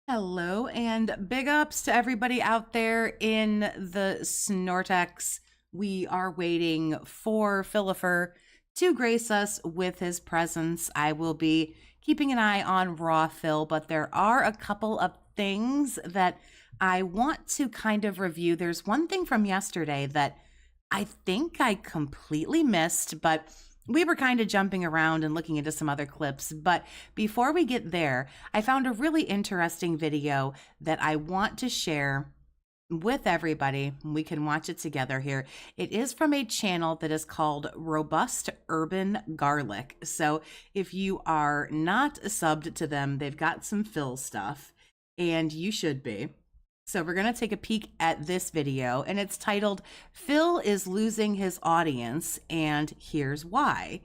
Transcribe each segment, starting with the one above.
Hello, and big ups to everybody out there in the Snortex. We are waiting for Philipper to grace us with his presence. I will be keeping an eye on Raw Phil, but there are a couple of things that I want to kind of review. There's one thing from yesterday that I think I completely missed, but we were kind of jumping around and looking into some other clips. But before we get there, I found a really interesting video that I want to share with everybody. We can watch it together here. It is from a channel that is called Robust Urban Garlic. So if you are not subbed to them, they've got some Phil stuff, and you should be. So we're going to take a peek at this video, and it's titled, Phil is Losing His Audience, and Here's Why.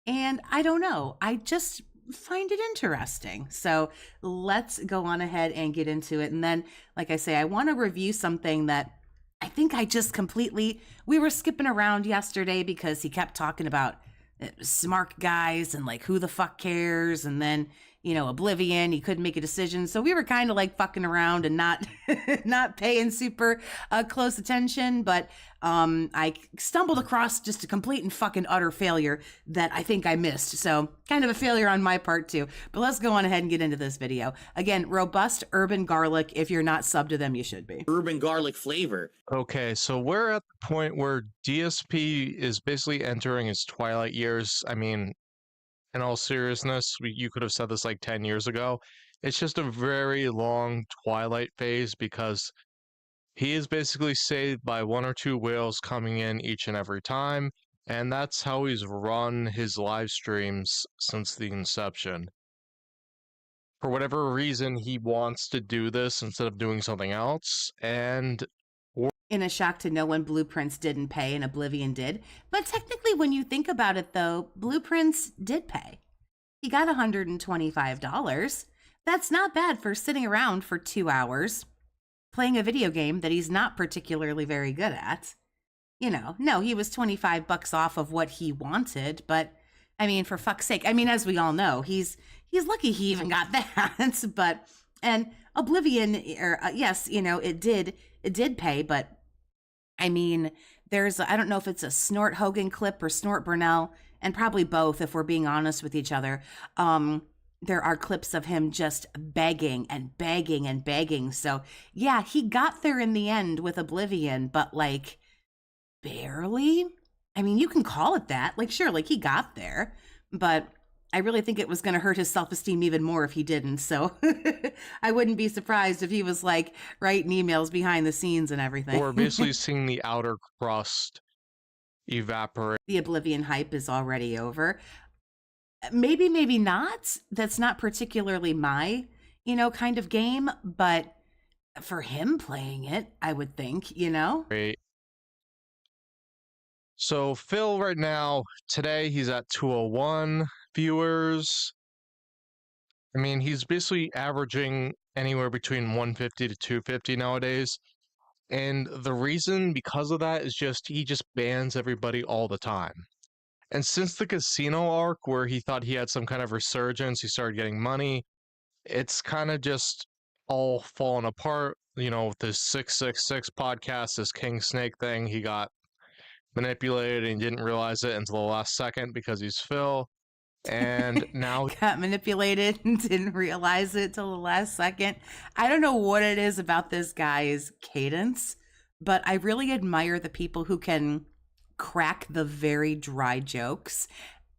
And I don't know, I just find it interesting. So let's go on ahead and get into it. And then, like I say, I want to review something that I think I just completely, we were skipping around yesterday because he kept talking about smart guys and like who the fuck cares, and then Oblivion, he couldn't make a decision, so we were kind of like fucking around and not not paying super close attention. But I stumbled across just a complete and fucking utter failure that I think I missed, so kind of a failure on my part too. But let's go on ahead and get into this video. Again, Robust Urban Garlic. If you're not subbed to them, you should be. Urban garlic flavor. Okay, so we're at the point where DSP is basically entering its twilight years. I mean, in all seriousness, you could have said this like 10 years ago. It's just a very long twilight phase because he is basically saved by one or two whales coming in each and every time, and that's how he's run his live streams since the inception. For whatever reason, he wants to do this instead of doing something else, and in a shock to no one, Blueprints didn't pay and Oblivion did. But technically, when you think about it, though, Blueprints did pay. He got $125. That's not bad for sitting around for 2 hours playing a video game that he's not particularly very good at. No, he was $25 off of what he wanted, but I mean, for fuck's sake. I mean, as we all know, he's lucky he even got that. But and Oblivion, yes, it did pay, but I mean, I don't know if it's a Snort Hogan clip or Snort Burnell, and probably both if we're being honest with each other. There are clips of him just begging and begging and begging. So yeah, he got there in the end with Oblivion, but like barely. I mean, you can call it that. Like, sure, like he got there, but I really think it was going to hurt his self-esteem even more if he didn't. So I wouldn't be surprised if he was like writing emails behind the scenes and everything. We're basically seeing the outer crust evaporate. The Oblivion hype is already over. Maybe, maybe not. That's not particularly my, kind of game, but for him playing it, I would think, Great. So Phil right now, today he's at 201 viewers. I mean, he's basically averaging anywhere between 150 to 250 nowadays. And the reason because of that is he just bans everybody all the time. And since the casino arc where he thought he had some kind of resurgence, he started getting money, it's kind of just all fallen apart. With this 666 podcast, this King Snake thing, he got manipulated and didn't realize it until the last second because he's Phil. And now got manipulated and didn't realize it till the last second. I don't know what it is about this guy's cadence, but I really admire the people who can crack the very dry jokes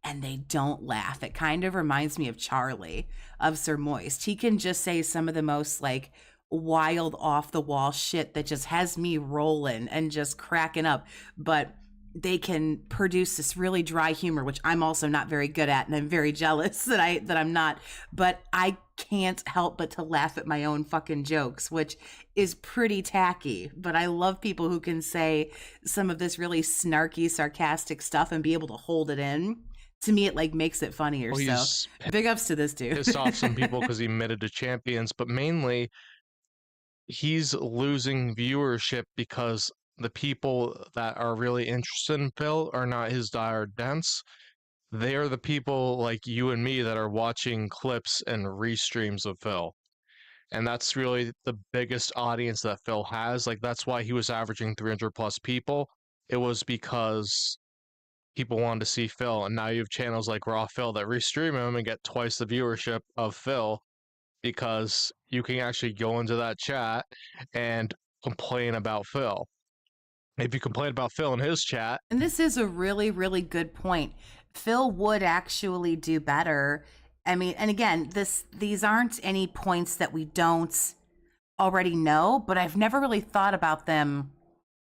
and they don't laugh. It kind of reminds me of Charlie of Sir Moist. He can just say some of the most like wild off the wall shit that just has me rolling and just cracking up, but they can produce this really dry humor, which I'm also not very good at, and I'm very jealous that I'm not, but I can't help but to laugh at my own fucking jokes, which is pretty tacky. But I love people who can say some of this really snarky, sarcastic stuff and be able to hold it in. To me, it like makes it funnier. So big ups to this dude. Pissed off some people because he admitted to champions, but mainly he's losing viewership because the people that are really interested in Phil are not his diehard dents. They are the people like you and me that are watching clips and restreams of Phil. And that's really the biggest audience that Phil has. Like, that's why he was averaging 300 plus people. It was because people wanted to see Phil. And now you have channels like Raw Phil that restream him and get twice the viewership of Phil because you can actually go into that chat and complain about Phil. If you complain about Phil in his chat, And this is a really, really good point. Phil would actually do better. I mean, and again, these aren't any points that we don't already know, but I've never really thought about them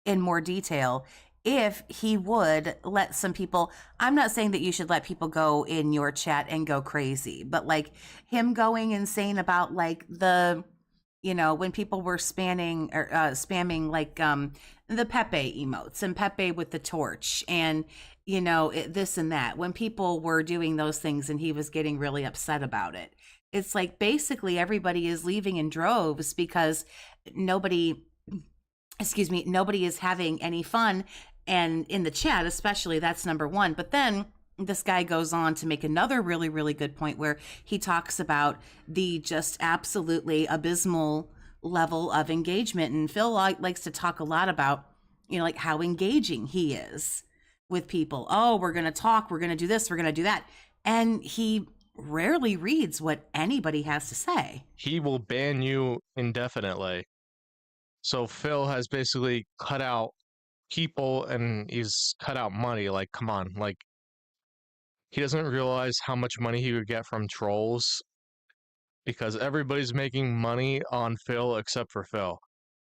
in more detail. If he would let some people, I'm not saying that you should let people go in your chat and go crazy, but like him going insane about like when people were spamming like the Pepe emotes and Pepe with the torch and this and that, when people were doing those things and he was getting really upset about it, it's like basically everybody is leaving in droves because nobody is having any fun. And in the chat especially, that's number one. But then this guy goes on to make another really, really good point where he talks about the just absolutely abysmal level of engagement. And Phil likes to talk a lot about, like how engaging he is with people. Oh, we're going to talk, we're going to do this, we're going to do that. And he rarely reads what anybody has to say. he will ban you indefinitely. So Phil has basically cut out people and he's cut out money. Like, come on. Like, he doesn't realize how much money he would get from trolls because everybody's making money on Phil except for Phil.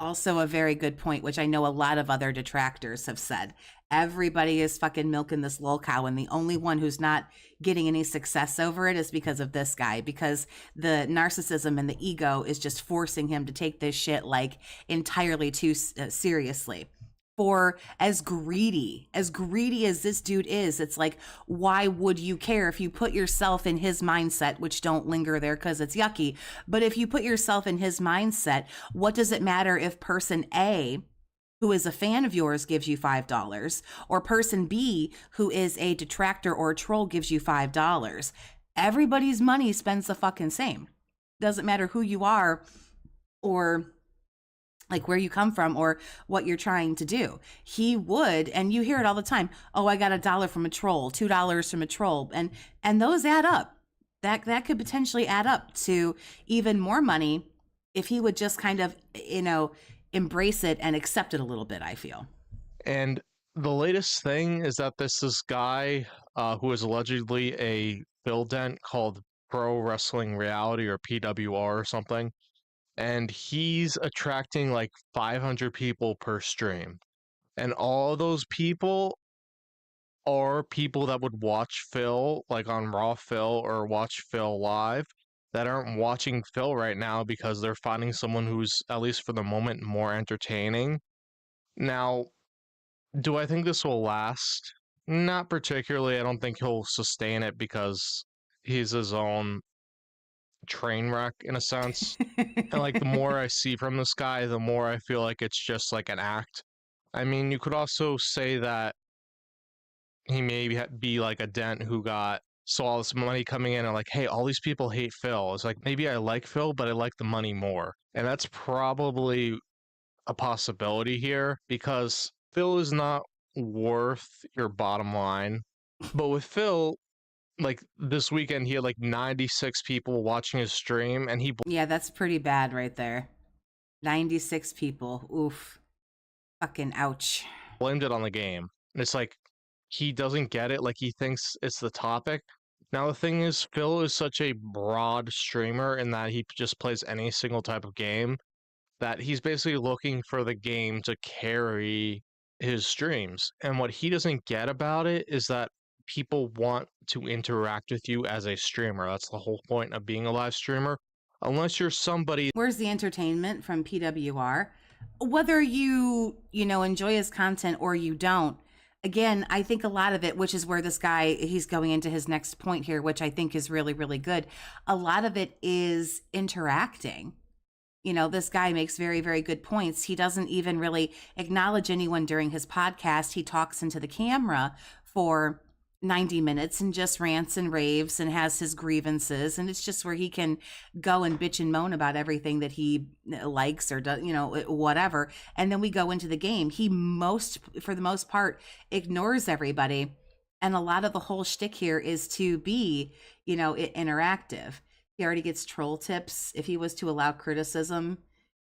Also a very good point, which I know a lot of other detractors have said. Everybody is fucking milking this lol cow, and the only one who's not getting any success over it is because of this guy, because the narcissism and the ego is just forcing him to take this shit like entirely too seriously. For as greedy as this dude is, it's like, why would you care if you put yourself in his mindset, which don't linger there because it's yucky. But if you put yourself in his mindset, what does it matter if person A, who is a fan of yours, gives you $5, or person B, who is a detractor or a troll, gives you $5? Everybody's money spends the fucking same. Doesn't matter who you are or like where you come from or what you're trying to do. He would, and you hear it all the time. Oh, I got $1 from a troll, $2 from a troll. And those add up. That could potentially add up to even more money if he would just kind of, embrace it and accept it a little bit, I feel. And the latest thing is that this guy who is allegedly a Bill Dent called Pro Wrestling Reality or PWR or something, and he's attracting like 500 people per stream. And all those people are people that would watch Phil like on Raw Phil or watch Phil live that aren't watching Phil right now because they're finding someone who's, at least for the moment, more entertaining. Now, do I think this will last? Not particularly. I don't think he'll sustain it because he's his own train wreck in a sense. And like the more I see from this guy, the more I feel like it's just like an act. I mean, you could also say that he may be like a Dent who saw all this money coming in and like, hey, all these people hate Phil. It's like, maybe I like Phil, but I like the money more. And that's probably a possibility here because Phil is not worth your bottom line. But with Phil, like this weekend, he had like 96 people watching his stream and he Yeah, that's pretty bad right there. 96 people. Oof. Fucking ouch. blamed it on the game. And it's like, he doesn't get it. Like, he thinks it's the topic. Now, the thing is, Phil is such a broad streamer in that he just plays any single type of game that he's basically looking for the game to carry his streams. And what he doesn't get about it is that people want to interact with you as a streamer. That's the whole point of being a live streamer. Unless you're somebody. Where's the entertainment from PWR? Whether you enjoy his content or you don't, again, I think a lot of it, which is where this guy, he's going into his next point here, which I think is really, really good. A lot of it is interacting. This guy makes very, very good points. He doesn't even really acknowledge anyone during his podcast. He talks into the camera for 90 minutes and just rants and raves and has his grievances, and it's just where he can go and bitch and moan about everything that he likes or does, whatever. And then we go into the game. He for the most part, ignores everybody, and a lot of the whole shtick here is to be, interactive. He already gets troll tips. If he was to allow criticism,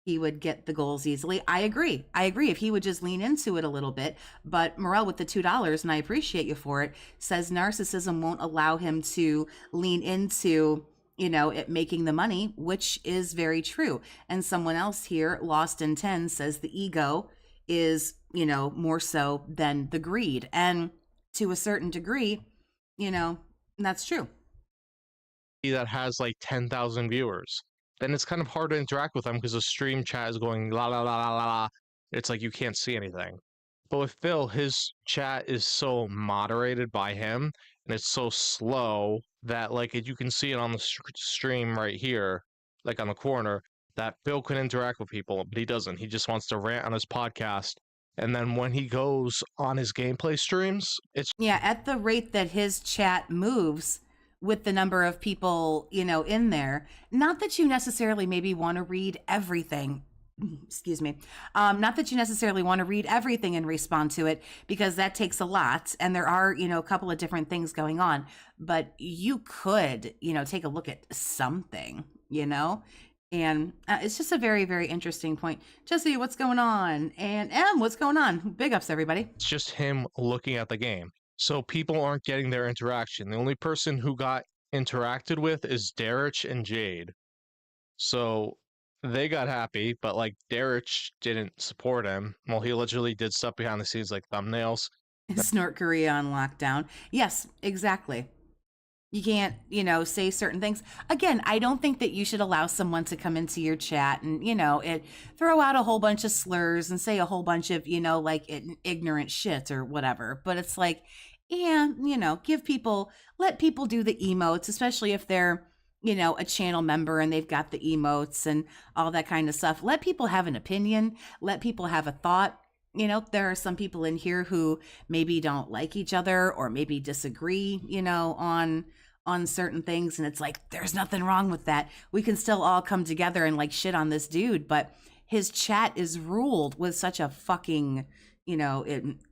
he would get the goals easily. I agree. If he would just lean into it a little bit. But Morel with the $2, and I appreciate you for it, says narcissism won't allow him to lean into, it making the money, which is very true. And someone else here, Lost in 10, says the ego is, more so than the greed. And to a certain degree, that's true. That has like 10,000 viewers, then it's kind of hard to interact with them because the stream chat is going la la la la la la. It's like you can't see anything. But with Phil, his chat is so moderated by him, and it's so slow that like you can see it on the stream right here, like on the corner, that Phil can interact with people, but he doesn't. He just wants to rant on his podcast. And then when he goes on his gameplay streams, it's at the rate that his chat moves with the number of people, in there, not that you necessarily maybe want to read everything. Excuse me. Not that you necessarily want to read everything and respond to it, because that takes a lot. And there are, a couple of different things going on, but you could, take a look at something, and it's just a very, very interesting point. Jesse, what's going on? And M, what's going on? Big ups, everybody. It's just him looking at the game. So people aren't getting their interaction. The only person who got interacted with is Derich and Jade. So they got happy, but like Derich didn't support him. Well, he literally did stuff behind the scenes like thumbnails. Snort Korea on lockdown. Yes, exactly. You can't, say certain things. Again, I don't think that you should allow someone to come into your chat and, throw out a whole bunch of slurs and say a whole bunch of, ignorant shit or whatever. But it's like, let people do the emotes, especially if they're, a channel member and they've got the emotes and all that kind of stuff. Let people have an opinion. Let people have a thought. There are some people in here who maybe don't like each other or maybe disagree, on certain things, and it's like there's nothing wrong with that. We can still all come together and like shit on this dude, but his chat is ruled with such a fucking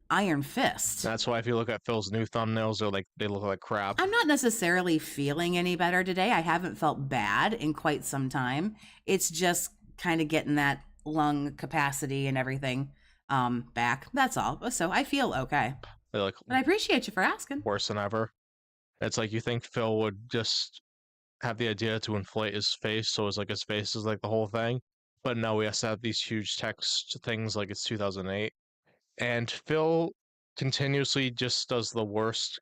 iron fist. That's why if you look at Phil's new thumbnails, they look like crap. I'm not necessarily feeling any better today. I haven't felt bad in quite some time. It's just kind of getting that lung capacity and everything back. That's all. So I feel okay. But I appreciate you for asking. Worse than ever. It's like you think Phil would just have the idea to inflate his face, so it's like his face is like the whole thing. But no, he has to have these huge text things like it's 2008. And Phil continuously just does the worst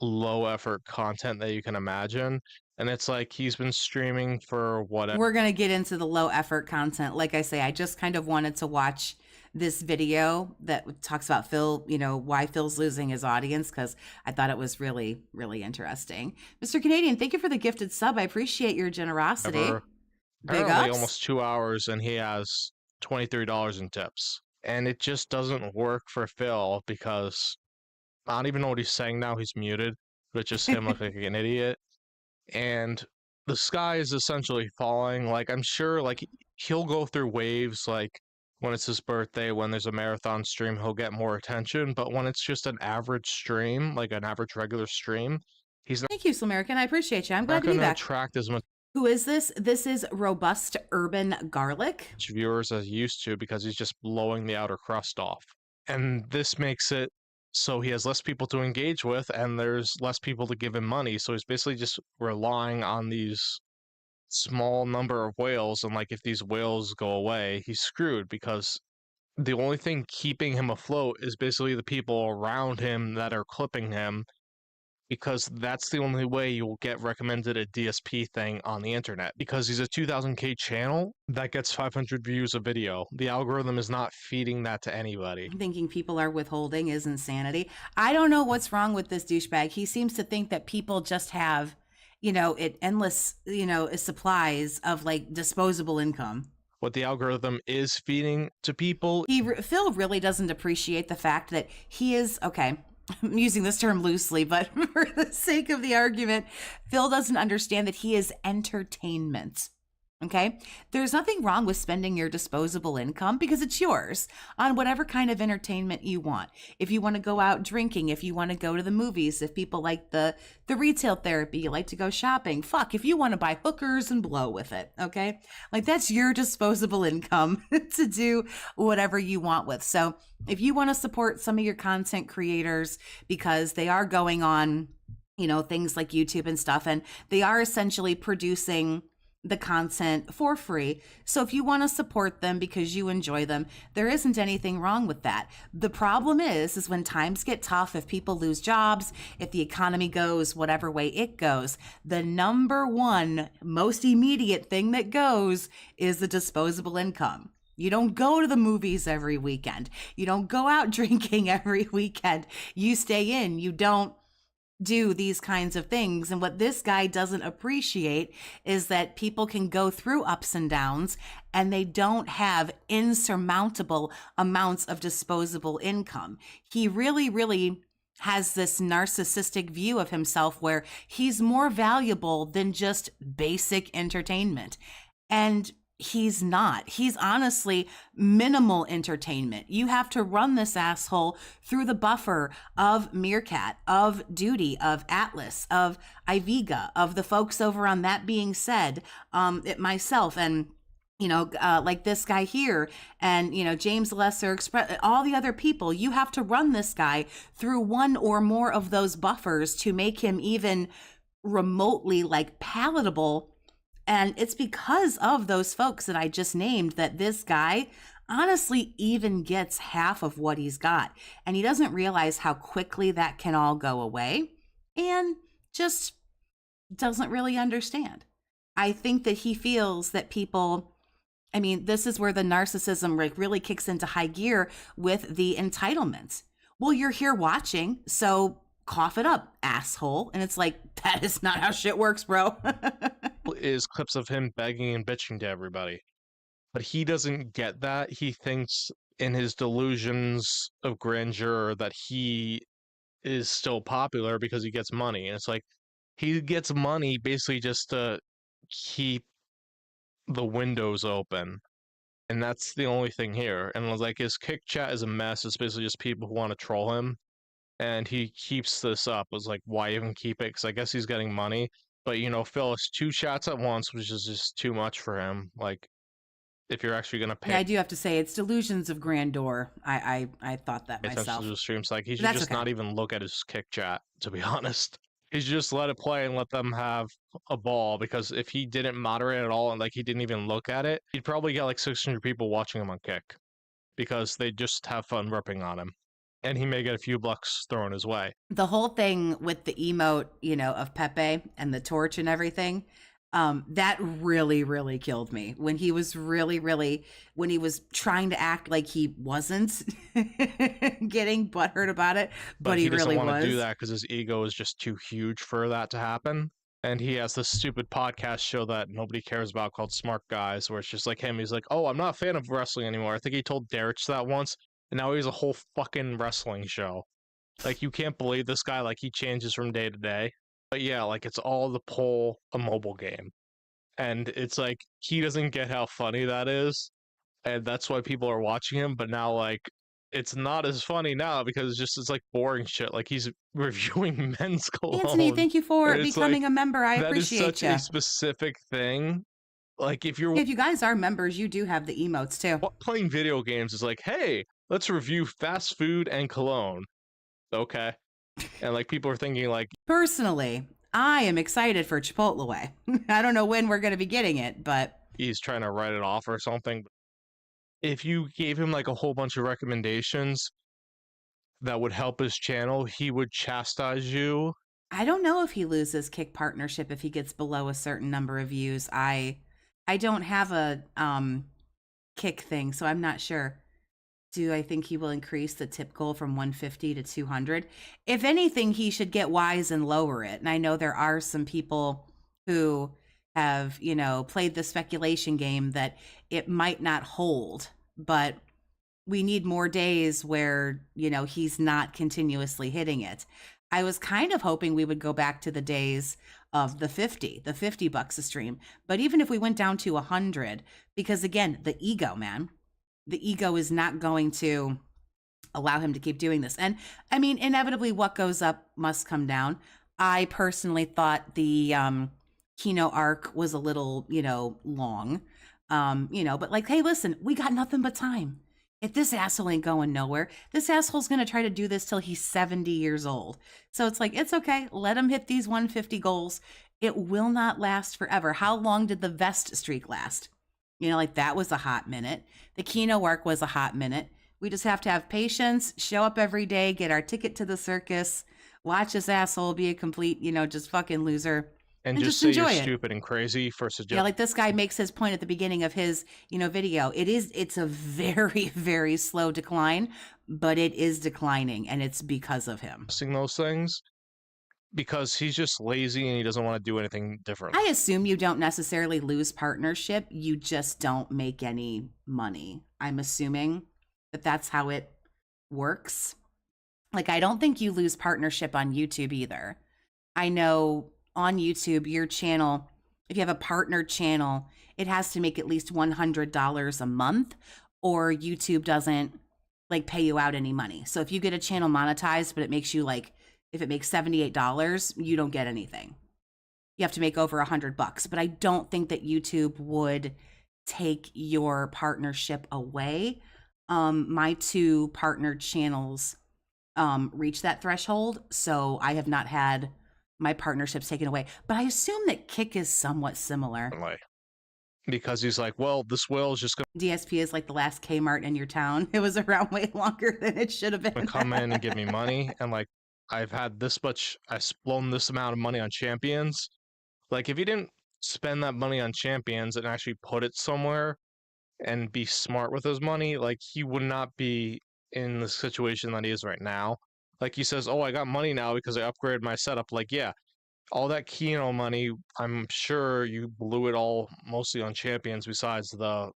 low effort content that you can imagine. And it's like he's been streaming for whatever. We're going to get into the low effort content. Like I say, I just kind of wanted to watch this video that talks about Phil, why Phil's losing his audience, because I thought it was really, really interesting. Mr. Canadian, thank you for the gifted sub. I appreciate your generosity. Big ups. Almost 2 hours, and he has $23 in tips. And it just doesn't work for Phil because I don't even know what he's saying now. He's muted, but just him looking like an idiot. And the sky is essentially falling. Like, I'm sure, like, he'll go through waves, like, when it's his birthday, when there's a marathon stream, he'll get more attention. But when it's just an average stream, like an average regular stream, he's not. Thank you, Slumerican. I appreciate you. I'm glad to be back. Attract as much. Who is this? This is Robust Urban Garlic. Viewers as he used to because he's just blowing the outer crust off. And this makes it so he has less people to engage with and there's less people to give him money. So he's basically just relying on these small number of whales, and like if these whales go away, he's screwed because the only thing keeping him afloat is basically the people around him that are clipping him, because that's the only way you'll get recommended a DSP thing on the internet, because he's a 2000K channel that gets 500 views a video. The algorithm is not feeding that to anybody. Thinking people are withholding is insanity. I don't know what's wrong with this douchebag. He seems to think that people just have endless, supplies of like disposable income. What the algorithm is feeding to people. Phil really doesn't appreciate the fact that he is, okay, I'm using this term loosely, but for the sake of the argument, Phil doesn't understand that he is entertainment. Okay? There's nothing wrong with spending your disposable income because it's yours on whatever kind of entertainment you want. If you want to go out drinking, if you want to go to the movies, if people like the retail therapy, you like to go shopping, fuck, if you want to buy hookers and blow with it, okay? Like that's your disposable income to do whatever you want with. So if you want to support some of your content creators because they are going on, things like YouTube and stuff, and they are essentially producing the content for free. So if you want to support them because you enjoy them, there isn't anything wrong with that. The problem is when times get tough, if people lose jobs, if the economy goes whatever way it goes, the number one most immediate thing that goes is the disposable income. You don't go to the movies every weekend. You don't go out drinking every weekend. You stay in. You don't do these kinds of things. And what this guy doesn't appreciate is that people can go through ups and downs and they don't have insurmountable amounts of disposable income. He really, really has this narcissistic view of himself where he's more valuable than just basic entertainment. And he's not. He's honestly minimal entertainment. You have to run this asshole through the buffer of Meerkat, of Duty, of Atlas, of Iviga, of the folks over on That Being Said, myself, and like this guy here, and James Lesser Express, all the other people. You have to run this guy through one or more of those buffers to make him even remotely like palatable. And it's because of those folks that I just named that this guy honestly even gets half of what he's got. And he doesn't realize how quickly that can all go away and just doesn't really understand. I think that he feels that people, this is where the narcissism really kicks into high gear with the entitlement. Well, you're here watching, so cough it up, asshole. And it's like, that is not how shit works, bro. Is clips of him begging and bitching to everybody. But he doesn't get that. He thinks in his delusions of grandeur that he is still popular because he gets money. And it's like, he gets money basically just to keep the windows open. And that's the only thing here. And like his kick chat is a mess. It's basically just people who want to troll him. And he keeps this up. It's like, why even keep it? Because I guess he's getting money. But, Phil, it's 2 chats at once, which is just too much for him. Like, if you're actually going to pay... Yeah, I do have to say, it's delusions of grandeur. I thought that myself. To streams. Like, he should just not even look at his kick chat, to be honest. He should just let it play and let them have a ball, because if he didn't moderate at all and, like, he didn't even look at it, he'd probably get, like, 600 people watching him on Kick, because they just have fun ripping on him. And he may get a few bucks thrown his way. The whole thing with the emote, of Pepe and the torch and everything, that really, really killed me. When he was when he was trying to act like he wasn't getting butthurt about it, but he really was. He doesn't want to do that because his ego is just too huge for that to happen. And he has this stupid podcast show that nobody cares about called Smart Guys, where it's just like him. He's like, oh, I'm not a fan of wrestling anymore. I think he told Derek that once. And now he's a whole fucking wrestling show. Like, you can't believe this guy. Like, he changes from day to day. But yeah, like, it's all to pull a mobile game. And it's like, he doesn't get how funny that is. And that's why people are watching him. But now, like, it's not as funny now because it's like boring shit. Like, he's reviewing men's cologne. Anthony, thank you for becoming a member. I appreciate you. That is such a specific thing. Like, if you guys are members, you do have the emotes too. Playing video games is like, hey, let's review fast food and cologne. Okay. And like, people are thinking like, personally, I am excited for Chipotle. I don't know when we're going to be getting it, but he's trying to write it off or something. If you gave him like a whole bunch of recommendations that would help his channel, he would chastise you. I don't know if he loses Kick partnership if he gets below a certain number of views. I don't have a Kick thing, so I'm not sure. Do I think he will increase the tip goal from 150 to 200? If anything, he should get wise and lower it. And I know there are some people who have, played the speculation game that it might not hold. But we need more days where, you know, he's not continuously hitting it. I was kind of hoping we would go back to the days of the $50 a stream. But even if we went down to 100, because again, the ego, man, the ego is not going to allow him to keep doing this. And I mean, inevitably, what goes up must come down. I personally thought the Kino arc was a little, you know, long, but like, hey, listen, we got nothing but time. If this asshole ain't going nowhere, this asshole's going to try to do this till he's 70 years old. So it's like, it's okay. Let him hit these 150 goals. It will not last forever. How long did the vest streak last? You know, like that was a hot minute. The Kino arc was a hot minute. We just have to have patience, show up every day, get our ticket to the circus, watch this asshole be a complete, you know, just fucking loser. And just say enjoy you're it. stupid and crazy for suggesting. Yeah, like this guy makes his point at the beginning of his, you know, video. It's a very, very slow decline, but it is declining, and it's because of him. Those things because he's just lazy and he doesn't want to do anything different. I assume you don't necessarily lose partnership. You just don't make any money. I'm assuming that that's how it works. Like, I don't think you lose partnership on YouTube either. I know on YouTube, your channel, if you have a partner channel, it has to make at least $100 a month, or YouTube doesn't like pay you out any money. So if you get a channel monetized, but it makes you like, if it makes $78, you don't get anything. You have to make over $100. But I don't think that YouTube would take your partnership away. My two partnered channels reach that threshold, so I have not had my partnerships taken away. But I assume that Kick is somewhat similar. Because he's like, well, this whale is just going DSP is like the last Kmart in your town. It was around way longer than it should have been. to come in and give me money. And like, I've had this much, I've blown this amount of money on champions. Like, if he didn't spend that money on champions and actually put it somewhere and be smart with his money, like, he would not be in the situation that he is right now. Like, he says, oh, I got money now because I upgraded my setup. Like, yeah, all that Kino money, I'm sure you blew it all mostly on champions besides the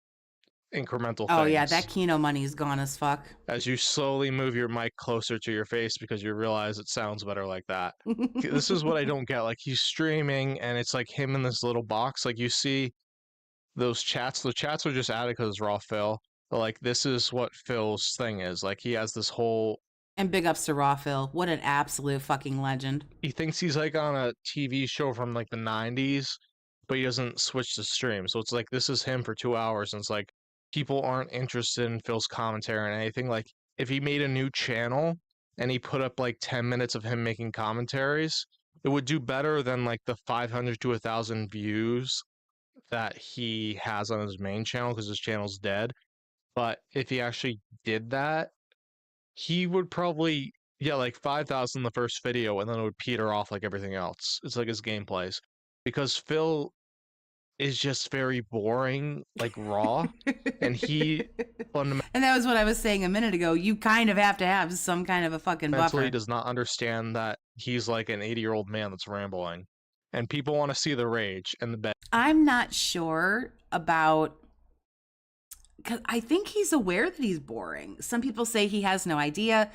incremental things. Yeah, that Kino money is gone as fuck. As you slowly move your mic closer to your face because you realize it sounds better like that. This is what I don't get. Like, he's streaming and it's like him in this little box. Like, you see those chats. The chats are just added because it's Raw Phil. But like, this is what Phil's thing is. Like, he has this whole... And big ups to Raw Phil. What an absolute fucking legend. He thinks he's like on a TV show from like the 90s, but he doesn't switch the stream. So it's like, this is him for 2 hours. And it's like, people aren't interested in Phil's commentary and anything. Like, if he made a new channel and he put up like 10 minutes of him making commentaries, it would do better than like the 500 to 1,000 views that he has on his main channel because his channel's dead. But if he actually did that, he would probably get like 5,000 the first video and then it would peter off like everything else. It's like his gameplays. Because Phil is just very boring, like raw, and he and that was what I was saying a minute ago. You kind of have to have some kind of a fucking buffer. He does not understand that he's like an 80-year-old man that's rambling, and people want to see the rage and the bed. I'm not sure about, because I think he's aware that he's boring. Some people say he has no idea.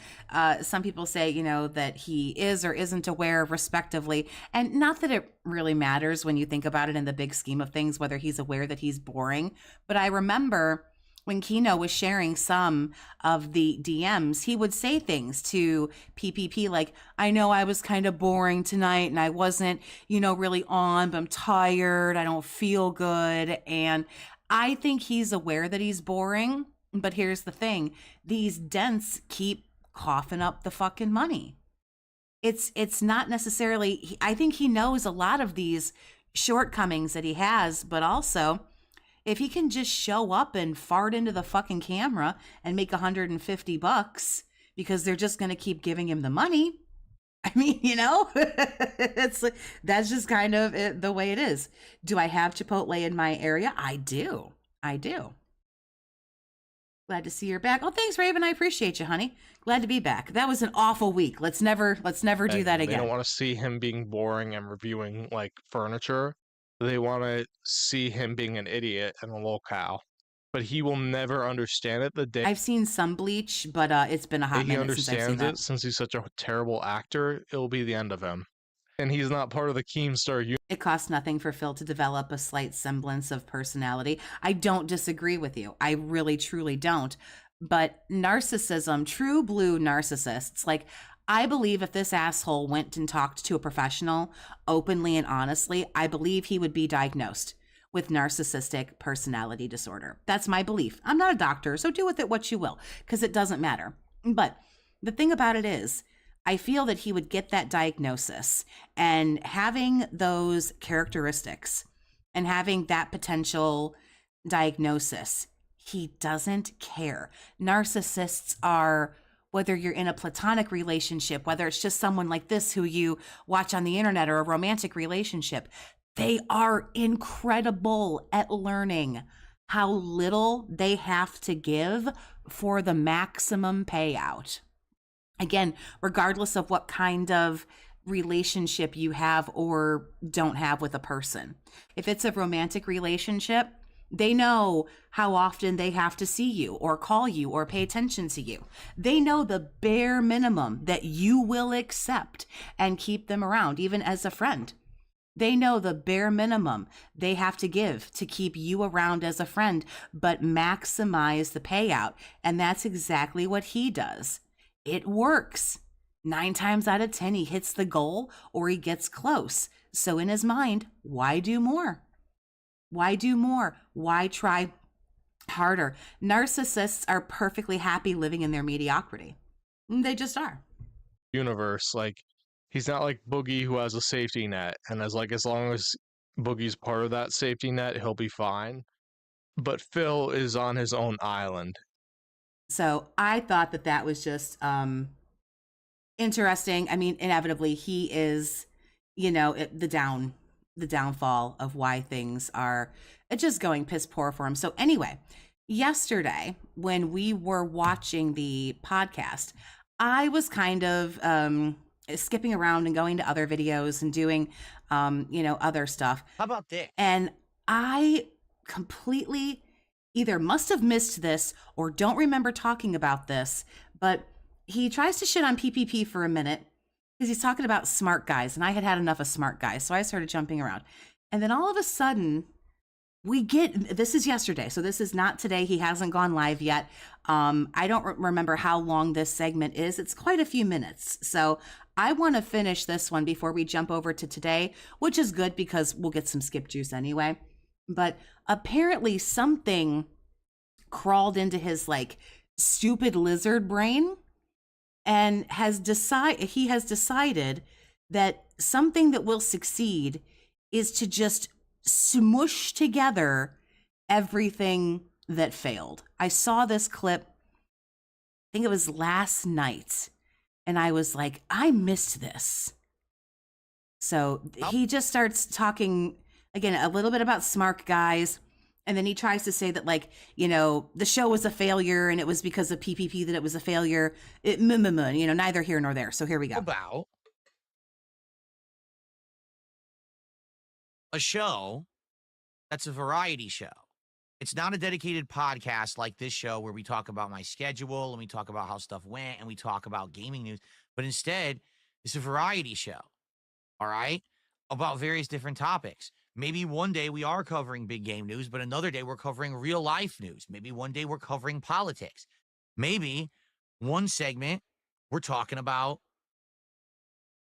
Some people say, you know, that he is or isn't aware, respectively. And not that it really matters when you think about it in the big scheme of things, whether he's aware that he's boring. But I remember when Kino was sharing some of the DMs, he would say things to PPP like, I know I was kind of boring tonight and I wasn't, you know, really on, but I'm tired. I don't feel good. And I think he's aware that he's boring, but here's the thing. These dents keep coughing up the fucking money. It's not necessarily, I think he knows a lot of these shortcomings that he has, but also if he can just show up and fart into the fucking camera and make $150 because they're just going to keep giving him the money. I mean, you know, that's just kind of the way it is. Do I have Chipotle in my area? I do. Glad to see you're back. Oh, thanks, Raven. I appreciate you, honey. Glad to be back. That was an awful week. Let's never do that again. They don't want to see him being boring and reviewing like furniture. They want to see him being an idiot and a lolcow. but he will never understand it the day I've seen some Bleach, but it's been a hot he minute since I've seen understands that. it. Since he's such a terrible actor, it'll be the end of him. And he's not part of the Keemstar universe. It costs nothing for Phil to develop a slight semblance of personality. I don't disagree with you. I really, truly don't. But narcissism, true blue narcissists, like, I believe if this asshole went and talked to a professional openly and honestly, I believe he would be diagnosed with narcissistic personality disorder. That's my belief. I'm not a doctor, so do with it what you will, because it doesn't matter. But the thing about it is, I feel that he would get that diagnosis, and having those characteristics and having that potential diagnosis, he doesn't care. Narcissists are, whether you're in a platonic relationship, whether it's just someone like this who you watch on the internet, or a romantic relationship, they are incredible at learning how little they have to give for the maximum payout. Again, regardless of what kind of relationship you have or don't have with a person. If it's a romantic relationship, they know how often they have to see you or call you or pay attention to you. They know the bare minimum that you will accept and keep them around, even as a friend. They know the bare minimum they have to give to keep you around as a friend, but maximize the payout. And that's exactly what he does. It works. 9 times out of 10, he hits the goal or he gets close. So in his mind, why do more? Why do more? Why try harder? Narcissists are perfectly happy living in their mediocrity. They just are. Universe, like, he's not like Boogie, who has a safety net, and as long as Boogie's part of that safety net, he'll be fine. But Phil is on his own island. So I thought that was just interesting. I mean, inevitably, he is, the downfall of why things are just going piss poor for him. So anyway, yesterday when we were watching the podcast, I was kind of skipping around and going to other videos and doing, other stuff. How about this? And I completely either must have missed this or don't remember talking about this, but he tries to shit on PPP for a minute because he's talking about smart guys, and I had enough of smart guys, so I started jumping around. And then all of a sudden, this is yesterday, so this is not today. He hasn't gone live yet. I don't remember how long this segment is. It's quite a few minutes. So I want to finish this one before we jump over to today, which is good because we'll get some skip juice anyway. But apparently something crawled into his stupid lizard brain, and he has decided that something that will succeed is to just smush together everything that failed. I saw this clip, I think it was last night, and I was like, I missed this. So he just starts talking again a little bit about smart guys, and then he tries to say that the show was a failure and it was because of PPP that it was a failure. Neither here nor there. So here we go. About a show that's a variety show. It's not a dedicated podcast like this show where we talk about my schedule and we talk about how stuff went and we talk about gaming news, but instead it's a variety show. All right? About various different topics. Maybe one day we are covering big game news, but another day we're covering real life news. Maybe one day we're covering politics. Maybe one segment we're talking about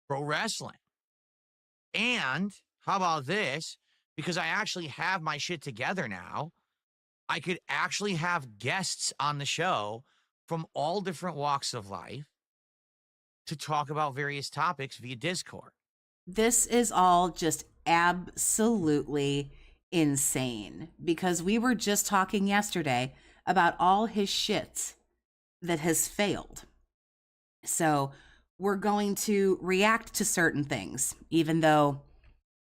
pro wrestling. And how about this? Because I actually have my shit together now, I could actually have guests on the show from all different walks of life to talk about various topics via Discord. This is all just absolutely insane, because we were just talking yesterday about all his shit that has failed. So we're going to react to certain things, even though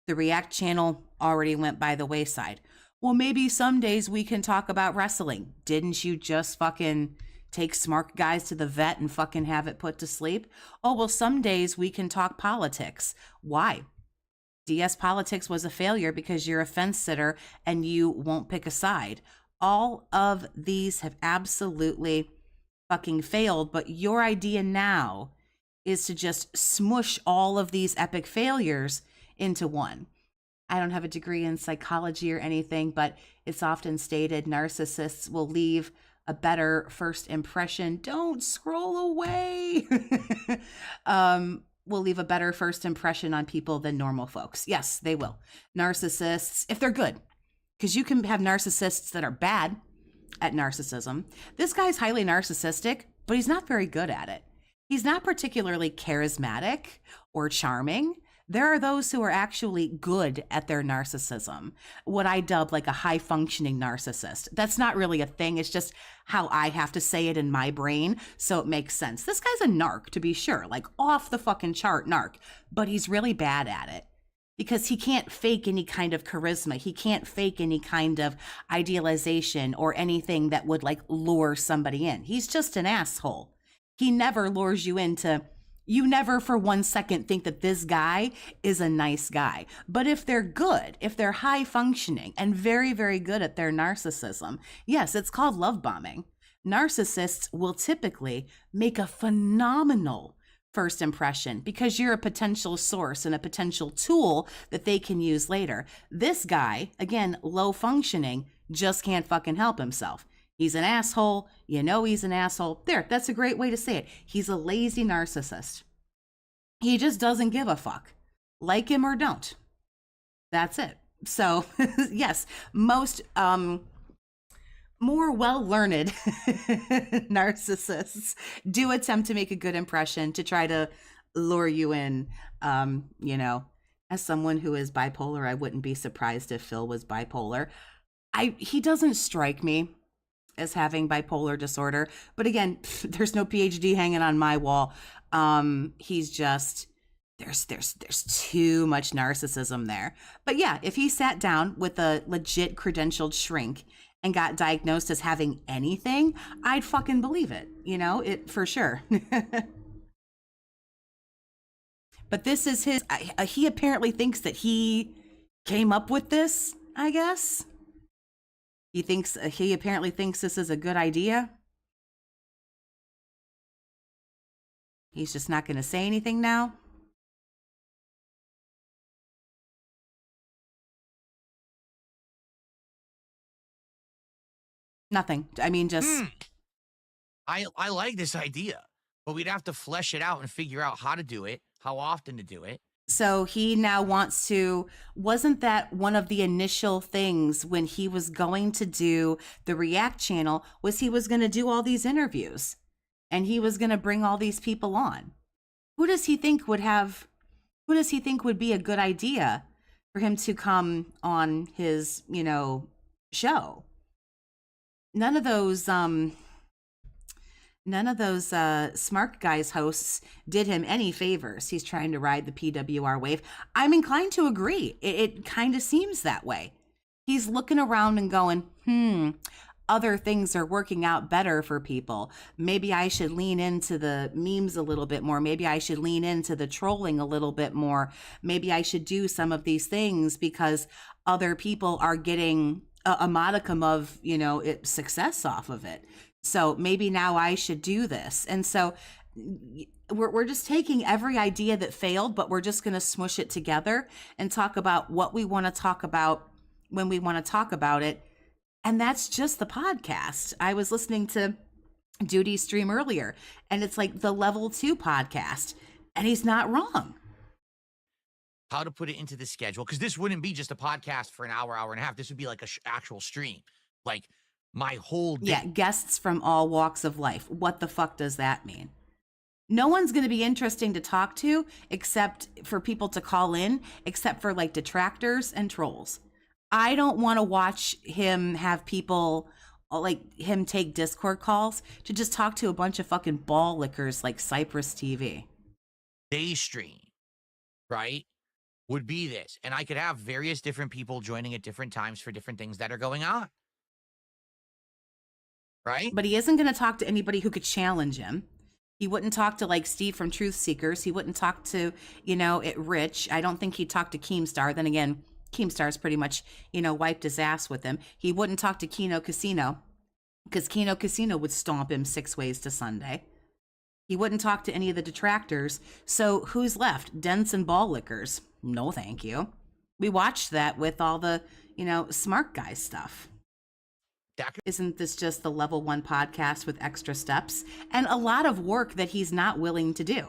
the React channel already went by the wayside. Well, maybe some days we can talk about wrestling. Didn't you just fucking take smart guys to the vet and fucking have it put to sleep? Oh, well, some days we can talk politics. Why? DS Politics was a failure because you're a fence sitter and you won't pick a side. All of these have absolutely fucking failed, but your idea now is to just smush all of these epic failures into one. I don't have a degree in psychology or anything, but it's often stated narcissists will leave a better first impression. Don't scroll away. Will leave a better first impression on people than normal folks. Yes, they will. Narcissists, if they're good, because you can have narcissists that are bad at narcissism. This guy's highly narcissistic, but he's not very good at it. He's not particularly charismatic or charming. There are those who are actually good at their narcissism, what I dub like a high functioning narcissist. That's not really a thing. It's just how I have to say it in my brain. So it makes sense. This guy's a narc, to be sure, like off the fucking chart narc, but he's really bad at it because he can't fake any kind of charisma. He can't fake any kind of idealization or anything that would like lure somebody in. He's just an asshole. He never lures you into, you never for 1 second think that this guy is a nice guy. But if they're good, if they're high functioning and very, very good at their narcissism, yes, it's called love bombing. Narcissists will typically make a phenomenal first impression because you're a potential source and a potential tool that they can use later. This guy, again, low functioning, just can't fucking help himself. He's an asshole. You know he's an asshole. There, that's a great way to say it. He's a lazy narcissist. He just doesn't give a fuck. Like him or don't. That's it. So, yes, most more well-learned narcissists do attempt to make a good impression to try to lure you in. As someone who is bipolar, I wouldn't be surprised if Phil was bipolar. He doesn't strike me as having bipolar disorder, but again, there's no PhD hanging on my wall. He's just, there's too much narcissism there. But yeah, if he sat down with a legit credentialed shrink and got diagnosed as having anything, I'd fucking believe it, it for sure. But this is his, he apparently thinks that he came up with this, I guess. He apparently thinks this is a good idea. He's just not going to say anything now. Nothing. I mean, just. I like this idea, but we'd have to flesh it out and figure out how to do it, how often to do it. So he now wants to, wasn't that one of the initial things when he was going to do the React channel, was he was going to do all these interviews and he was going to bring all these people on? Who does he think would be a good idea for him to come on his, show? None of those Smart Guys hosts did him any favors. He's trying to ride the PWR wave. I'm inclined to agree. It kind of seems that way. He's looking around and going, other things are working out better for people. Maybe I should lean into the memes a little bit more. Maybe I should lean into the trolling a little bit more. Maybe I should do some of these things because other people are getting a modicum of, success off of it. So maybe now I should do this. And so we're just taking every idea that failed, but we're just going to smush it together and talk about what we want to talk about when we want to talk about it. And that's just the podcast. I was listening to Duty's stream earlier, and it's like the level 2 podcast, and he's not wrong. How to put it into the schedule, because this wouldn't be just a podcast for an hour and a half. This would be like a actual stream, like my whole day. Yeah, guests from all walks of life. What the fuck does that mean? No one's going to be interesting to talk to except for people to call in, except for like detractors and trolls. I don't want to watch him have people like him take Discord calls to just talk to a bunch of fucking ball lickers like Cypress TV. Day stream, right, would be this. And I could have various different people joining at different times for different things that are going on. Right? But he isn't going to talk to anybody who could challenge him. He wouldn't talk to like Steve from Truth Seekers. He wouldn't talk to, Rich. I don't think he'd talk to Keemstar. Then again, Keemstar's pretty much, wiped his ass with him. He wouldn't talk to Kino Casino because Kino Casino would stomp him 6 ways to Sunday. He wouldn't talk to any of the detractors. So who's left? Dents and ball lickers. No, thank you. We watched that with all the, smart guy stuff. Isn't this just the level 1 podcast with extra steps and a lot of work that he's not willing to do?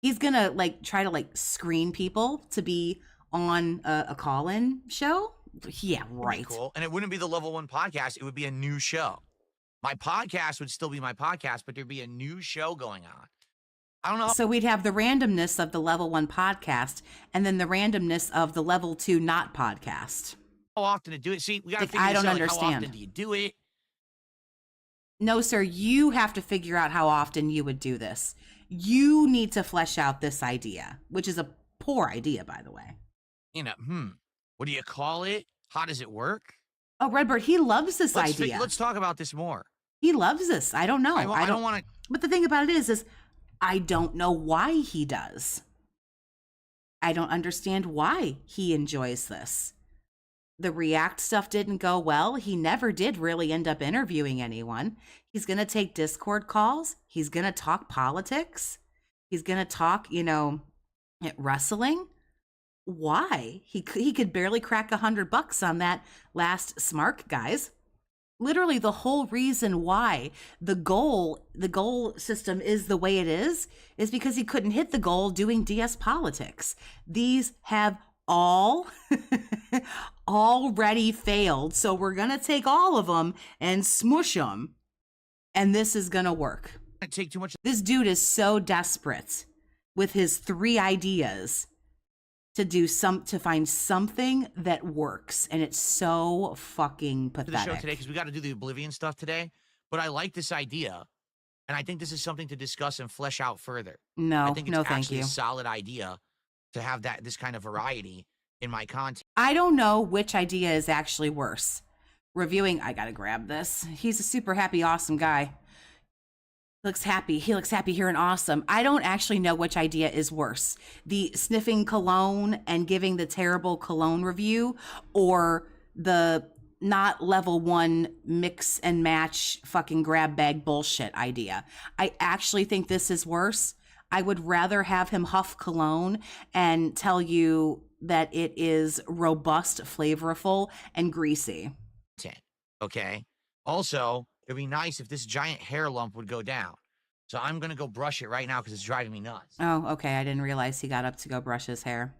He's going to try to screen people to be on a call-in show. Yeah, right. Cool. And it wouldn't be the level 1 podcast. It would be a new show. My podcast would still be my podcast, but there'd be a new show going on. I don't know. So we'd have the randomness of the level 1 podcast and then the randomness of the level 2 not podcast. How often to do it? See, we got to figure I don't this out. understand. How often do you do it? No, sir, you have to figure out how often you would do this. You need to flesh out this idea, which is a poor idea, by the way. What do you call it? How does it work? Oh, Redbird, he loves this idea. Let's talk about this more. He loves this. I don't know. I don't want to. But the thing about it is I don't know why he does. I don't understand why he enjoys this. The React stuff didn't go well. He never did really end up interviewing anyone. He's going to take Discord calls. He's going to talk politics. He's going to talk, wrestling. Why? He could barely crack $100 on that last Smart guys. Literally the whole reason why the goal system is the way it is because he couldn't hit the goal doing DS politics. These have all already failed. So we're going to take all of them and smush them. And this is going to work. Take too much. This dude is so desperate with his 3 ideas to find something that works. And it's so fucking pathetic. The show today, because we got to do the Oblivion stuff today. But I like this idea. And I think this is something to discuss and flesh out further. No, I think it's thank actually you. a solid idea to have this kind of variety in my content. I don't know which idea is actually worse. Reviewing, I gotta grab this. He's a super happy, awesome guy. He looks happy here and awesome. I don't actually know which idea is worse. The sniffing cologne and giving the terrible cologne review, or the not level 1 mix and match fucking grab bag bullshit idea. I actually think this is worse. I would rather have him huff cologne and tell you that it is robust, flavorful, and greasy. Okay. Also, it'd be nice if this giant hair lump would go down. So I'm going to go brush it right now because it's driving me nuts. Oh, okay. I didn't realize he got up to go brush his hair.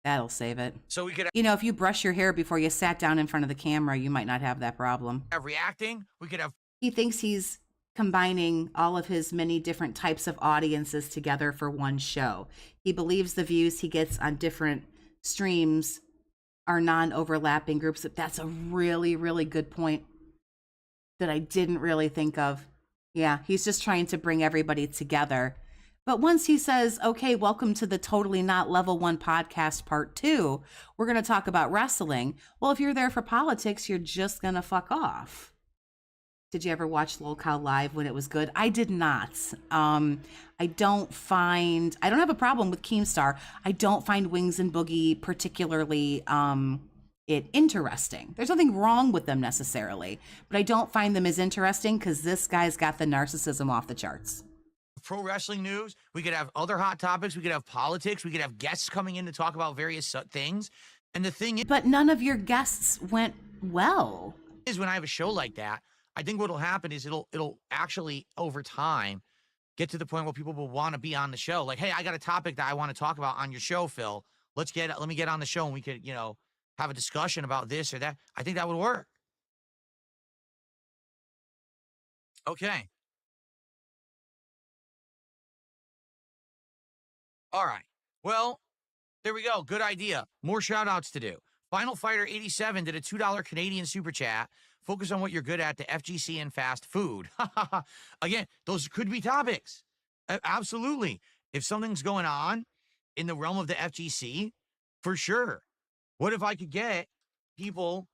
That'll save it. So we could if you brush your hair before you sat down in front of the camera, you might not have that problem. have reacting. We could have. He thinks he's combining all of his many different types of audiences together for one show. He believes the views he gets on different streams are non-overlapping groups. That's a really, really good point that I didn't really think of. Yeah, he's just trying to bring everybody together. But once he says, okay, welcome to the Totally Not Level 1 podcast part 2, we're going to talk about wrestling. Well, if you're there for politics, you're just going to fuck off. Did you ever watch Lol Cow live when it was good? I did not. I don't have a problem with Keemstar. I don't find Wings and Boogie particularly interesting. There's nothing wrong with them necessarily, but I don't find them as interesting because this guy's got the narcissism off the charts. Pro wrestling news. We could have other hot topics. We could have politics. We could have guests coming in to talk about various things. And the thing is, but none of your guests went well. Is when I have a show like that, I think what'll happen is it'll actually over time get to the point where people will want to be on the show. Like, hey, I got a topic that I want to talk about on your show, Phil. Let me get on the show and we could, have a discussion about this or that. I think that would work. Okay. All right. Well, there we go. Good idea. More shout outs to do. Final Fighter 87 did a $2 Canadian super chat. Focus on what you're good at, the FGC and fast food. Again, those could be topics. Absolutely. If something's going on in the realm of the FGC, for sure. What if I could get people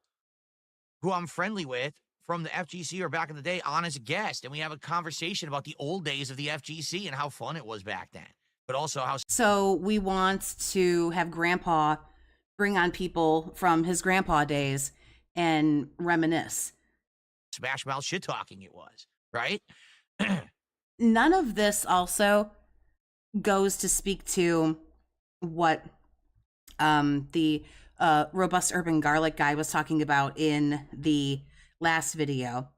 who I'm friendly with from the FGC or back in the day on as a guest, and we have a conversation about the old days of the FGC and how fun it was back then? but also how So we want to have Grandpa bring on people from his grandpa days and reminisce. smash mouth shit talking it was, right? None of this also goes to speak to what the robust urban garlic guy was talking about in the last video.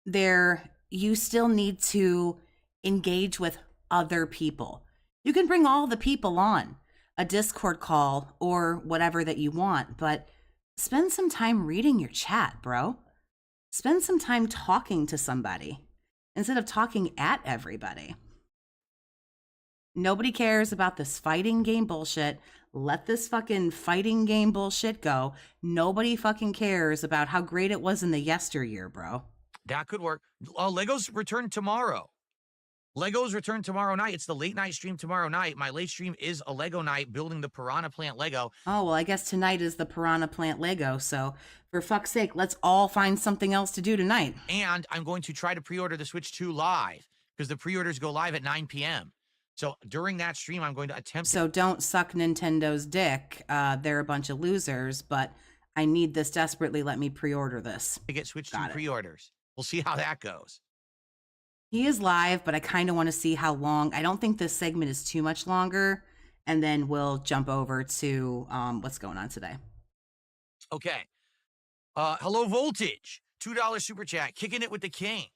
You still need to engage with other people. You can bring all the people on a Discord call or whatever that you want, but spend some time reading your chat, bro. Spend some time talking to somebody instead of talking at everybody. Nobody cares about this fighting game bullshit. Let this fucking fighting game bullshit go. Nobody fucking cares about how great it was in the yesteryear, bro. That could work. Legos return tomorrow. Legos return tomorrow night. It's the late night stream tomorrow night. My late stream is a Lego night building the Piranha Plant Lego. Oh, well, I guess tonight is the Piranha Plant Lego. So for fuck's sake, let's all find something else to do tonight. And I'm going to try to pre-order the Switch 2 live because the pre-orders go live at 9 p.m. So during that stream, I'm going to attempt. So don't suck Nintendo's dick. They're a bunch of losers, but I need this desperately. Let me pre-order this. To get Switch 2 pre-orders. We'll see how that goes. He is live, but I kind of want to see how long. I don't think this segment is too much longer. And then we'll jump over to what's going on today. Okay. Hello, Voltage. $2 super chat. Kicking it with the king.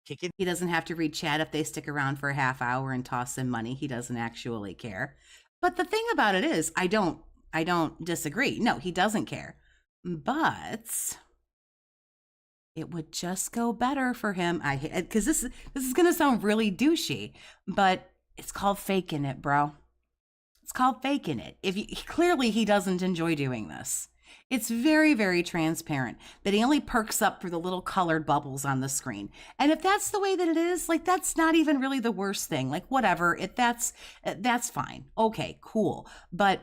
He doesn't have to read chat if they stick around for a half hour and toss him money. He doesn't actually care. But the thing about it is, I don't disagree. No, he doesn't care. But it would just go better for him. Because this is gonna sound really douchey, but it's called faking it, bro. It's called faking it. Clearly he doesn't enjoy doing this. It's very, very transparent that he only perks up for the little colored bubbles on the screen. And if that's the way that it is, like, that's not even really the worst thing. Like, whatever, that's fine. Okay, cool. But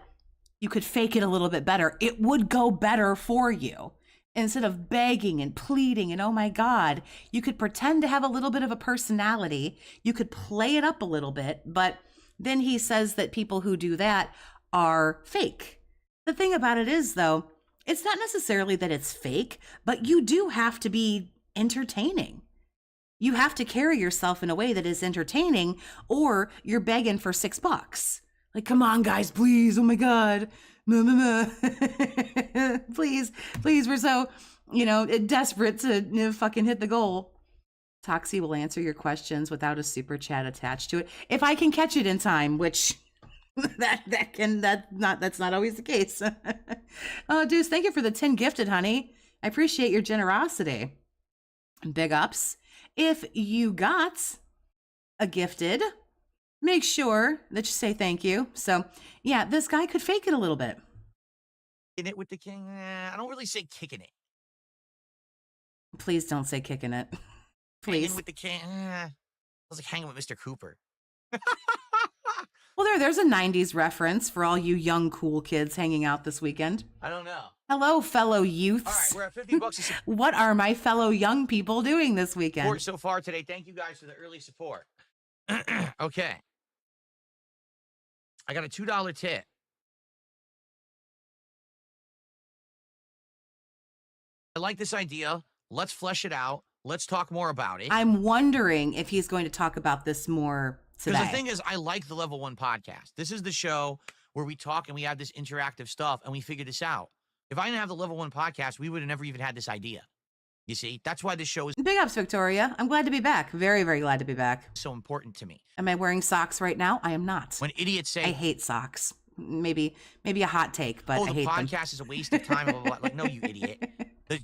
you could fake it a little bit better. It would go better for you. Instead of begging and pleading and, oh my God, you could pretend to have a little bit of a personality. You could play it up a little bit, but then he says that people who do that are fake. The thing about it is, though, it's not necessarily that it's fake, but you do have to be entertaining. You have to carry yourself in a way that is entertaining, or you're begging for $6. Like, come on, guys, please. Oh my God. Please, we're so, desperate to fucking hit the goal. Toxie will answer your questions without a super chat attached to it. If I can catch it in time, which that's not always the case. Oh, Deuce, thank you for the 10 gifted, honey. I appreciate your generosity. Big ups. If you got a gifted, make sure that you say thank you. So yeah, this guy could fake it a little bit. Kicking it with the king. I don't really say kicking it. Please don't say kicking it. Please. Hanging with the king. I was like hanging with Mr. Cooper. Well, there's a 90s reference for all you young, cool kids hanging out this weekend. I don't know. Hello, fellow youths. All right, we're at $50. What are my fellow young people doing this weekend? Support so far today. Thank you guys for the early support. Okay. I got a $2 tip. I like this idea. Let's flesh it out. Let's talk more about it. I'm wondering if he's going to talk about this more today. Because the thing is, I like the Level 1 podcast. This is the show where we talk and we have this interactive stuff and we figure this out. If I didn't have the Level 1 podcast, we would have never even had this idea. You see, that's why this show is big ups, Victoria. I'm glad to be back. Very, very glad to be back. So important to me. Am I wearing socks right now? I am not. When idiots say I hate socks. Maybe a hot take, but I hate them. The podcast is a waste of time. Blah, blah, blah. Like, no, you idiot.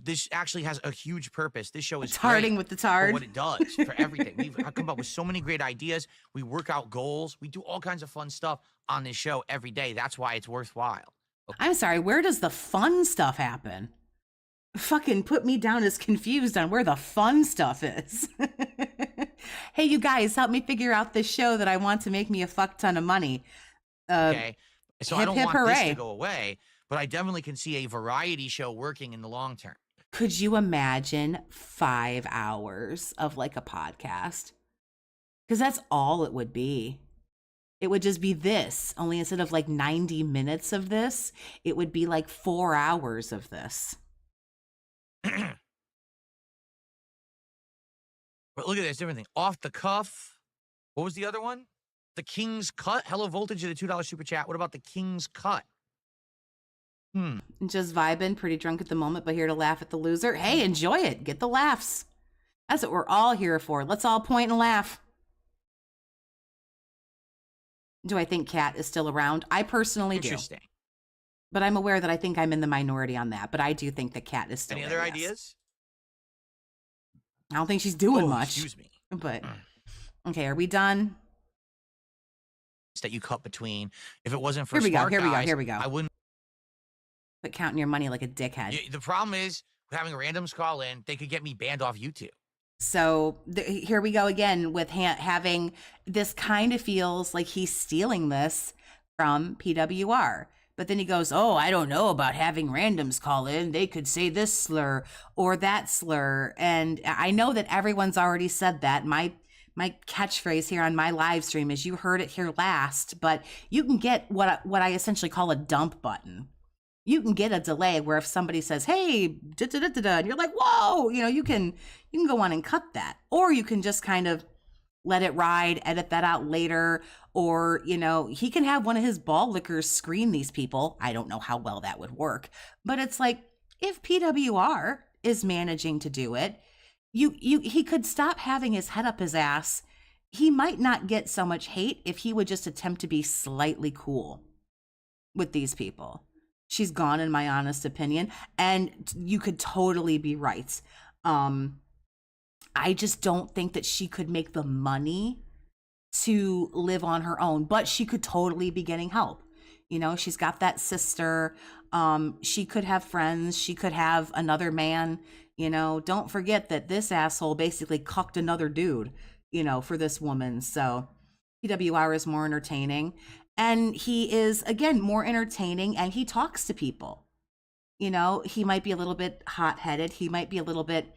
This actually has a huge purpose. This show is tarding with the tard. For what it does for everything. We've come up with so many great ideas. We work out goals. We do all kinds of fun stuff on this show every day. That's why it's worthwhile. Okay. I'm sorry. Where does the fun stuff happen? Fucking put me down as confused on where the fun stuff is. Hey, you guys, help me figure out this show that I want to make me a fuck ton of money. Okay. So I don't want hooray. This to go away, but I definitely can see a variety show working in the long term. Could you imagine 5 hours of like a podcast? Because that's all it would be. It would just be this, only instead of like 90 minutes of this, it would be like 4 hours of this. But look at this different thing. Off the cuff. What was the other one? The King's Cut. Hello Voltage at a $2 super chat. What about the King's Cut? Just vibing, pretty drunk at the moment, but here to laugh at the loser. Hey, enjoy it. Get the laughs. That's what we're all here for. Let's all point and laugh. Do I think Kat is still around? I personally do. Interesting. But I'm aware that I think I'm in the minority on that. But I do think that Kat is still Any there, other yes. ideas? I don't think she's doing much. Excuse me. But, okay, are we done? That you cut between. If it wasn't for Here we go, smart here we go, guys, here we go. I wouldn't. But counting your money like a dickhead. The problem is, having randoms call in, they could get me banned off YouTube. So here we go again with having this kind of feels like he's stealing this from PWR. But then he goes, oh, I don't know about having randoms call in. They could say this slur or that slur. And I know that everyone's already said that. My catchphrase here on my live stream is you heard it here last, but you can get what I essentially call a dump button. You can get a delay where if somebody says, hey, da-da-da-da-da, and you're like, whoa, you can go on and cut that. Or you can just kind of let it ride, edit that out later. Or, he can have one of his ball lickers screen these people. I don't know how well that would work. But it's like, if PWR is managing to do it, he could stop having his head up his ass. He might not get so much hate if he would just attempt to be slightly cool with these people. She's gone, in my honest opinion, and you could totally be right. I just don't think that she could make the money to live on her own, but she could totally be getting help. She's got that sister. She could have friends. She could have another man. Don't forget that this asshole basically cucked another dude, for this woman. So PWR is more entertaining. And he is, again, more entertaining, and he talks to people. He might be a little bit hot-headed. He might be a little bit,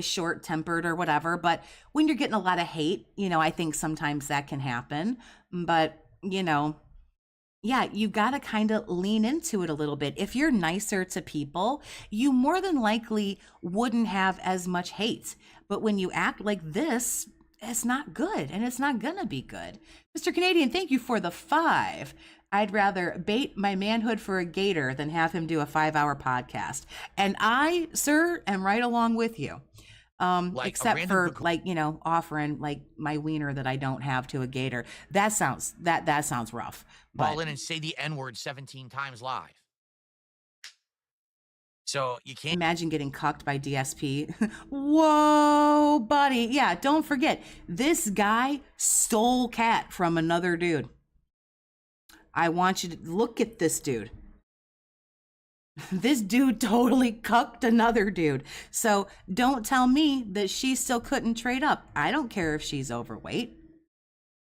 short-tempered or whatever. But when you're getting a lot of hate, I think sometimes that can happen. But, yeah, you got to kind of lean into it a little bit. If you're nicer to people, you more than likely wouldn't have as much hate. But when you act like this, it's not good, and it's not gonna be good. Mr. Canadian, thank you for the 5. I'd rather bait my manhood for a gator than have him do a 5-hour podcast. And I, sir, am right along with you. Except for offering like my wiener that I don't have to a gator. That sounds rough. Call in and say the N-word 17 times live. So you can't imagine getting cucked by DSP. Whoa, buddy. Yeah, don't forget, this guy stole Kat from another dude. I want you to look at this dude. This dude totally cucked another dude. So don't tell me that she still couldn't trade up. I don't care if she's overweight.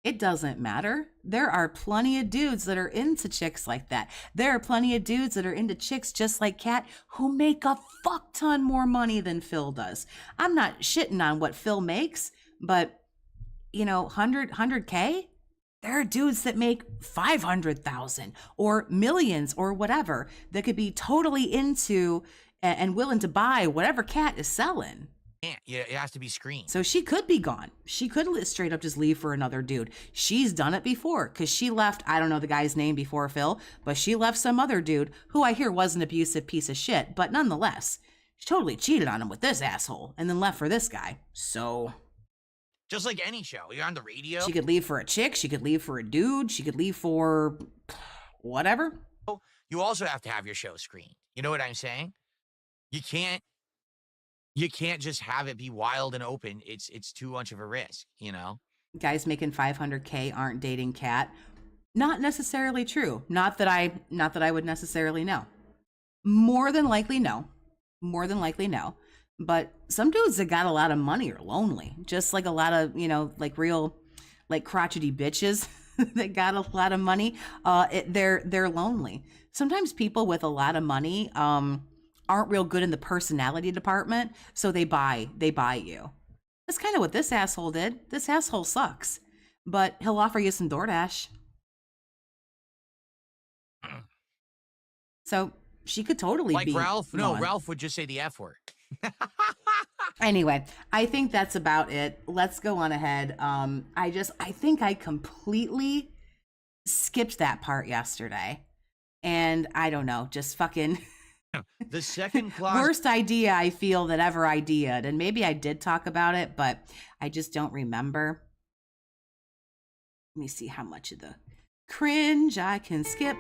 It doesn't matter. There are plenty of dudes that are into chicks like that. There are plenty of dudes that are into chicks just like Kat who make a fuck ton more money than Phil does. I'm not shitting on what Phil makes, but 100K? There are dudes that make 500,000 or millions or whatever that could be totally into and willing to buy whatever Kat is selling. Yeah, it has to be screened. So she could be gone. She could straight up just leave for another dude. She's done it before because she left, I don't know the guy's name before Phil, but she left some other dude who I hear was an abusive piece of shit. But nonetheless, she totally cheated on him with this asshole and then left for this guy. So just like any show, you're on the radio. She could leave for a chick. She could leave for a dude. She could leave for whatever. You also have to have your show screened. You know what I'm saying? You can't just have it be wild and open. It's too much of a risk, Guys making 500K aren't dating Kat. Not necessarily true. Not that I would necessarily know. More than likely no. But some dudes that got a lot of money are lonely. Just like a lot of, real crotchety bitches that got a lot of money. They're lonely. Sometimes people with a lot of money aren't real good in the personality department, so they buy you. That's kind of what this asshole did. This asshole sucks. But he'll offer you some DoorDash. So she could totally Like be Ralph? No, gone. Ralph would just say the F word. Anyway, I think that's about it. Let's go on ahead. I think I completely skipped that part yesterday. And I don't know, just fucking The second clause. worst idea I feel that ever ideaed. And maybe I did talk about it, but I just don't remember. Let me see how much of the cringe I can skip.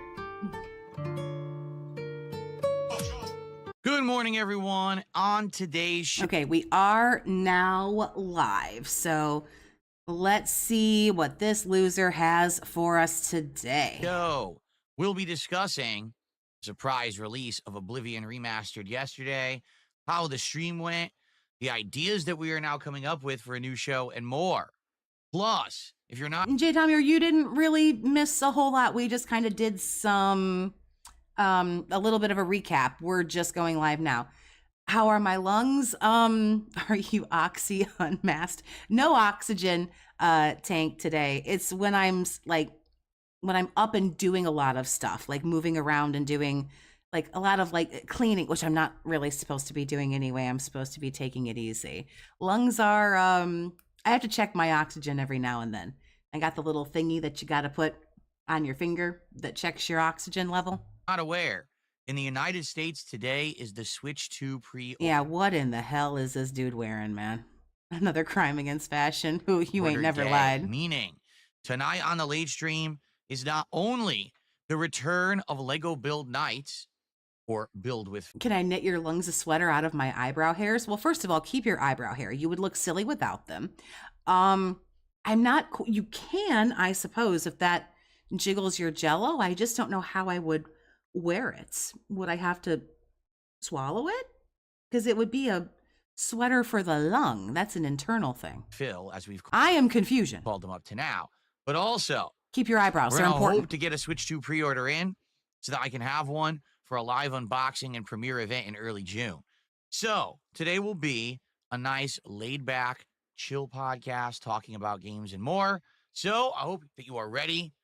Good morning, everyone. On today's show. Okay, we are now live. So let's see what this loser has for us today. We'll be discussing the surprise release of Oblivion Remastered yesterday, how the stream went, the ideas that we are now coming up with for a new show, and more. Plus, if you're not... J. Tommy, you didn't really miss a whole lot. We just kind of did some, a little bit of a recap. We're just going live now. How are my lungs? Are you oxy unmasked? No oxygen tank today. It's when I'm up and doing a lot of stuff, like moving around and doing like a lot of like cleaning, which I'm not really supposed to be doing anyway. I'm supposed to be taking it easy. Lungs are, I have to check my oxygen every now and then. I got the little thingy that you got to put on your finger that checks your oxygen level. Not aware, in the United States today is the Switch 2 pre-order. Yeah, what in the hell is this dude wearing, man? Another crime against fashion. Who you ain't never day, lied. Meaning, tonight on the late stream is not only the return of Lego Build Nights, or Build with... Can I knit your lungs a sweater out of my eyebrow hairs? Well, first of all, keep your eyebrow hair. You would look silly without them. I'm not... You can, I suppose, if that jiggles your jello. I just don't know how I would wear it. Would I have to swallow it? Because it would be a sweater for the lung. That's an internal thing. Phil, as we've I am confusion. called them up to now. But also... Keep your eyebrows. We're They're going to important. hope to get a Switch 2 pre-order in so that I can have one for a live unboxing and premiere event in early June. So today will be a nice laid-back, chill podcast talking about games and more. So I hope that you are ready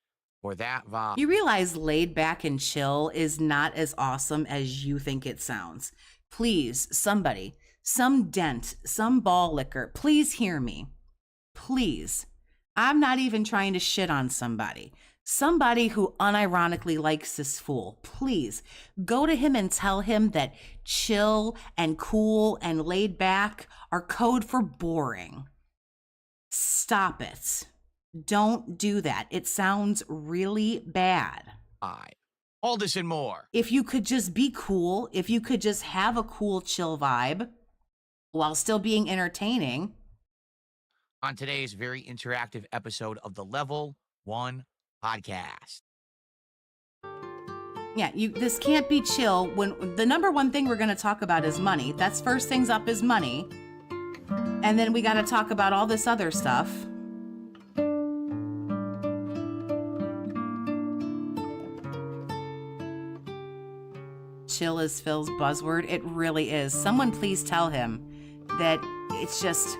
for that vibe. You realize laid back and chill is not as awesome as you think it sounds. Please, somebody, some dent, some ball licker, please hear me. Please. I'm not even trying to shit on somebody. Somebody who unironically likes this fool. Please go to him and tell him that chill and cool and laid back are code for boring. Stop it. Don't do that. It sounds really bad. All this and more. If you could just be cool, if you could just have a cool, chill vibe while still being entertaining. On today's very interactive episode of the Level 1 podcast. Yeah, this can't be chill when the number one thing we're going to talk about is money. That's first things up is money. And then we got to talk about all this other stuff. Chill is Phil's buzzword. It really is. Someone please tell him that it's just,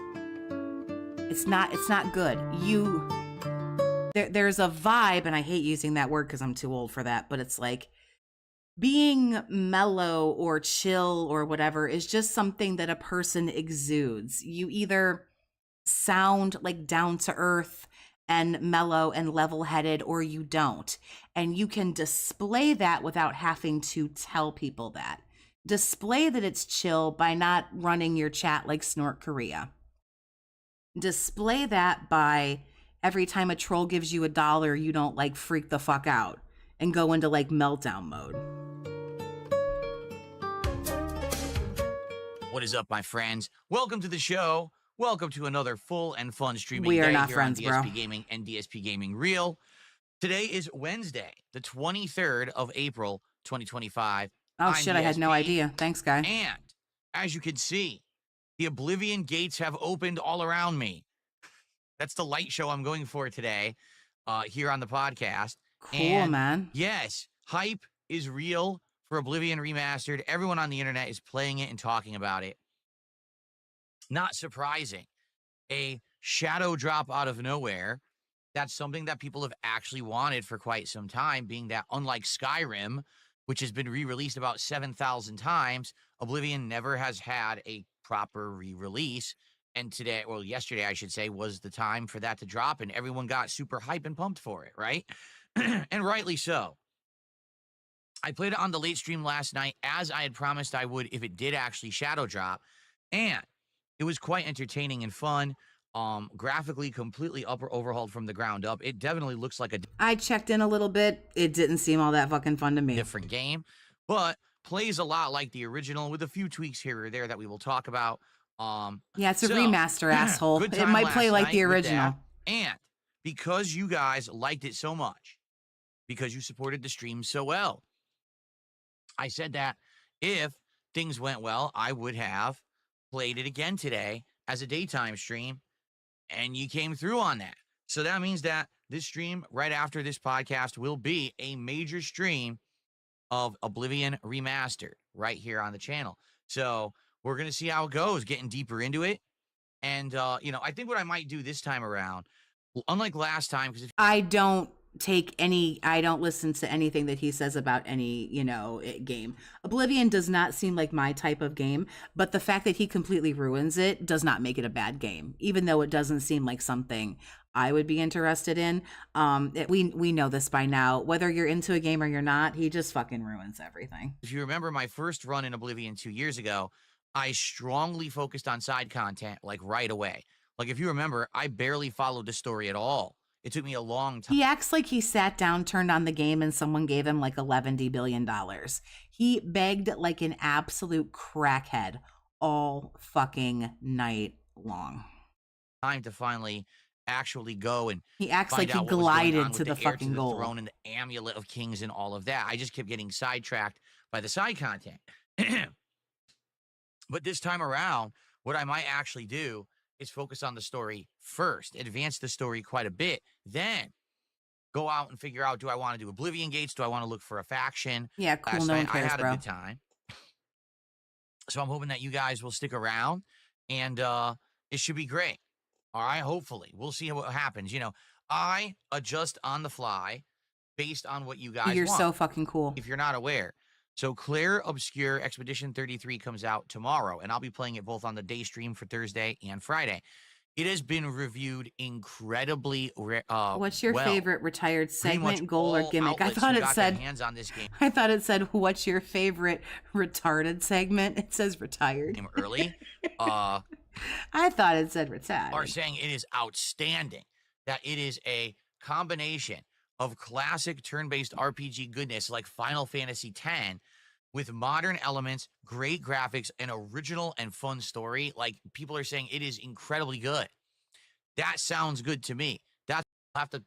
it's not good. There's a vibe, and I hate using that word because I'm too old for that, but it's like being mellow or chill or whatever is just something that a person exudes. You either sound like down to earth and mellow and level-headed, or you don't. And you can display that without having to tell people that. Display that it's chill by not running your chat like Snort Korea. Display that by every time a troll gives you $1, you don't like freak the fuck out and go into like meltdown mode. What is up, my friends? Welcome to the show. Welcome to another full and fun streaming We are day not here friends, on bro. DSP Gaming and DSP Gaming Reel. Today is Wednesday, the 23rd of April, 2025. Oh I'm shit, I had no DSP, idea. Thanks, guy. And as you can see, the Oblivion gates have opened all around me. That's the light show I'm going for today here on the podcast. Cool, And man. yes, hype is real for Oblivion Remastered. Everyone on the internet is playing it and talking about it. Not surprising. a shadow drop out of nowhere. That's something that people have actually wanted for quite some time, being that unlike Skyrim, which has been re-released about 7,000 times, Oblivion never has had a proper re-release. And today, well, yesterday, I should say, was the time for that to drop, and everyone got super hype and pumped for it, right? And rightly so. I played it on the late stream last night, as I had promised I would if it did actually shadow drop, and it was quite entertaining and fun. Graphically completely overhauled from the ground up. It definitely looks like a I checked in a little bit. It didn't seem all that fucking fun to me. different game, but plays a lot like the original with a few tweaks here or there that we will talk about. Yeah, it's a remaster, asshole. good It time might last play like the night with that. original. And because you guys liked it so much, because you supported the stream so well, I said that if things went well, I would have played it again today as a daytime stream, and you came through on that. So that means that this stream right after this podcast will be a major stream of Oblivion Remastered right here on the channel. So we're going to see how it goes, getting deeper into it. And, you know, I think what I might do this time around, unlike last time, because I don't listen to anything that he says about any, game. Oblivion does not seem like my type of game, but the fact that he completely ruins it does not make it a bad game, even though it doesn't seem like something I would be interested in. We know this by now. Whether you're into a game or you're not, he just fucking ruins everything. if you remember my first run in Oblivion 2 years ago, I strongly focused on side content, like right away. Like if you remember, I barely followed the story at all. It took me a long time. He acts like he sat down, turned on the game, and someone gave him like $11 billion. He begged like an absolute crackhead all fucking night long. Time to finally actually go and he acts find like he out what was going on glided with to the heir fucking to the goal. throne and the amulet of kings and all of that. I just kept getting sidetracked by the side content. But this time around, what I might actually do is focus on the story first, advance the story quite a bit, then go out and figure out, do I want to do Oblivion Gates? Do I want to look for a faction? Yeah, cool. Last No one night, cares, I had bro. a good time. So I'm hoping that you guys will stick around, and it should be great. All right, hopefully. We'll see what happens. You know, I adjust on the fly based on what you guys You're want. so fucking cool. If you're not aware. So Claire Obscure Expedition 33 comes out tomorrow, and I'll be playing it both on the day stream for Thursday and Friday. It has been reviewed incredibly what's your favorite retired segment, goal, or gimmick? I thought it said hands on this game. I thought it said, what's your favorite retarded segment? It says retired. Early. I thought it said retired. Are saying it is outstanding, that it is a combination of classic turn-based RPG goodness like Final Fantasy X with modern elements, great graphics, an original and fun story. Like, people are saying it is incredibly good. That sounds good to me. I'll have to,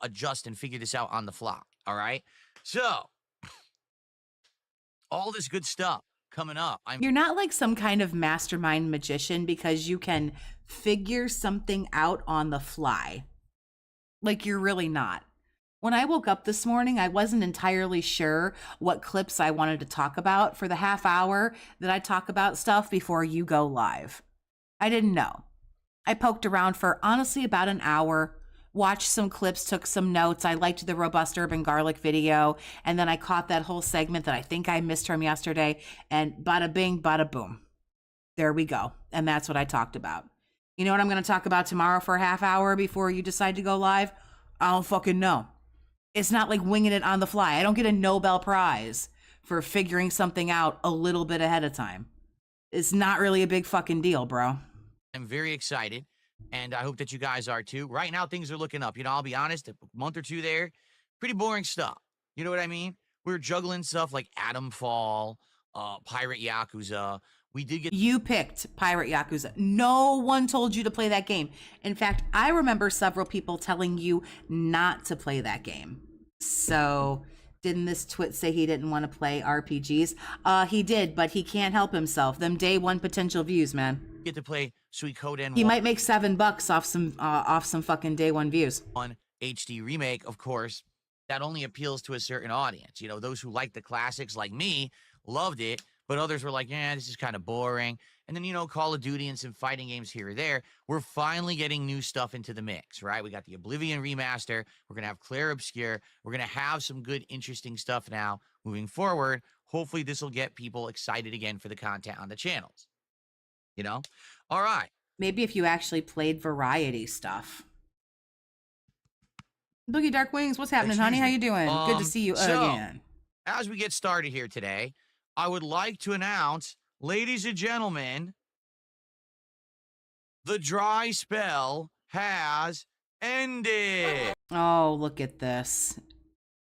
adjust and figure this out on the fly. All right. So all this good stuff coming up. You're not like some kind of mastermind magician because you can figure something out on the fly. Like, you're really not. When I woke up this morning, I wasn't entirely sure what clips I wanted to talk about for the half hour that I talk about stuff before you go live. I didn't know. I poked around for honestly about an hour, watched some clips, took some notes. I liked the Robust Urban Garlic video, and then I caught that whole segment that I think I missed from yesterday, and bada bing, bada boom. There we go. And that's what I talked about. You know what I'm going to talk about tomorrow for a half hour before you decide to go live? I don't fucking know. It's not like winging it on the fly. I don't get a Nobel Prize for figuring something out a little bit ahead of time. It's not really a big fucking deal, bro. I'm very excited, and I hope that you guys are too. Right now, things are looking up. I'll be honest, a month or two there, pretty boring stuff. You know what I mean? We're juggling stuff like Atom Fall, Pirate Yakuza. We did get... You picked Pirate Yakuza. No one told you to play that game. In fact, I remember several people telling you not to play that game. So, didn't this twit say he didn't want to play RPGs? He did, but he can't help himself. Them day one potential views, man. Get to play Suikoden. He might make $7 off some fucking day one views. One HD remake, of course, that only appeals to a certain audience. Those who like the classics like me loved it. but others were like, yeah, this is kind of boring. And then, Call of Duty and some fighting games here or there. We're finally getting new stuff into the mix, right? We got the Oblivion remaster. We're going to have Clair Obscur. We're going to have some good, interesting stuff now moving forward. Hopefully, this will get people excited again for the content on the channels. All right. Maybe if you actually played variety stuff. Boogie Dark Wings, what's happening, honey? How you doing? Good to see you again. As we get started here today, I would like to announce, ladies and gentlemen, the dry spell has ended. Oh, look at this.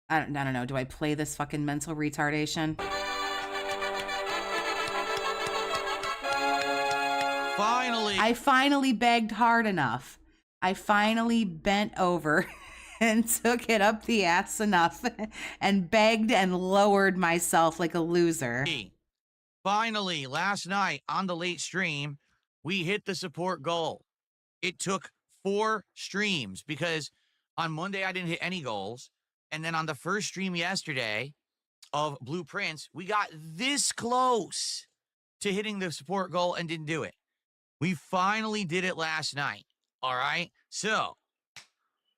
I don't know. Do I play this fucking mental retardation? Finally. I finally begged hard enough. I finally bent over and took it up the ass enough and begged and lowered myself like a loser. Finally, last night on the late stream, we hit the support goal. It took 4 streams because on Monday I didn't hit any goals. And then on the first stream yesterday of Blueprints, we got this close to hitting the support goal and didn't do it. We finally did it last night. All right. So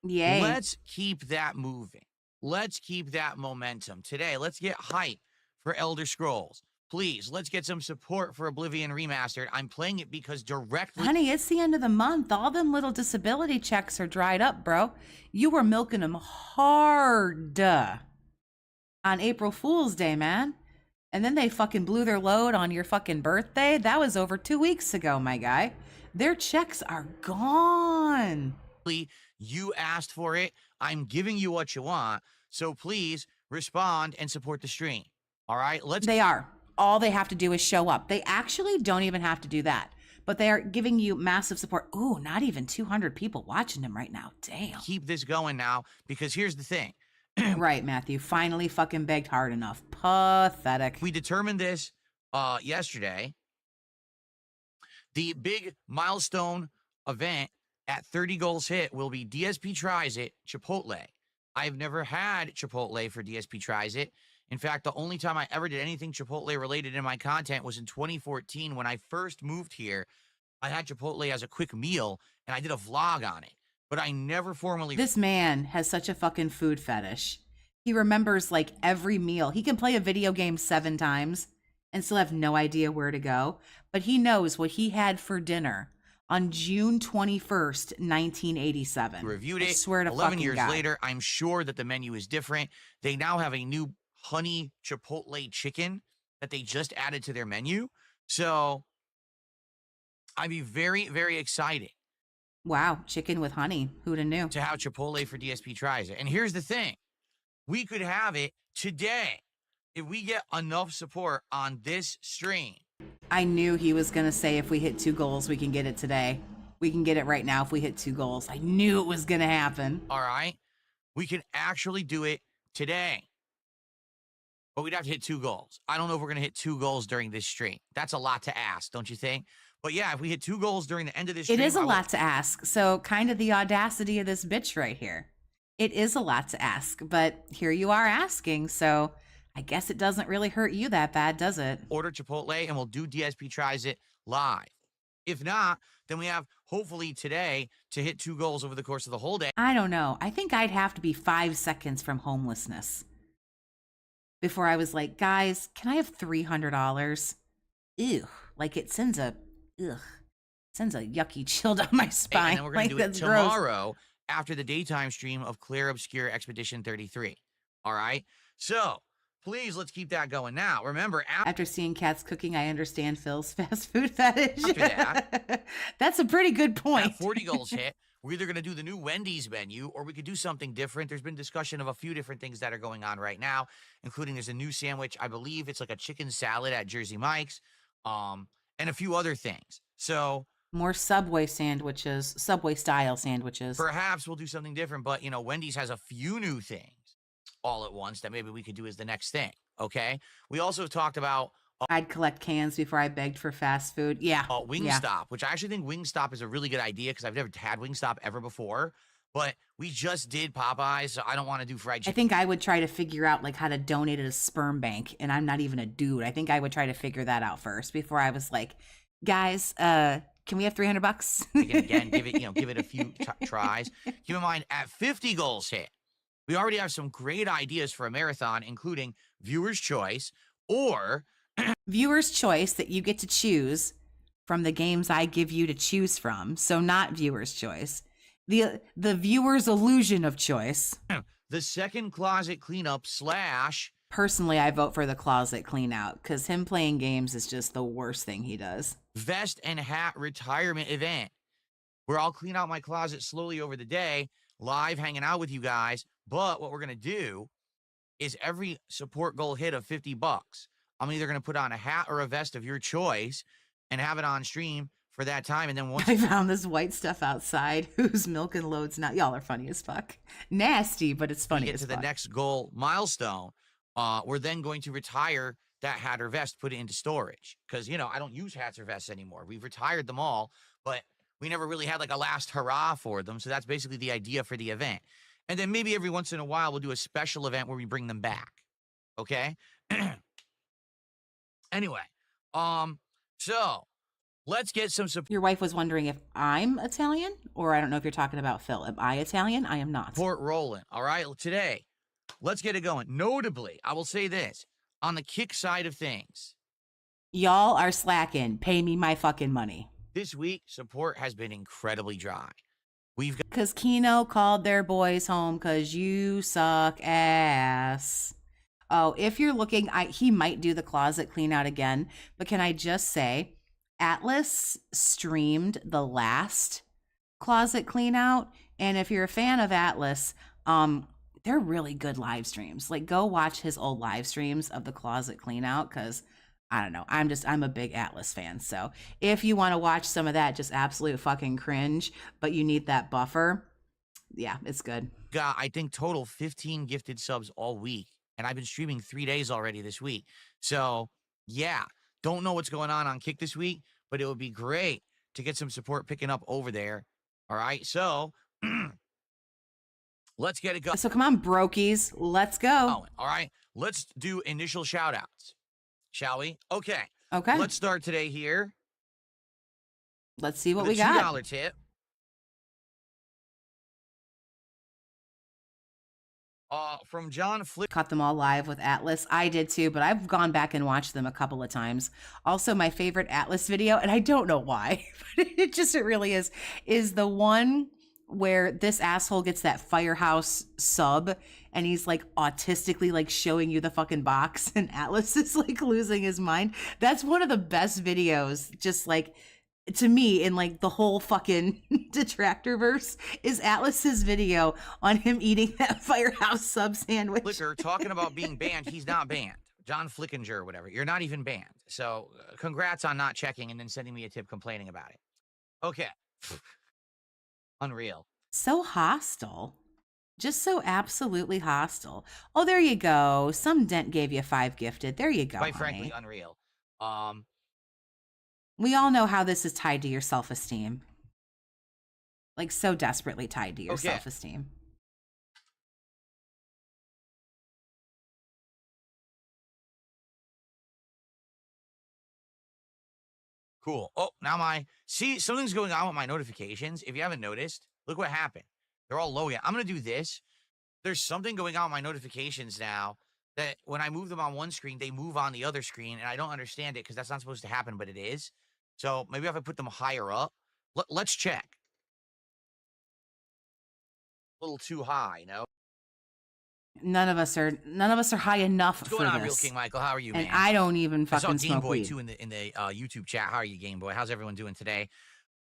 yay. Let's keep that moving. Let's keep that momentum. Today, let's get hype for Elder Scrolls. Please, let's get some support for Oblivion Remastered. I'm playing it because directly... Honey, it's the end of the month. All them little disability checks are dried up, bro. You were milking them hard on April Fool's Day, man. And then they fucking blew their load on your fucking birthday. That was over 2 weeks ago, my guy. Their checks are gone. You asked for it. I'm giving you what you want. So please respond and support the stream. All right? They are. All they have to do is show up. They actually don't even have to do that. But they are giving you massive support. Ooh, not even 200 people watching him right now. Damn. Keep this going now, because here's the thing. Right, Matthew. Finally fucking begged hard enough. Pathetic. We determined this yesterday. The big milestone event at 30 goals hit will be DSP Tries It, Chipotle. I've never had Chipotle for DSP Tries It. In fact, the only time I ever did anything Chipotle related in my content was in 2014 when I first moved here. I had Chipotle as a quick meal, and I did a vlog on it. But I never formally... This man has such a fucking food fetish. He remembers, like, every meal. He can play a video game 7 times and still have no idea where to go. But he knows what he had for dinner on June 21st, 1987. Reviewed it. I swear to 11 fucking years God. later, I'm sure that the menu is different. They now have a new honey Chipotle chicken that they just added to their menu. So I'd be very, very excited. Wow, chicken with honey. Who'd have knew? To have Chipotle for DSP Tries It. And here's the thing. We could have it today if we get enough support on this stream. I knew he was going to say if we hit 2 goals, we can get it today. We can get it right now if we hit 2 goals. I knew it was going to happen. All right. We can actually do it today. But we'd have to hit 2 goals. I don't know if we're going to hit 2 goals during this stream. That's a lot to ask, don't you think? But yeah, if we hit 2 goals during the end of this stream... It is a lot to ask. So kind of the audacity of this bitch right here. It is a lot to ask, but here you are asking. So I guess it doesn't really hurt you that bad, does it? Order Chipotle and we'll do DSP Tries It live. If not, then we have hopefully today to hit 2 goals over the course of the whole day. I don't know. I think I'd have to be 5 seconds from homelessness before I was like, guys, can I have $300? Ew. Like it sends a yucky chill down my spine. And then we're going to like, do it tomorrow after the daytime stream of Clair Obscur Expedition 33. All right? So please, let's keep that going now. Remember, after seeing cats cooking, I understand Phil's fast food fetish. After that, that's a pretty good point. At 40 goals hit, we're either going to do the new Wendy's menu or we could do something different. There's been discussion of a few different things that are going on right now, including there's a new sandwich. I believe it's like a chicken salad at Jersey Mike's, and a few other things. So more Subway sandwiches, Subway style sandwiches. Perhaps we'll do something different, but Wendy's has a few new things all at once that maybe we could do as the next thing. Okay. We also talked about I'd collect cans before I begged for fast food. Yeah. Wingstop, which I actually think Wingstop is a really good idea because I've never had Wingstop ever before. But We just did Popeyes, so I don't want to do fried I chicken. think I would try to figure out like how to donate at a sperm bank, and I'm not even a dude. I think I would try to figure that out first before I was like, guys, can we have $300? Again, give it a few tries. Keep in mind, at 50 goals hit, we already have some great ideas for a marathon, including viewer's choice or Viewer's choice that you get to choose from the games I give you to choose from. So not viewer's choice. The viewer's illusion of choice. the second closet cleanup / Personally, I vote for the closet clean out because him playing games is just the worst thing he does. vest and hat retirement event, where I'll clean out my closet slowly over the day, live hanging out with you guys. But what we're going to do is every support goal hit of $50, I'm either going to put on a hat or a vest of your choice and have it on stream for that time. And then once I found this white stuff outside whose milk and loads not. Y'all are funny as fuck. Nasty, but it's funny we get as to fuck. the next goal milestone, we're then going to retire that hat or vest, put it into storage. Because, I don't use hats or vests anymore. We've retired them all, but we never really had like a last hurrah for them. So that's basically the idea for the event. And then maybe every once in a while, we'll do a special event where we bring them back. Okay? Anyway, so let's get some Your wife was wondering if I'm Italian, or I don't know if you're talking about Phil. Am I Italian? I am not. support rolling. All right, today, let's get it going. Notably, I will say this, on the kick side of things, Y'all are slacking. Pay me my fucking money. this week, support has been incredibly dry. We've got Because Kino called their boys home because you suck ass. Oh, if you're looking, he might do the closet clean out again. But can I just say, Atlas streamed the last closet clean out. And if you're a fan of Atlas, they're really good live streams. Like, go watch his old live streams of the closet clean out because I don't know. I'm a big Atlas fan. So if you want to watch some of that, just absolute fucking cringe, but you need that buffer. Yeah, it's good. got, I think, total 15 gifted subs all week. And I've been streaming 3 days already this week. So, yeah, don't know what's going on Kick this week, but it would be great to get some support picking up over there. All right, so let's get it going. So come on, brokies. Let's go. All right, let's do initial shout outs, shall we? Okay. Okay. Let's start today here. Let's see what with we a got. $2 tip. From John Flick. Caught them all live with Atlas. I did too, but I've gone back and watched them a couple of times. Also, my favorite Atlas video, and I don't know why, but it really is the one where this asshole gets that firehouse sub and he's like autistically like showing you the fucking box and Atlas is like losing his mind. That's one of the best videos, just like to me in like the whole fucking detractor verse is Atlas's video on him eating that firehouse sub sandwich. Flicker talking about being banned. He's not banned. John Flickinger or whatever. You're not even banned. So congrats on not checking and then sending me a tip complaining about it. Okay. Unreal. So hostile. Just so absolutely hostile. Oh, there you go. Some dent gave you 5 gifted. There you go. Quite honey. frankly, unreal. We all know how this is tied to your self-esteem. Like so desperately tied to your Okay. self-esteem. Cool. Oh, now see, something's going on with my notifications. If you haven't noticed, look what happened. They're all low again. I'm going to do this. There's something going on with my notifications now that when I move them on one screen, they move on the other screen, and I don't understand it because that's not supposed to happen, but it is. So maybe if I put them higher up, let's check. A little too high, no? None of us are high enough What's for going on, this. Real King Michael? How are you, and man? I don't even I saw fucking Game smoke Boy weed. too in the YouTube chat. How are you, Game Boy? How's everyone doing today?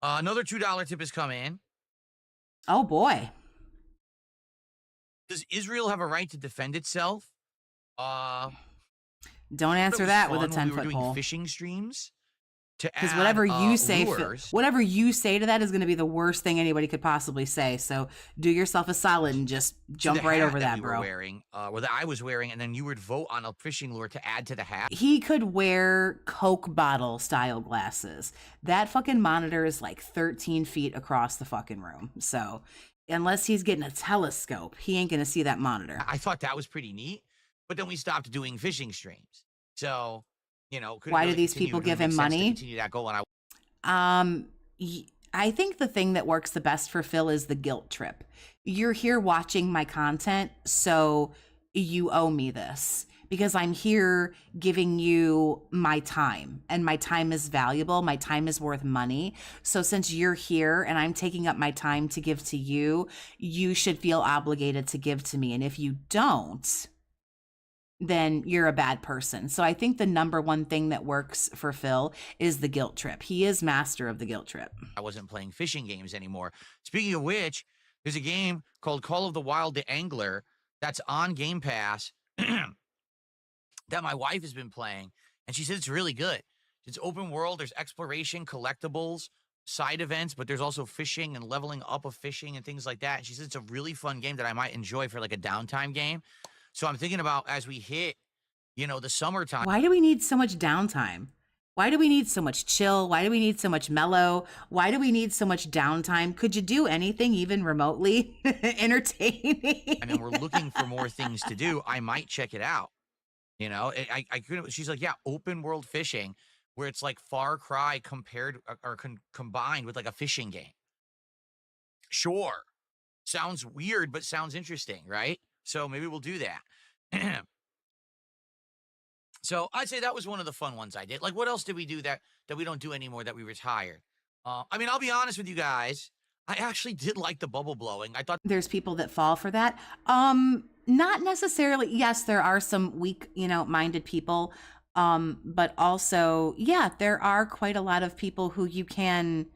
Another $2 tip has come in. Oh boy. Does Israel have a right to defend itself? Don't answer that with a 10-foot we were doing pole. fishing streams to Because add, whatever you say, lures. whatever you say to that is going to be the worst thing anybody could possibly say. So do yourself a solid and just jump the right hat over that, we bro. were wearing, or that I was wearing, and then you would vote on a fishing lure to add to the hat. He could wear Coke bottle style glasses. That fucking monitor is like 13 feet across the fucking room. So Unless he's getting a telescope, he ain't gonna see that monitor. I thought that was pretty neat, but then we stopped doing fishing streams. So, couldn't Why do really these continue. people It didn't give make him sense to money? continue that goal, and I think the thing that works the best for Phil is the guilt trip. You're here watching my content, so you owe me this because I'm here giving you my time, and my time is valuable. My time is worth money. So since you're here and I'm taking up my time to give to you, you should feel obligated to give to me. And if you don't, then you're a bad person. So I think the number one thing that works for Phil is the guilt trip. He is master of the guilt trip. I wasn't playing fishing games anymore. Speaking of which, there's a game called Call of the Wild the Angler that's on Game Pass that my wife has been playing, and she says it's really good. It's open world. There's exploration, collectibles, side events, but there's also fishing and leveling up of fishing and things like that. And she says it's a really fun game that I might enjoy for like a downtime game. So I'm thinking about as we hit, the summertime. Why do we need so much downtime? Why do we need so much chill? Why do we need so much mellow? Why do we need so much downtime? Could you do anything even remotely entertaining? I mean, we're looking for more things to do. I might check it out. I couldn't. She's like, yeah, open world fishing, where it's like Far Cry compared or combined with like a fishing game. Sure, sounds weird, but sounds interesting, right? So maybe we'll do that. So I'd say that was one of the fun ones I did. Like, what else did we do that we don't do anymore that we retired? I mean, I'll be honest with you guys. I actually did like the bubble blowing. I thought There's people that fall for that. Not necessarily. Yes, there are some weak, minded people. But also, yeah, there are quite a lot of people who you can,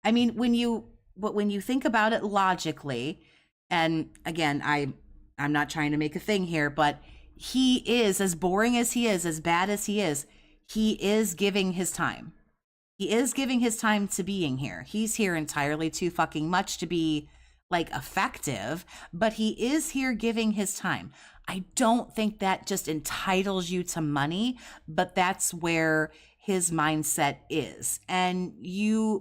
I mean, when you think about it logically, and again, I'm not trying to make a thing here, but he is, as boring as he is, as bad as he is giving his time. He is giving his time to being here. He's here entirely too fucking much to be like effective, but he is here giving his time. I don't think that just entitles you to money, but that's where his mindset is. And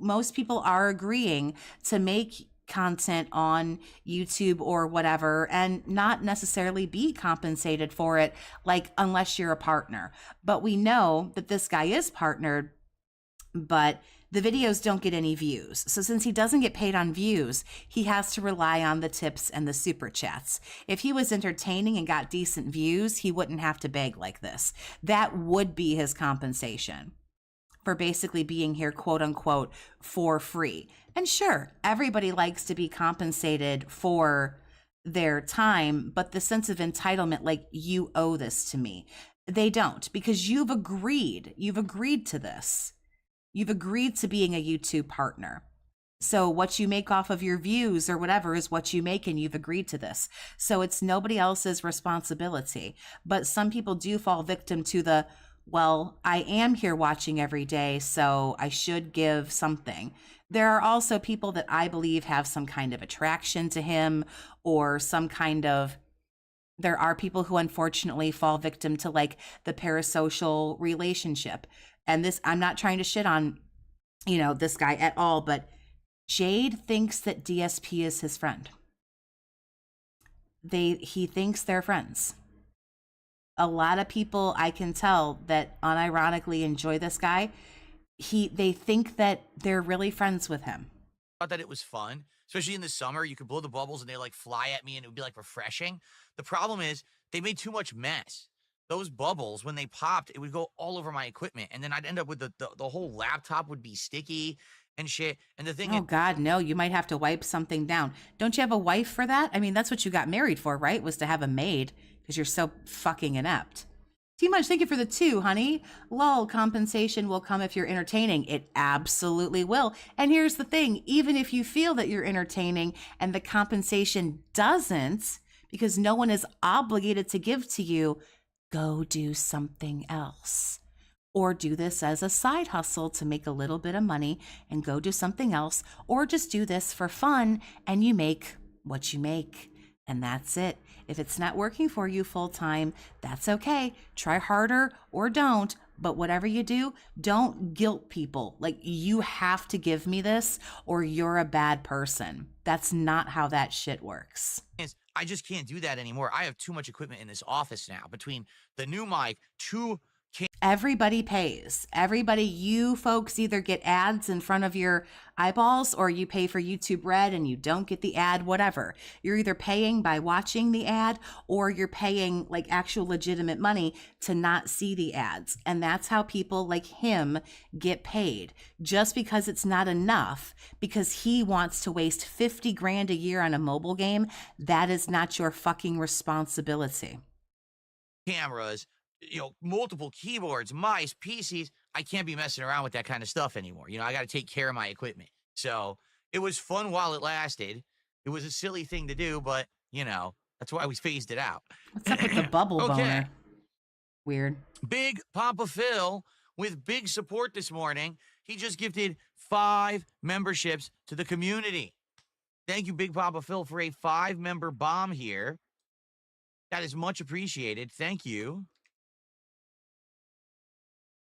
most people are agreeing to make content on YouTube or whatever and not necessarily be compensated for it, like unless you're a partner. But we know that this guy is partnered, but the videos don't get any views. So since he doesn't get paid on views, he has to rely on the tips and the super chats. If he was entertaining and got decent views, he wouldn't have to beg like this. That would be his compensation for basically being here, quote unquote, for free. And sure, everybody likes to be compensated for their time, but the sense of entitlement, like you owe this to me, they don't, because you've agreed to this. You've agreed to being a YouTube partner. So what you make off of your views or whatever is what you make, and you've agreed to this. So it's nobody else's responsibility. But some people do fall victim to the, well, I am here watching every day, so I should give something. There are also people that I believe have some kind of attraction to him or there are people who unfortunately fall victim to like the parasocial relationship. And this, I'm not trying to shit on, this guy at all, but Jade thinks that DSP is his friend. He thinks they're friends. A lot of people I can tell that unironically enjoy this guy. They think that they're really friends with him. I thought that it was fun, especially in the summer. You could blow the bubbles and they like fly at me and it would be like refreshing. The problem is they made too much mess. Those bubbles, when they popped, it would go all over my equipment. And then I'd end up with the whole laptop would be sticky and shit. And the thing Oh, God, no, you might have to wipe something down. Don't you have a wife for that? I mean, that's what you got married for, right? Was to have a maid because you're so fucking inept. T-Munch, thank you for the 2, honey. Lol, compensation will come if you're entertaining. It absolutely will. And here's the thing. Even if you feel that you're entertaining and the compensation doesn't, because no one is obligated to give to you, go do something else. Or do this as a side hustle to make a little bit of money and go do something else. Or just do this for fun and you make what you make. And that's it. If it's not working for you full time, that's okay. Try harder or don't, But whatever you do, don't guilt people. Like, you have to give me this or you're a bad person. That's not how that shit works. I just can't do that anymore. I have too much equipment in this office now. Between the new mic, Everybody pays. Everybody, you folks either get ads in front of your eyeballs or you pay for YouTube Red and you don't get the ad, whatever. You're either paying by watching the ad or you're paying like actual legitimate money to not see the ads. And that's how people like him get paid. Just because it's not enough, because he wants to waste 50 grand a year on a mobile game, that is not your fucking responsibility. Cameras, multiple keyboards, mice, PCs. I can't be messing around with that kind of stuff anymore. I got to take care of my equipment. So it was fun while it lasted. It was a silly thing to do, but that's why we phased it out. What's up with the bubble boner? Weird. Big Papa Phil with big support this morning. He just gifted 5 memberships to the community. Thank you, Big Papa Phil, for a 5-member bomb here. That is much appreciated. Thank you.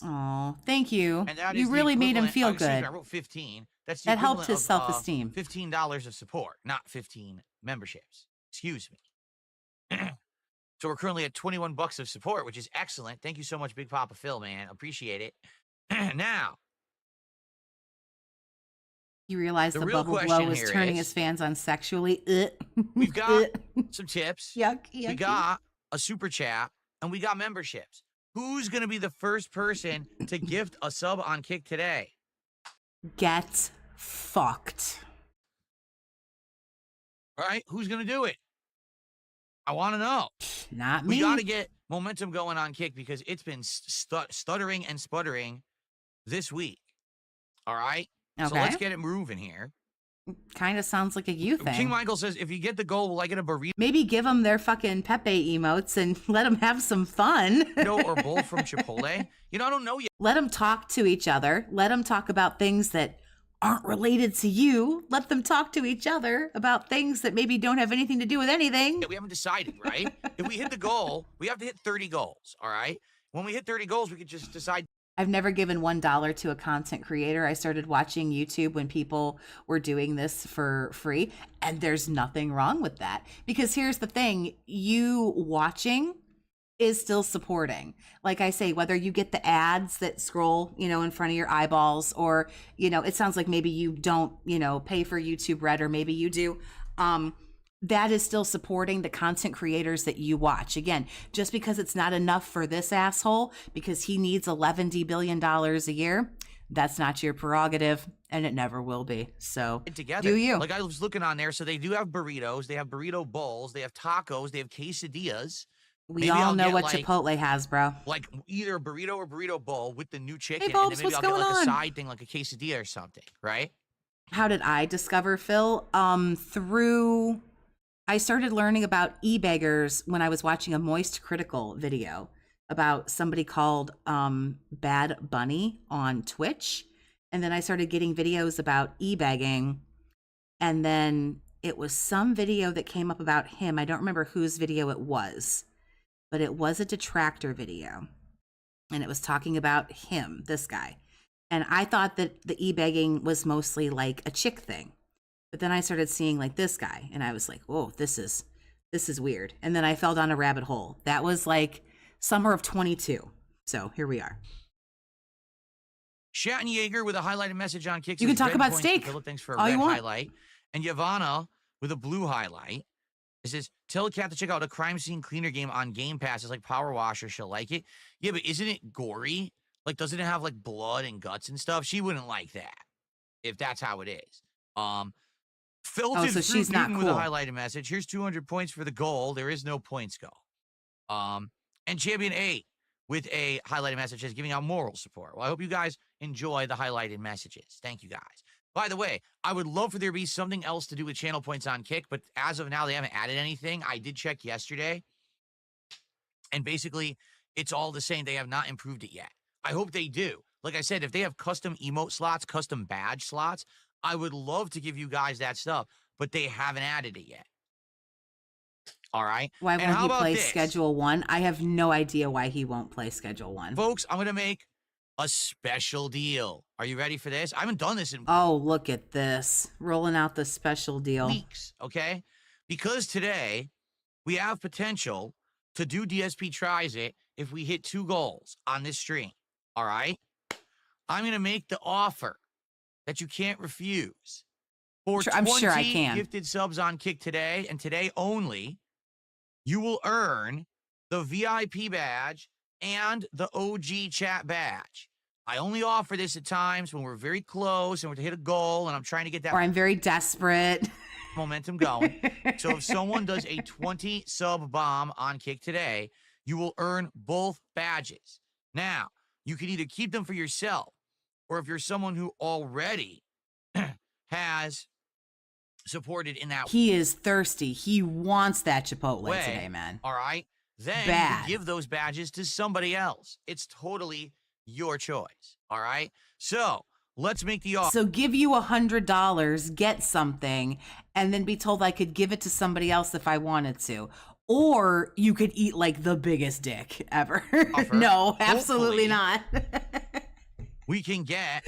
Oh, thank you. And you really made him feel good. I wrote 15. That helped his self-esteem. $15 of support, not 15 memberships. Excuse me. So we're currently at $21 of support, which is excellent. Thank you so much, Big Papa Phil, man. Appreciate it. Now, you realize the bubble blow is turning his fans on sexually. We've got some tips. Yuck. We got a super chat, and we got memberships. Who's going to be the first person to gift a sub on Kick today? Get fucked. All right, who's going to do it? I want to know. Not me. We got to get momentum going on Kick because it's been stuttering and sputtering this week. All right? Okay. So let's get it moving here. Kind of sounds like a you thing. King Michael says, if you get the goal, will I get a burrito? Maybe give them their fucking Pepe emotes and let them have some fun. Or bowl from Chipotle. I don't know yet. Let them talk to each other. Let them talk about things that aren't related to you. Let them talk to each other about things that maybe don't have anything to do with anything. We haven't decided, right? If we hit the goal, we have to hit 30 goals, all right? When we hit 30 goals, we could just decide. I've never given $1 to a content creator. I started watching YouTube when people were doing this for free, and there's nothing wrong with that. Because here's the thing, you watching is still supporting. Like I say, whether you get the ads that scroll, in front of your eyeballs, or, it sounds like maybe you don't, pay for YouTube Red, or maybe you do. That is still supporting the content creators that you watch. Again, just because it's not enough for this asshole, because he needs $11 billion a year, that's not your prerogative, and it never will be. So together, do you. Like I was looking on there, so they do have burritos, they have burrito bowls, they have tacos, they have quesadillas. We all know what Chipotle has, bro. Like either a burrito or burrito bowl with the new chicken, hey, Bobs, and then maybe what's I'll get going a on? side thing like a quesadilla or something, right? How did I discover Phil? I started learning about e-beggars when I was watching a Moist Critical video about somebody called Bad Bunny on Twitch. And then I started getting videos about e-begging. And then it was some video that came up about him. I don't remember whose video it was, but it was a detractor video. And it was talking about him, this guy. And I thought that the e-begging was mostly like a chick thing. But then I started seeing like this guy, and I was like, "Whoa, this is weird." And then I fell down a rabbit hole. That was like summer of 22. So here we are. Schattenjaeger with a highlighted message on Kick. You can talk about steak. Thanks for a all red you want. highlight. And Yavanna with a blue highlight. It says, tell a cat to check out a crime scene cleaner game on Game Pass. It's like Power Washer. She'll like it. Yeah, but isn't it gory? Like, doesn't it have like blood and guts and stuff? She wouldn't like that if that's how it is. Filtered so she's not Newton cool. with a highlighted message. Here's 200 points for the goal. There is no points goal. And Champion 8 with a highlighted message is giving out moral support. Well, I hope you guys enjoy the highlighted messages. Thank you, guys. By the way, I would love for there to be something else to do with channel points on Kick, but as of now, they haven't added anything. I did check yesterday, and basically, it's all the same. They have not improved it yet. I hope they do. Like I said, if they have custom emote slots, custom badge slots, I would love to give you guys that stuff, but they haven't added it yet. All right. Why And won't how he about play this? Schedule 1? I have no idea why he won't play Schedule 1. Folks, I'm going to make a special deal. Are you ready for this? I haven't done this in Oh, look at this. Rolling out the special deal. weeks, okay? Because today we have potential to do DSP Tries It if we hit 2 goals on this stream. All right? I'm going to make the offer that you can't refuse. For I'm sure I 20 can. gifted subs on Kick today, and today only, you will earn the VIP badge and the OG chat badge. I only offer this at times when we're very close and we're to hit a goal and I'm trying to get that Or I'm very desperate. momentum going. So if someone does a 20 sub bomb on Kick today, you will earn both badges. Now, you can either keep them for yourself, or if you're someone who already has supported in that He is thirsty. He wants that Chipotle way, today, man. all right, then you Bad. can give those badges to somebody else. It's totally your choice, all right? So let's make the offer. So give you $100, get something, and then be told I could give it to somebody else if I wanted to. Or you could eat like the biggest dick ever. No, absolutely not. We can get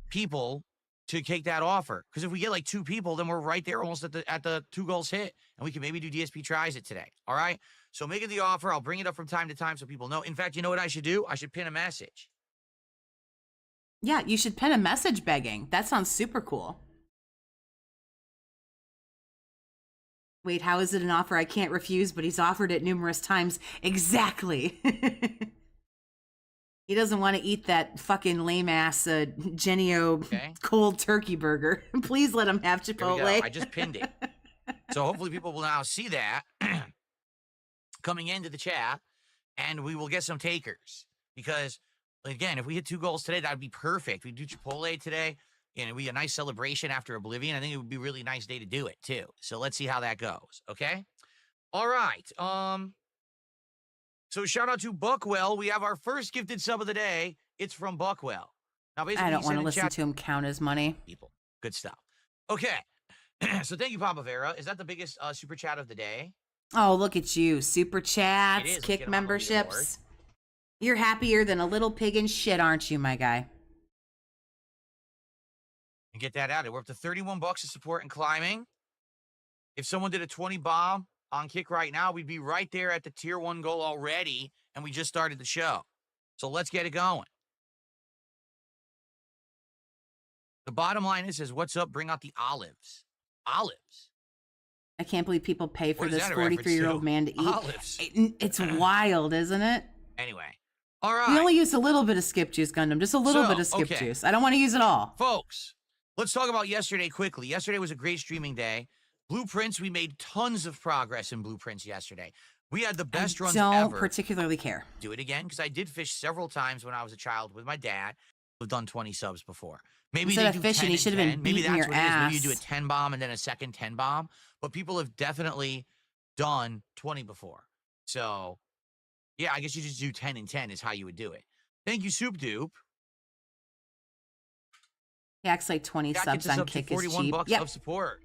people to take that offer, because if we get like 2 people, then we're right there almost at the 2 goals hit, and we can maybe do DSP Tries It today. All right. So making the offer, I'll bring it up from time to time so people know. In fact, you know what I should do? I should pin a message. Yeah, you should pin a message begging. That sounds super cool. Wait, how is it an offer I can't refuse, but he's offered it numerous times? Exactly. He doesn't want to eat that fucking lame-ass Genio cold turkey burger. Please let him have Chipotle. There we go. I just pinned it. So hopefully people will now see that coming into the chat, and we will get some takers. Because, again, if we hit 2 goals today, that would be perfect. We do Chipotle today, and it would be a nice celebration after Oblivion. I think it would be a really nice day to do it, too. So let's see how that goes, okay? All right. So shout out to Buckwell. We have our first gifted sub of the day. It's from Buckwell. Now, basically, I don't want to listen to him count his money. People, good stuff. Okay. So thank you, Papa Vera. Is that the biggest super chat of the day? Oh, look at you. Super chats, Kick memberships. You're happier than a little pig in shit, aren't you, my guy? And get that out. We're up to $31 of support and climbing. If someone did a 20 bomb on Kick right now, we'd be right there at the tier 1 goal already, and we just started the show. So let's get it going. The bottom line is what's up? Bring out the olives. Olives. I can't believe people pay for What is this that a reference 43-year-old to? man to eat. Olives. It's wild, isn't it? Anyway. All right. We only use a little bit of skip juice, Gundam. Just a little bit of skip juice. I don't want to use it all. Folks, let's talk about yesterday quickly. Yesterday was a great streaming day. Blueprints, we made tons of progress in Blueprints yesterday. We had the best runs ever. Don't particularly care. Do it again, because I did fish several times when I was a child with my dad. We've done 20 subs before. Maybe Instead they of do fishing, 10 he and should have 10. been Maybe beating that's your what it is. ass. Maybe you do a 10 bomb and then a second 10 bomb. But people have definitely done 20 before. So, yeah, I guess you just do 10 and 10 is how you would do it. Thank you, Soup Dupe. He acts like 20 subs on Kick is cheap. $41 of support.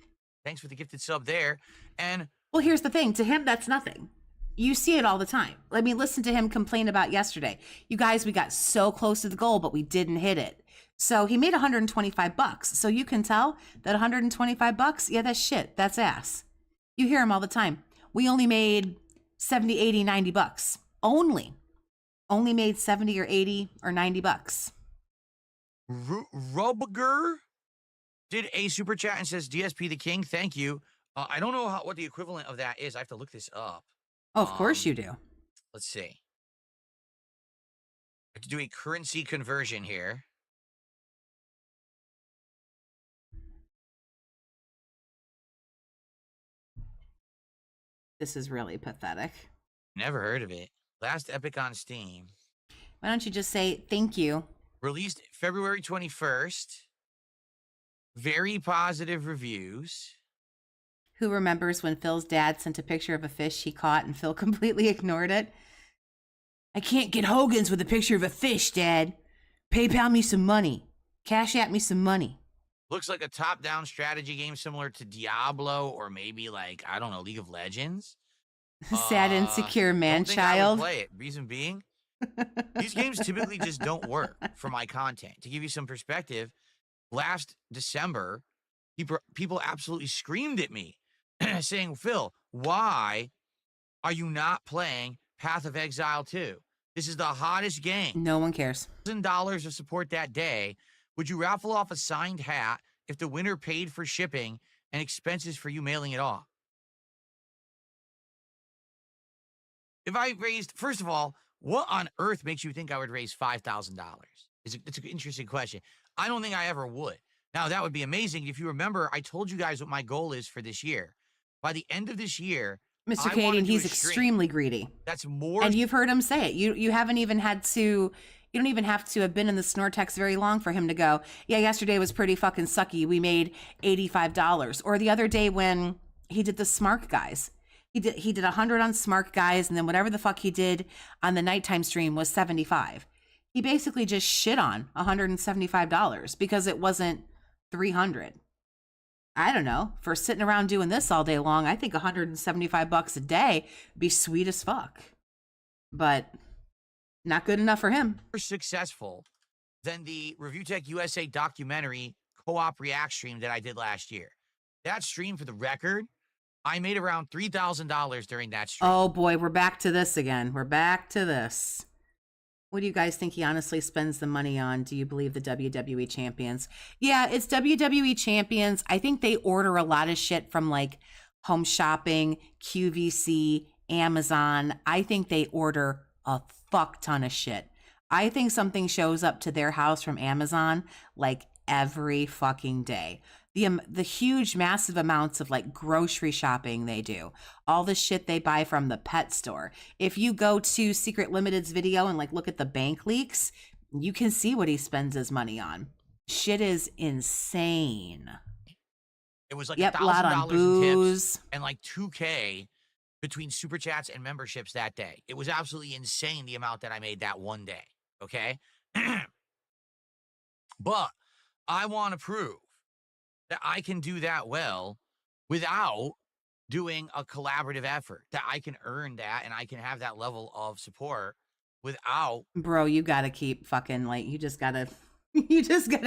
Thanks for the gifted sub there. And well, here's the thing. To him, that's nothing. You see it all the time. Let me listen to him complain about yesterday. You guys, we got so close to the goal, but we didn't hit it. So he made $125. So you can tell that $125, yeah, that's shit. That's ass. You hear him all the time. We only made 70, 80, $90. Only made 70 or 80 or $90. Rubger did a super chat and says, DSP the king, thank you. I don't know what the equivalent of that is. I have to look this up. Oh, of course you do. Let's see. I have to do a currency conversion here. This is really pathetic. Never heard of it. Last epic on Steam. Why don't you just say thank you? Released February 21st. Very positive reviews. Who remembers when Phil's dad sent a picture of a fish he caught and Phil completely ignored it? I can't get Hogan's with a picture of a fish, Dad. PayPal me some money. Cash at me some money. Looks like a top-down strategy game similar to Diablo or maybe like, I don't know, League of Legends. Sad, insecure man Don't think I would child. play it. Reason being, these games typically just don't work for my content. To give you some perspective, last December, people absolutely screamed at me saying, Phil, why are you not playing Path of Exile 2? This is the hottest game. No one cares. $1,000 of support that day. Would you raffle off a signed hat if the winner paid for shipping and expenses for you mailing it off? If I raised, first of all, what on earth makes you think I would raise $5,000? It's an interesting question. I don't think I ever would. Now, that would be amazing. If you remember, I told you guys what my goal is for this year. By the end of this year, Mr. I wanna Cadian, do he's a stream extremely greedy. that's more. And you've heard him say it. You haven't even had to, you don't even have to have been in the Snortex very long for him to go, yeah, yesterday was pretty fucking sucky. We made $85. Or the other day when he did the Smart Guys. He did 100 on Smart Guys, and then whatever the fuck he did on the nighttime stream was 75. He basically just shit on $175 because it wasn't 300. I don't know. For sitting around doing this all day long, I think $175 a day would be sweet as fuck. But not good enough for him. Successful than the Review Tech USA documentary co-op react stream that I did last year. That stream, for the record, I made around $3,000 during that stream. Oh boy, we're back to this again. We're back to this. What do you guys think he honestly spends the money on? Do you believe the WWE champions? Yeah, it's WWE champions. I think they order a lot of shit from like Home Shopping, QVC, Amazon. I think they order a fuck ton of shit. I think something shows up to their house from Amazon like every fucking day. The huge, massive amounts of like grocery shopping they do, all the shit they buy from the pet store. If you go to Secret Limited's video and like look at the bank leaks, you can see what he spends his money on. Shit is insane. It was like Yep, a lot on $1,000 in tips booze. and like $2K between super chats and memberships that day. It was absolutely insane the amount that I made that one day. Okay. But I want to prove that I can do that well without doing a collaborative effort, that I can earn that and I can have that level of support without. Bro, you gotta keep fucking like, you just gotta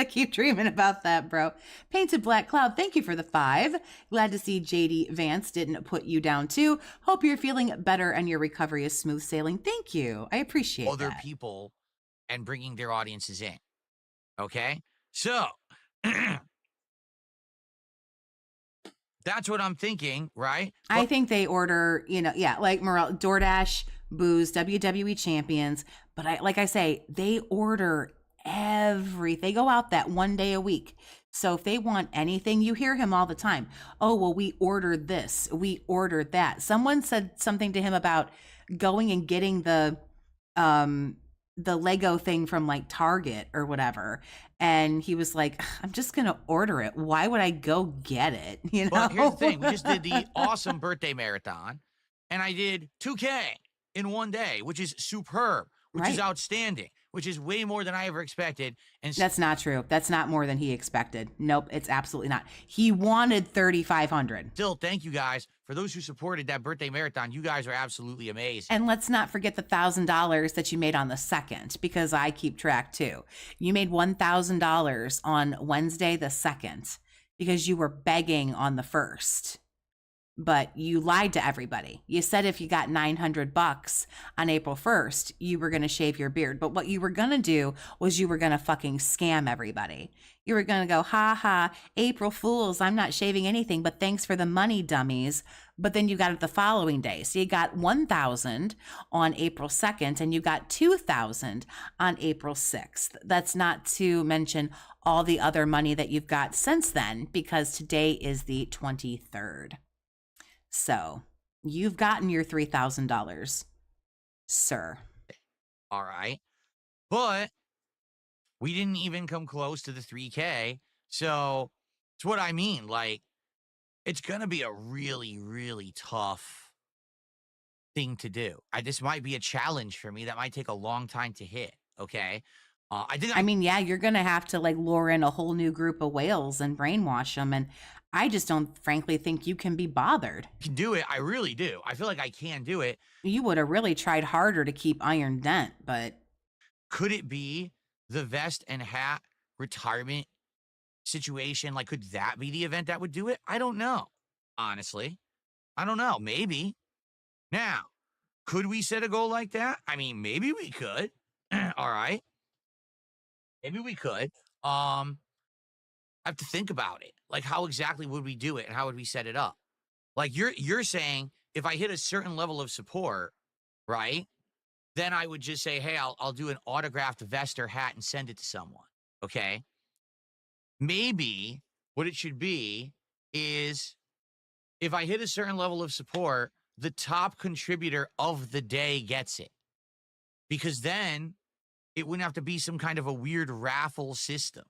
keep dreaming about that, bro. Painted Black Cloud, thank you for the 5. Glad to see JD Vance didn't put you down too. Hope you're feeling better and your recovery is smooth sailing. Thank you. I appreciate Other that. people and bringing their audiences in. Okay? So that's what I'm thinking, right? I think they order, like Morel, DoorDash, booze, WWE champions. But like I say, they order they go out that one day a week. So if they want anything, you hear him all the time. Oh, well, we ordered this. We ordered that. Someone said something to him about going and getting the Lego thing from like Target or whatever. And he was like, I'm just going to order it. Why would I go get it? You know? But here's the thing. We just did the awesome birthday marathon, and I did 2K in one day, which is superb, which is outstanding, which is way more than I ever expected. And that's not true. That's not more than he expected. Nope, it's absolutely not. He wanted 3,500. Still, thank you guys for those who supported that birthday marathon. You guys are absolutely amazing. And let's not forget the $1,000 that you made on the 2nd, because I keep track too. You made $1,000 on Wednesday the 2nd because you were begging on the 1st. But you lied to everybody. You said if you got $900 on April 1st, you were going to shave your beard. But what you were going to do was you were going to fucking scam everybody. You were going to go, ha ha, April Fools, I'm not shaving anything, but thanks for the money, dummies. But then you got it the following day. So you got $1,000 on April 2nd and you got $2,000 on April 6th. That's not to mention all the other money that you've got since then, because today is the 23rd. So you've gotten your $3,000, sir. All right. But we didn't even come close to the 3K. So it's what I mean. Like, it's going to be a really, really tough thing to do. This might be a challenge for me that might take a long time to hit. Okay. I mean, yeah, you're going to have to like lure in a whole new group of whales and brainwash them. And I just don't frankly think you can be bothered. can do it. I really do. I feel like I can do it. You would have really tried harder to keep Iron Dent, but Could it be the vest and hat retirement situation? Like, could that be the event that would do it? I don't know. Honestly, I don't know. Maybe. Now, could we set a goal like that? I mean, maybe we could. All right. Maybe we could. I have to think about it. Like, how exactly would we do it and how would we set it up? Like you're saying if I hit a certain level of support, right? Then I would just say, hey, I'll do an autographed vest or hat and send it to someone. Okay. Maybe what it should be is if I hit a certain level of support, the top contributor of the day gets it. Because then it wouldn't have to be some kind of a weird raffle system.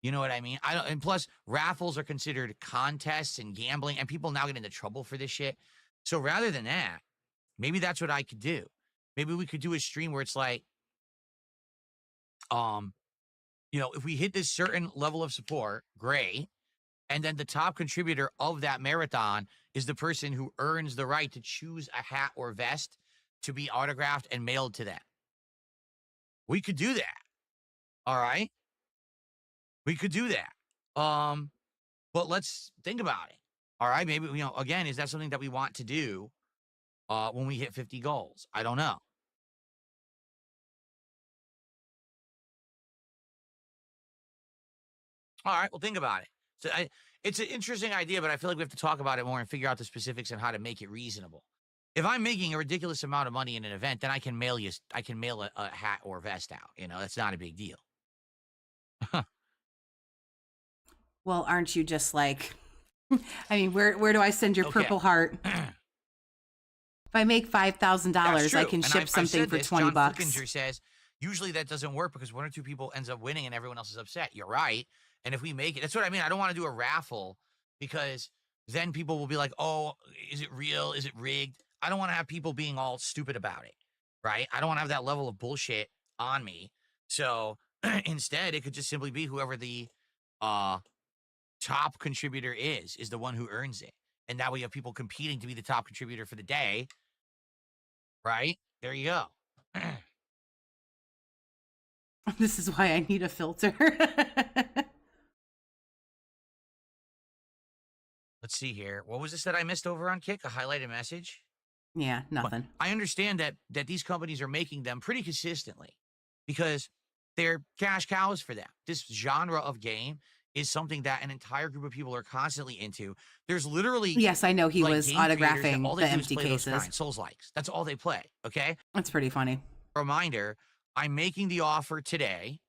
You know what I mean? And plus, raffles are considered contests and gambling, and people now get into trouble for this shit. So rather than that, maybe that's what I could do. Maybe we could do a stream where it's like, if we hit this certain level of support, great. And then the top contributor of that marathon is the person who earns the right to choose a hat or vest to be autographed and mailed to them. We could do that. All right. We could do that. But let's think about it. All right. Maybe, again, is that something that we want to do when we hit 50 goals? I don't know. All right. Well, think about it. So it's an interesting idea, but I feel like we have to talk about it more and figure out the specifics and how to make it reasonable. If I'm making a ridiculous amount of money in an event, then I can mail a hat or vest out. That's not a big deal. well, aren't you just like, I mean, where do I send your Purple Heart? If I make $5,000, I can ship something for $20. John Flickinger says, usually that doesn't work because one or two people ends up winning and everyone else is upset. You're right. And if we make it, that's what I mean. I don't want to do a raffle because then people will be like, oh, is it real? Is it rigged? I don't want to have people being all stupid about it, right? I don't want to have that level of bullshit on me. So instead, it could just simply be whoever the top contributor is the one who earns it. And that way you have people competing to be the top contributor for the day, right? There you go. This is why I need a filter. Let's see here. What was this that I missed over on Kick? A highlighted message? Yeah, nothing. But I understand that these companies are making them pretty consistently because they're cash cows for them. This genre of game is something that an entire group of people are constantly into. There's literally... Yes, I know he was autographing the empty cases. Souls likes. That's all they play, okay? That's pretty funny. Reminder, I'm making the offer today.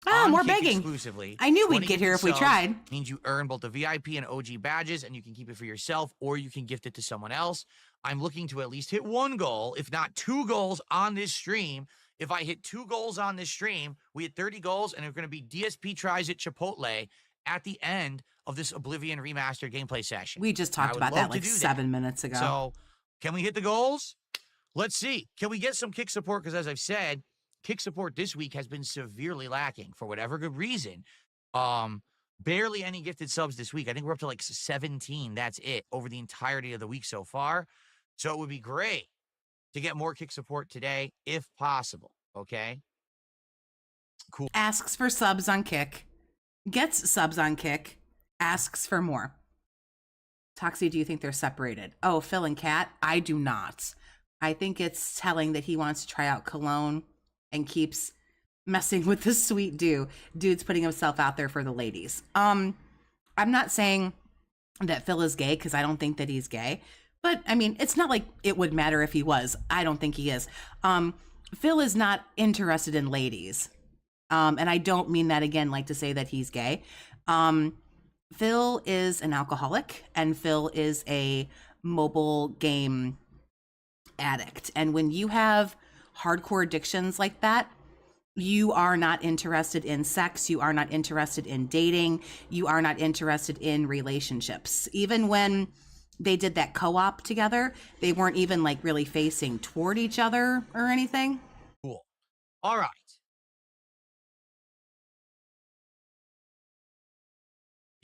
Oh, more begging. Exclusively. I knew we'd get here if we tried. Means you earn both the VIP and OG badges, and you can keep it for yourself, or you can gift it to someone else. I'm looking to at least hit one goal, if not 2 goals on this stream. If I hit 2 goals on this stream, we hit 30 goals, and it's going to be DSP tries at Chipotle at the end of this Oblivion remastered gameplay session. We just talked about that like 7 minutes ago. So, can we hit the goals? Let's see. Can we get some kick support? Because as I've said, kick support this week has been severely lacking for whatever good reason. Barely any gifted subs this week. I think we're up to like 17. That's it over the entirety of the week so far. So it would be great to get more kick support today if possible. Okay. Cool. Asks for subs on Kick. Gets subs on Kick. Asks for more. Toxie, do you think they're separated? Oh, Phil and Kat? I do not. I think it's telling that he wants to try out cologne and keeps messing with the sweet dude's putting himself out there for the ladies. I'm not saying that Phil is gay because I don't think that he's gay, but I mean, it's not like it would matter if he was. I don't think he is. Phil is not interested in ladies. And I don't mean that again, like to say that he's gay. Phil is an alcoholic and Phil is a mobile game addict. And when you have hardcore addictions like that, you are not interested in sex, you are not interested in dating, you are not interested in relationships. Even when they did that co-op together, they weren't even like really facing toward each other or anything. Cool. All right.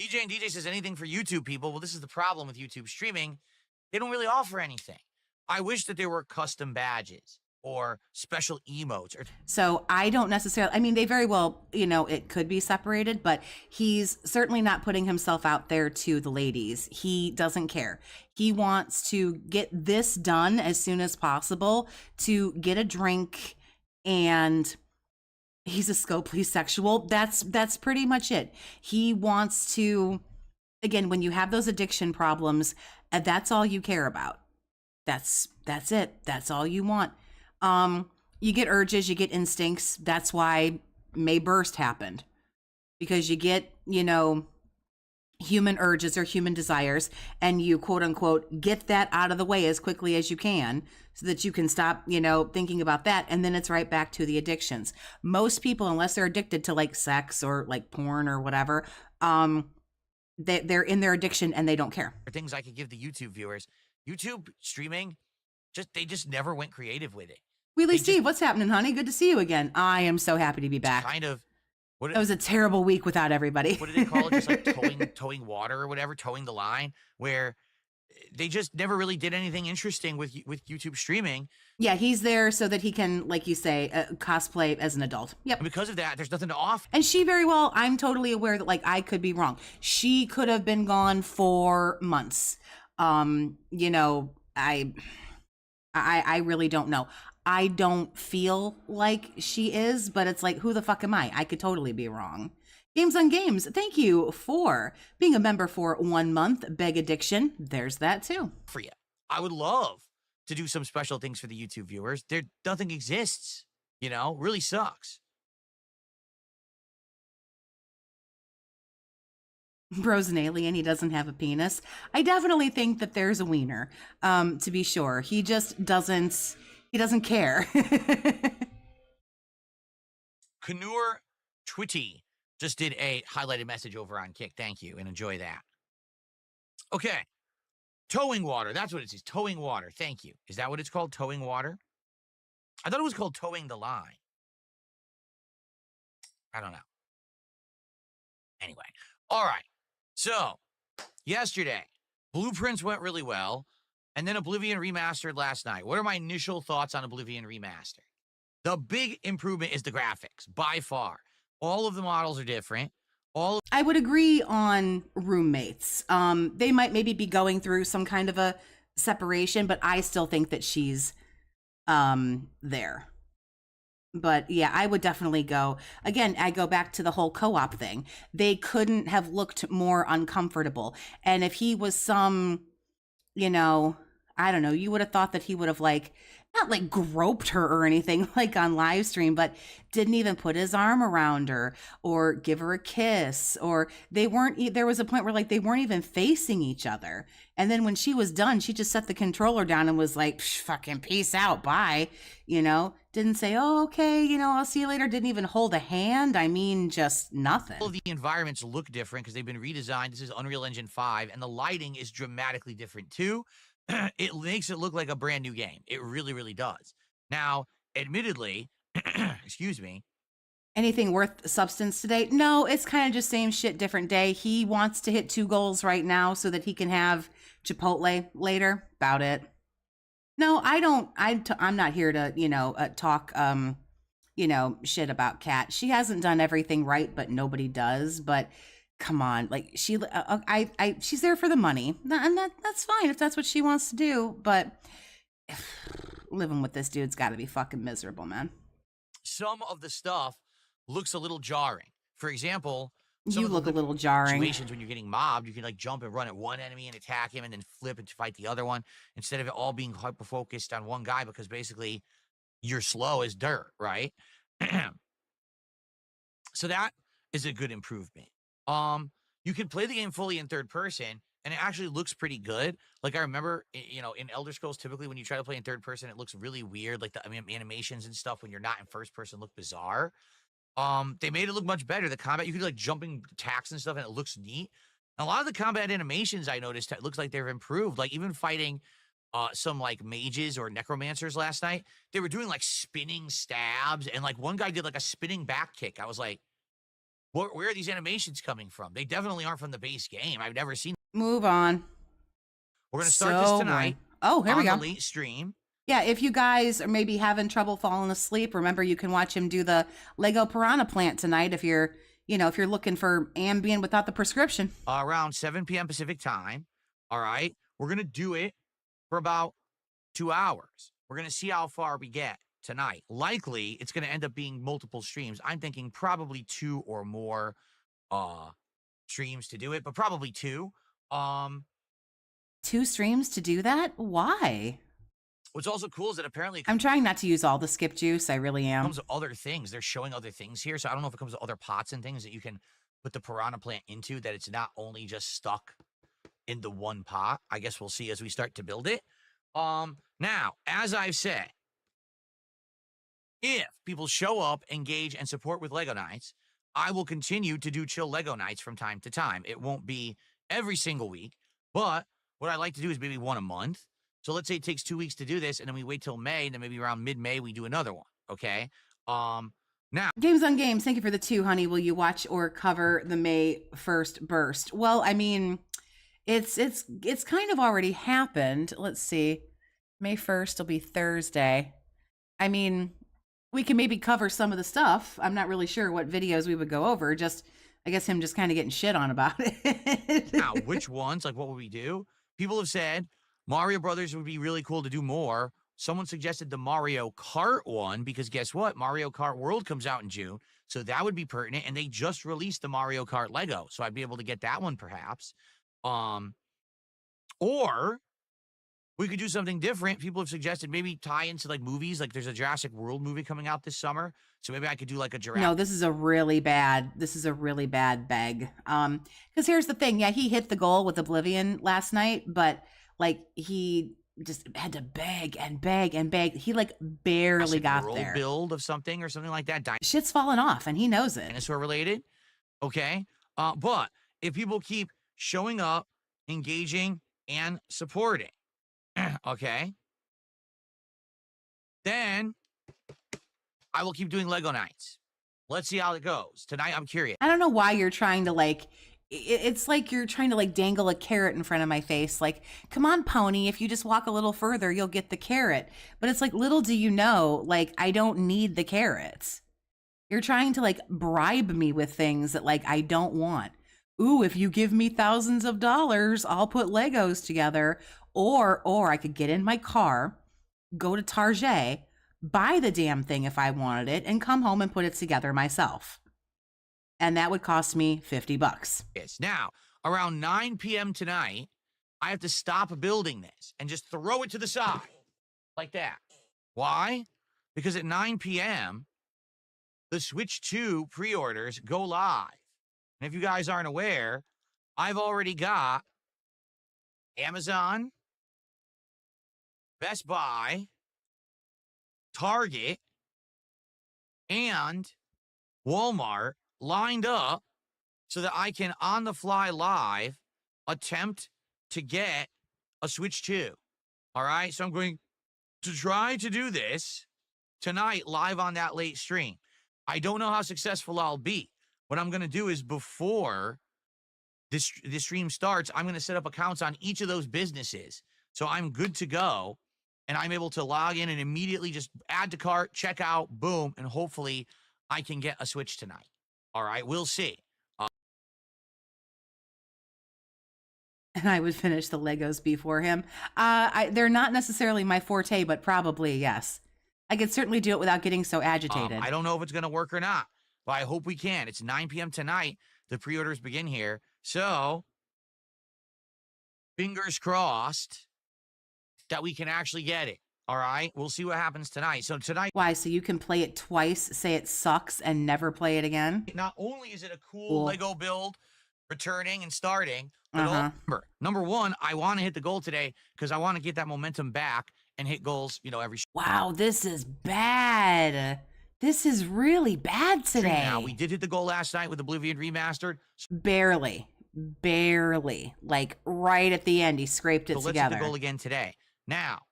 DJ and DJ says anything for YouTube people. Well, this is the problem with YouTube streaming. They don't really offer anything. I wish that there were custom badges or special emotes. So I don't necessarily, I mean, they very well, it could be separated, but he's certainly not putting himself out there to the ladies. He doesn't care. He wants to get this done as soon as possible to get a drink, and he's a scopely sexual. That's pretty much it. He wants to, again, when you have those addiction problems, that's all you care about. That's it. That's all you want. You get urges, you get instincts. That's why May Burst happened, because you get, human urges or human desires, and you quote unquote get that out of the way as quickly as you can so that you can stop, thinking about that. And then it's right back to the addictions. Most people, unless they're addicted to like sex or like porn or whatever, they're in their addiction and they don't care. Things I could give the YouTube viewers. YouTube streaming, they just never went creative with it. Wheelie Steve, what's happening, honey? Good to see you again. I am so happy to be back. Kind of. It was a terrible week without everybody. What do they call it? Just like towing water or whatever, towing the line, where they just never really did anything interesting with YouTube streaming. Yeah, he's there so that he can, like you say, cosplay as an adult. Yep. And because of that, there's nothing to offer. And she very well, I'm totally aware that, like, I could be wrong. She could have been gone for months. I really don't know. I don't feel like she is, but it's like, who the fuck am I? I could totally be wrong. Games on Games, thank you for being a member for 1 month. Beg Addiction, there's that too. For you. I would love to do some special things for the YouTube viewers. Nothing exists, really sucks. Bro's an alien. He doesn't have a penis. I definitely think that there's a wiener, to be sure. He just doesn't care. Kanur Twitty just did a highlighted message over on Kick. Thank you, and enjoy that. Okay. Towing water. That's what it is. Towing water. Thank you. Is that what it's called? Towing water? I thought it was called towing the line. I don't know. Anyway. All right. So, yesterday, Blueprints went really well, and then Oblivion Remastered last night. What are my initial thoughts on Oblivion Remastered? The big improvement is the graphics, by far. All of the models are different. I would agree on roommates. They might maybe be going through some kind of a separation, but I still think that she's there. But yeah, I would definitely go. Again, I go back to the whole co-op thing. They couldn't have looked more uncomfortable. And if he was some, I don't know, you would have thought that he would have not like groped her or anything like on live stream, but didn't even put his arm around her or give her a kiss, or there was a point where they weren't even facing each other. And then when she was done, she just set the controller down and was like, fucking peace out. Bye. Didn't say, oh, okay, I'll see you later. Didn't even hold a hand. I mean, just nothing. All of the environments look different because they've been redesigned. This is Unreal Engine 5, and the lighting is dramatically different too. It makes it look like a brand new game. It really, really does. Now, admittedly, excuse me. Anything worth substance today? No, it's kind of just same shit, different day. He wants to hit 2 goals right now so that he can have Chipotle later. About it. No, I don't. I'm not here to, talk, shit about Kat. She hasn't done everything right, but nobody does. But come on, she's there for the money, and that's fine if that's what she wants to do. But living with this dude's got to be fucking miserable, man. Some of the stuff looks a little jarring. For example, you look a little jarring. Situations when you're getting mobbed, you can jump and run at one enemy and attack him, and then flip and fight the other one instead of it all being hyper focused on one guy, because basically you're slow as dirt, right? So that is a good improvement. You can play the game fully in third person, and it actually looks pretty good. I remember, in Elder Scrolls, typically when you try to play in third person, it looks really weird. The animations and stuff when you're not in first person look bizarre. They made it look much better. The combat, you could do jumping attacks and stuff, and it looks neat. And a lot of the combat animations I noticed, it looks like they've improved. Even fighting some mages or necromancers last night, they were doing spinning stabs, and one guy did a spinning back kick. I was like, Where are these animations coming from? They definitely aren't from the base game. I've never seen. Move on. We're going to start this tonight. Boring. Oh, here we on go. the late stream. Yeah, if you guys are maybe having trouble falling asleep, remember you can watch him do the Lego Piranha Plant tonight if you're, if you're looking for Ambien without the prescription. Around 7 p.m. Pacific time. All right. We're going to do it for about 2 hours. We're going to see how far we get tonight. Likely, it's going to end up being multiple streams. I'm thinking probably 2 or more streams to do it, but probably 2. 2 streams to do that? Why? What's also cool is that apparently I'm trying not to use all the skip juice. I really it am. comes with other things. They're showing other things here. So I don't know if it comes with other pots and things that you can put the piranha plant into, that it's not only just stuck in the one pot. I guess we'll see as we start to build it. Now, as I've said, if people show up, engage, and support with Lego Nights, I will continue to do chill Lego Nights from time to time. It won't be every single week, but what I like to do is maybe one a month. So let's say it takes 2 weeks to do this, and then we wait till May, and then maybe around mid-May we do another one. Okay. Now Games on Games, thank you for the 2, honey. Will you watch or cover the May 1st burst? Well, I mean, it's kind of already happened. Let's see. May 1st will be Thursday. I mean, we can maybe cover some of the stuff. I'm not really sure what videos we would go over. Just, I guess him just kind of getting shit on about it. Now, which ones? Like, what would we do? People have said Mario Brothers would be really cool to do more. Someone suggested the Mario Kart one because guess what? Mario Kart World comes out in June. So that would be pertinent. And they just released the Mario Kart Lego. So I'd be able to get that one perhaps. Or we could do something different. People have suggested maybe tie into like movies. Like there's a Jurassic World movie coming out this summer. So maybe I could do like a Jurassic. No, this is a really bad beg. Because here's the thing. Yeah, he hit the goal with Oblivion last night, but like he just had to beg and beg and beg. He like barely got there. Build of something or something like that. Shit's falling off and he knows it. Dinosaur related. Okay. But if people keep showing up, engaging, and supporting, okay, then I will keep doing Lego Nights. Let's see how it goes. Tonight, I'm curious. I don't know why you're trying to like, it's like you're trying to like dangle a carrot in front of my face. Like, come on, pony, if you just walk a little further, you'll get the carrot. But it's like, little do you know, like, I don't need the carrots. You're trying to like bribe me with things that like I don't want. Ooh, if you give me thousands of dollars, I'll put Legos together. Or I could get in my car, go to Target, buy the damn thing if I wanted it, and come home and put it together myself. And that would cost me $50. Yes. Now, around 9 p.m. tonight, I have to stop building this and just throw it to the side like that. Why? Because at 9 p.m., the Switch 2 pre-orders go live. And if you guys aren't aware, I've already got Amazon, Best Buy, Target, and Walmart lined up so that I can, on the fly live, attempt to get a Switch 2. All right? So I'm going to try to do this tonight live on that late stream. I don't know how successful I'll be. What I'm going to do is before this stream starts, I'm going to set up accounts on each of those businesses. So I'm good to go. And I'm able to log in and immediately just add to cart, check out, boom, and hopefully I can get a Switch tonight. All right, we'll see. And I would finish the Legos before him. They're not necessarily my forte, but probably yes. I could certainly do it without getting so agitated. I don't know if it's going to work or not, but I hope we can. It's 9 p.m. tonight. The pre-orders begin here. So, fingers crossed that we can actually get it. All right? We'll see what happens tonight. So tonight... Why? So you can play it twice, say it sucks, and never play it again? Not only is it a cool Lego build, returning and starting, but number one, I want to hit the goal today because I want to get that momentum back and hit goals, every... Wow, this is bad. This is really bad today. Now, we did hit the goal last night with Oblivion Remastered. Barely. Like right at the end, he scraped it together. Let's hit the goal again today. Now,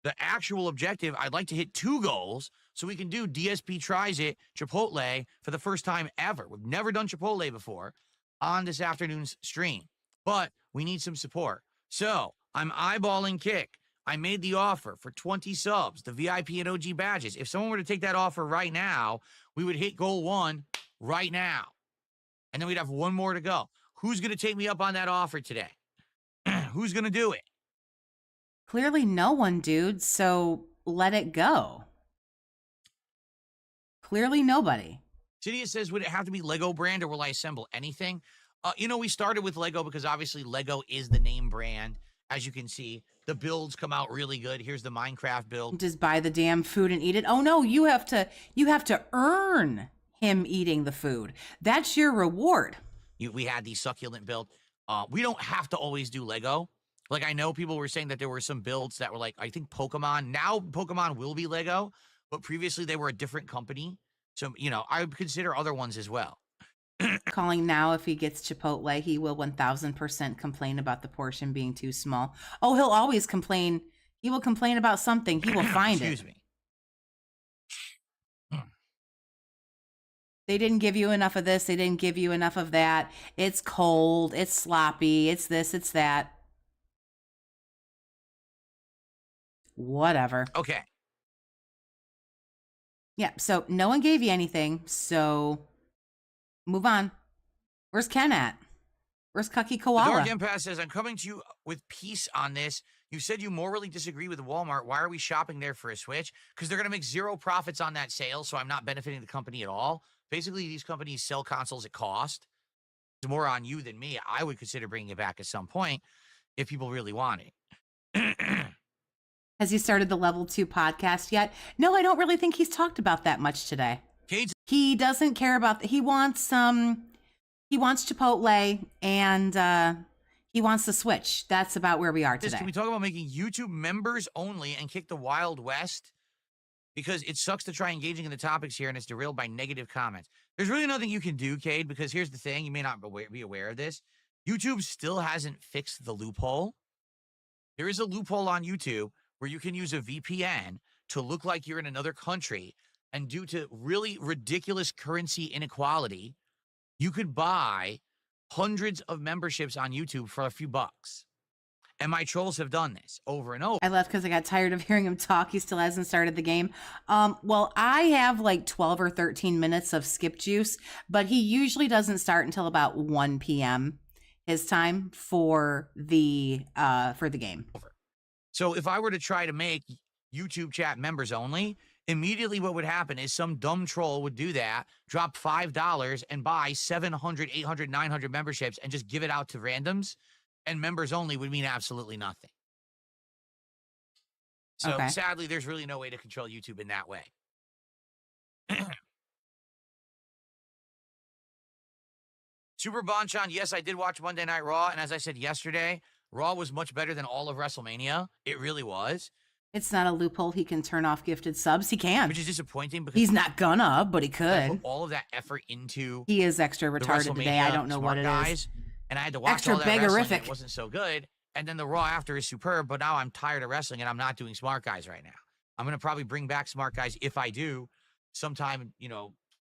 The actual objective, I'd like to hit 2 goals so we can do DSP Tries It Chipotle for the first time ever. We've never done Chipotle before on this afternoon's stream, but we need some support. So I'm eyeballing Kick. I made the offer for 20 subs, the VIP and OG badges. If someone were to take that offer right now, we would hit goal 1 right now. And then we'd have 1 more to go. Who's going to take me up on that offer today? Who's going to do it? Clearly no one, dude, so let it go. Clearly nobody. Cydia says, would it have to be Lego brand or will I assemble anything? We started with Lego because obviously Lego is the name brand. As you can see, the builds come out really good. Here's the Minecraft build. Just buy the damn food and eat it. Oh no, you have to earn him eating the food. That's your reward. We had the succulent build. We don't have to always do Lego. Like, I know people were saying that there were some builds that were like, I think Pokemon. Now Pokemon will be Lego, but previously they were a different company. So, I would consider other ones as well. Calling now, if he gets Chipotle, he will 1000% complain about the portion being too small. Oh, he'll always complain. He will complain about something. He will find it. Excuse me. They didn't give you enough of this. They didn't give you enough of that. It's cold. It's sloppy. It's this. It's that. Whatever. Okay. Yeah, so no one gave you anything, so move on. Where's Ken at? Where's Cucky Koala? The Dark Impasse says, I'm coming to you with peace on this. You said you morally disagree with Walmart. Why are we shopping there for a Switch? Because they're going to make 0 profits on that sale, so I'm not benefiting the company at all. Basically, these companies sell consoles at cost. It's more on you than me. I would consider bringing it back at some point if people really want it. Has he started the level 2 podcast yet? No, I don't really think he's talked about that much today. He doesn't care about he wants Chipotle and he wants the Switch. That's about where we are today. Can we talk about making YouTube members only and kick the Wild West? Because it sucks to try engaging in the topics here and it's derailed by negative comments. There's really nothing you can do, Cade, because here's the thing. You may not be aware of this. YouTube still hasn't fixed the loophole. There is a loophole on YouTube where you can use a VPN to look like you're in another country, and due to really ridiculous currency inequality, you could buy hundreds of memberships on YouTube for a few bucks. And my trolls have done this over and over. I left because I got tired of hearing him talk. He still hasn't started the game. Well, I have like 12 or 13 minutes of skip juice, but he usually doesn't start until about 1 p.m. his time for the game. So if I were to try to make YouTube chat members only, immediately what would happen is some dumb troll would do that, drop $5 and buy 700, 800, 900 memberships and just give it out to randoms, and members only would mean absolutely nothing. So sadly, there's really no way to control YouTube in that way. Super Bonchan, yes, I did watch Monday Night Raw, and as I said yesterday, Raw was much better than all of WrestleMania. It really was. It's not a loophole. He can turn off gifted subs. He can. Which is disappointing because he's not gonna, but he could. Put all of that effort into he is extra retarded today. I don't know what it is. And I had to watch extra all that wrestling. Beggarific. It wasn't so good. And then the Raw after is superb, but now I'm tired of wrestling and I'm not doing Smart Guys right now. I'm going to probably bring back Smart Guys if I do sometime,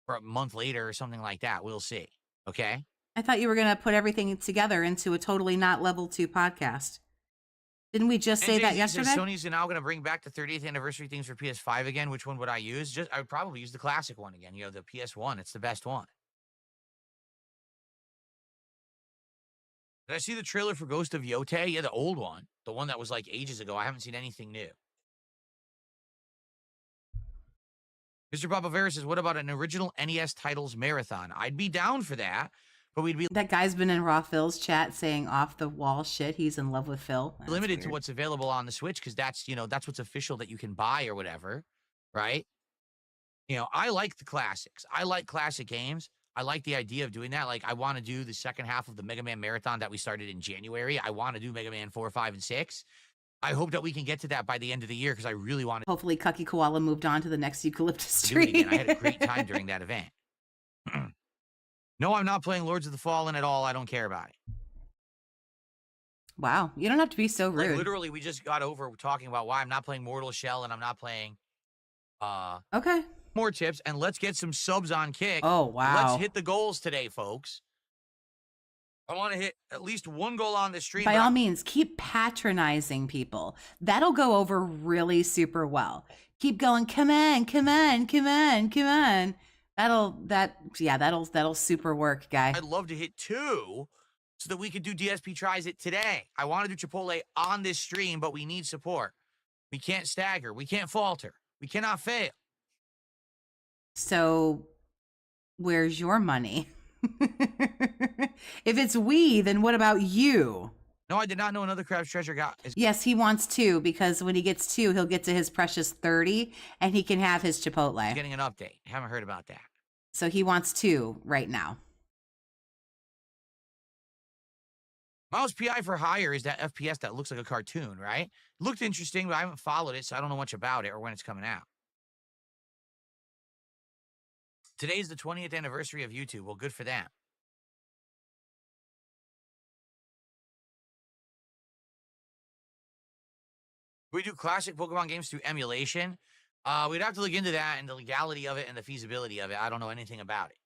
for a month later or something like that. We'll see. Okay? I thought you were going to put everything together into a totally not level 2 podcast. Didn't we just say that yesterday? Sony's now going to bring back the 30th anniversary things for PS5 again. Which one would I use? I would probably use the classic one again. The PS1. It's the best one. Did I see the trailer for Ghost of Yote? Yeah, the old one. The one that was like ages ago. I haven't seen anything new. Mr. Papavera says, what about an original NES titles marathon? I'd be down for that, but we'd be... That guy's been in Raw Phil's chat saying off the wall shit. He's in love with Phil. That's limited weird. To what's available on the Switch because that's, that's what's official that you can buy or whatever, right? I like the classics. I like classic games. I like the idea of doing that. Like, I want to do the second half of the Mega Man Marathon that we started in January. I want to do Mega Man 4, 5, and 6. I hope that we can get to that by the end of the year because I really want to. Hopefully, Cucky Koala moved on to the next eucalyptus tree. I had a great time during that event. No, I'm not playing Lords of the Fallen at all. I don't care about it. Wow. You don't have to be so Like rude. literally, we just got over talking about why I'm not playing Mortal Shell and I'm not playing Okay. more tips. And let's get some subs on Kick. Oh, wow. Let's hit the goals today, folks. I want to hit at least one goal on the stream. By all means, keep patronizing people. That'll go over really super well. Keep going. Come on, come on, come on, come on. That'll super work, guy. I'd love to hit 2 so that we could do DSP Tries It today. I want to do Chipotle on this stream, but we need support. We can't stagger. We can't falter. We cannot fail. So, where's your money? If it's we, then what about you? No, I did not know another Crab's Treasure got. Yes, he wants 2 because when he gets 2, he'll get to his precious 30 and he can have his Chipotle. Getting an update. Haven't heard about that. So he wants 2 right now. Mouse PI for Hire is that FPS that looks like a cartoon, right? Looked interesting, but I haven't followed it, so I don't know much about it or when it's coming out. Today's the 20th anniversary of YouTube. Well, good for them. We do classic Pokemon games through emulation. We'd have to look into that and the legality of it and the feasibility of it. I don't know anything about it.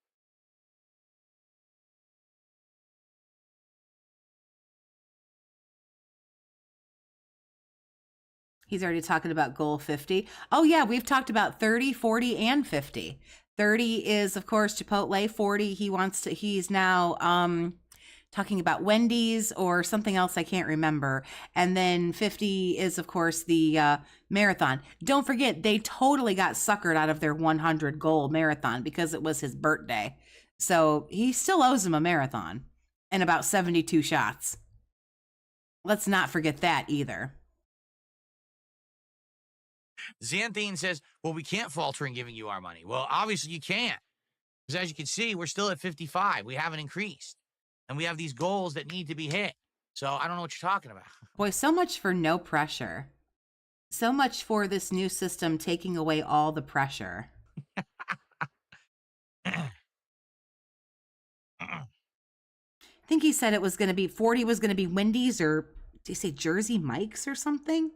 He's already talking about goal 50. Oh, yeah, we've talked about 30, 40, and 50. 30 is, of course, Chipotle. 40, he's now talking about Wendy's or something else I can't remember. And then 50 is, of course, the marathon. Don't forget, they totally got suckered out of their 100 goal marathon because it was his birthday. So he still owes him a marathon and about 72 shots. Let's not forget that either. Xanthine says, well, we can't falter in giving you our money. Well, obviously you can't. Because as you can see, we're still at 55. We haven't increased. And we have these goals that need to be hit. So I don't know what you're talking about. Boy, so much for no pressure. So much for this new system taking away all the pressure. I think he said it was going to be 40 was going to be Wendy's, or did he say Jersey Mike's or something?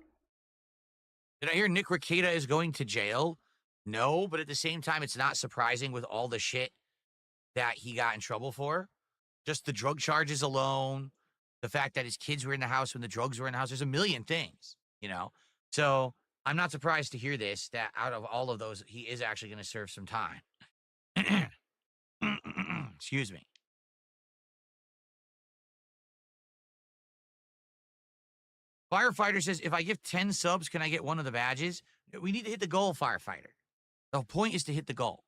Did I hear Nick Rekieta is going to jail? No, but at the same time, it's not surprising with all the shit that he got in trouble for. Just the drug charges alone, the fact that his kids were in the house when the drugs were in the house. There's a million things, you know? So I'm not surprised to hear this, that out of all of those, he is actually going to serve some time. Excuse me. Firefighter says, if I give 10 subs, can I get one of the badges? We need to hit the goal, Firefighter. The point is to hit the goal.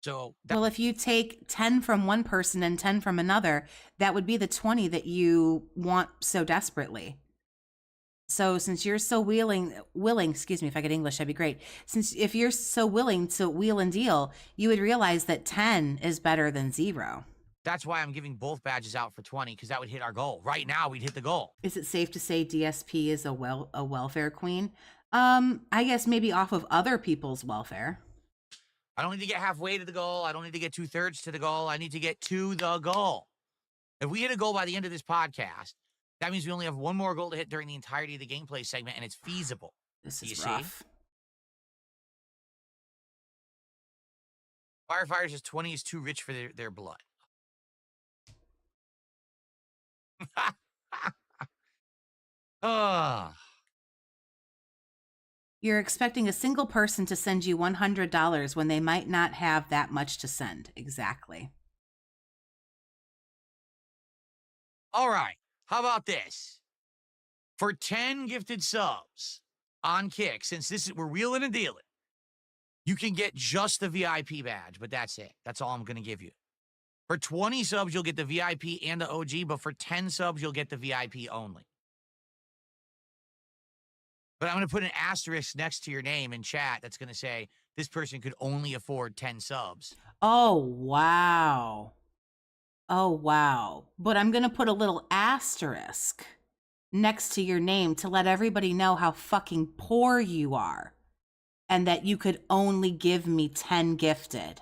So, well, if you take 10 from one person and 10 from another, that would be the 20 that you want so desperately. So since you're so willing, excuse me, if I get English, that'd be great. Since if you're so willing to wheel and deal, you would realize that 10 is better than 0. That's why I'm giving both badges out for 20, because that would hit our goal. Right now, we'd hit the goal. Is it safe to say DSP is a welfare queen? I guess maybe off of other people's welfare. I don't need to get halfway to the goal. I don't need to get 2/3 to the goal. I need to get to the goal. If we hit a goal by the end of this podcast, that means we only have one more goal to hit during the entirety of the gameplay segment, and it's feasible. This Do you is rough. see? Firefighters says 20 is too rich for their blood. You're expecting a single person to send you $100 when they might not have that much to send. Exactly. All right. How about this? For 10 gifted subs on Kick, since we're wheeling and dealing, you can get just the VIP badge, but that's it. That's all I'm going to give you. For 20 subs, you'll get the VIP and the OG, but for 10 subs, you'll get the VIP only. But I'm going to put an asterisk next to your name in chat that's going to say, this person could only afford 10 subs. Oh, wow. Oh, wow. But I'm going to put a little asterisk next to your name to let everybody know how fucking poor you are and that you could only give me 10 gifted.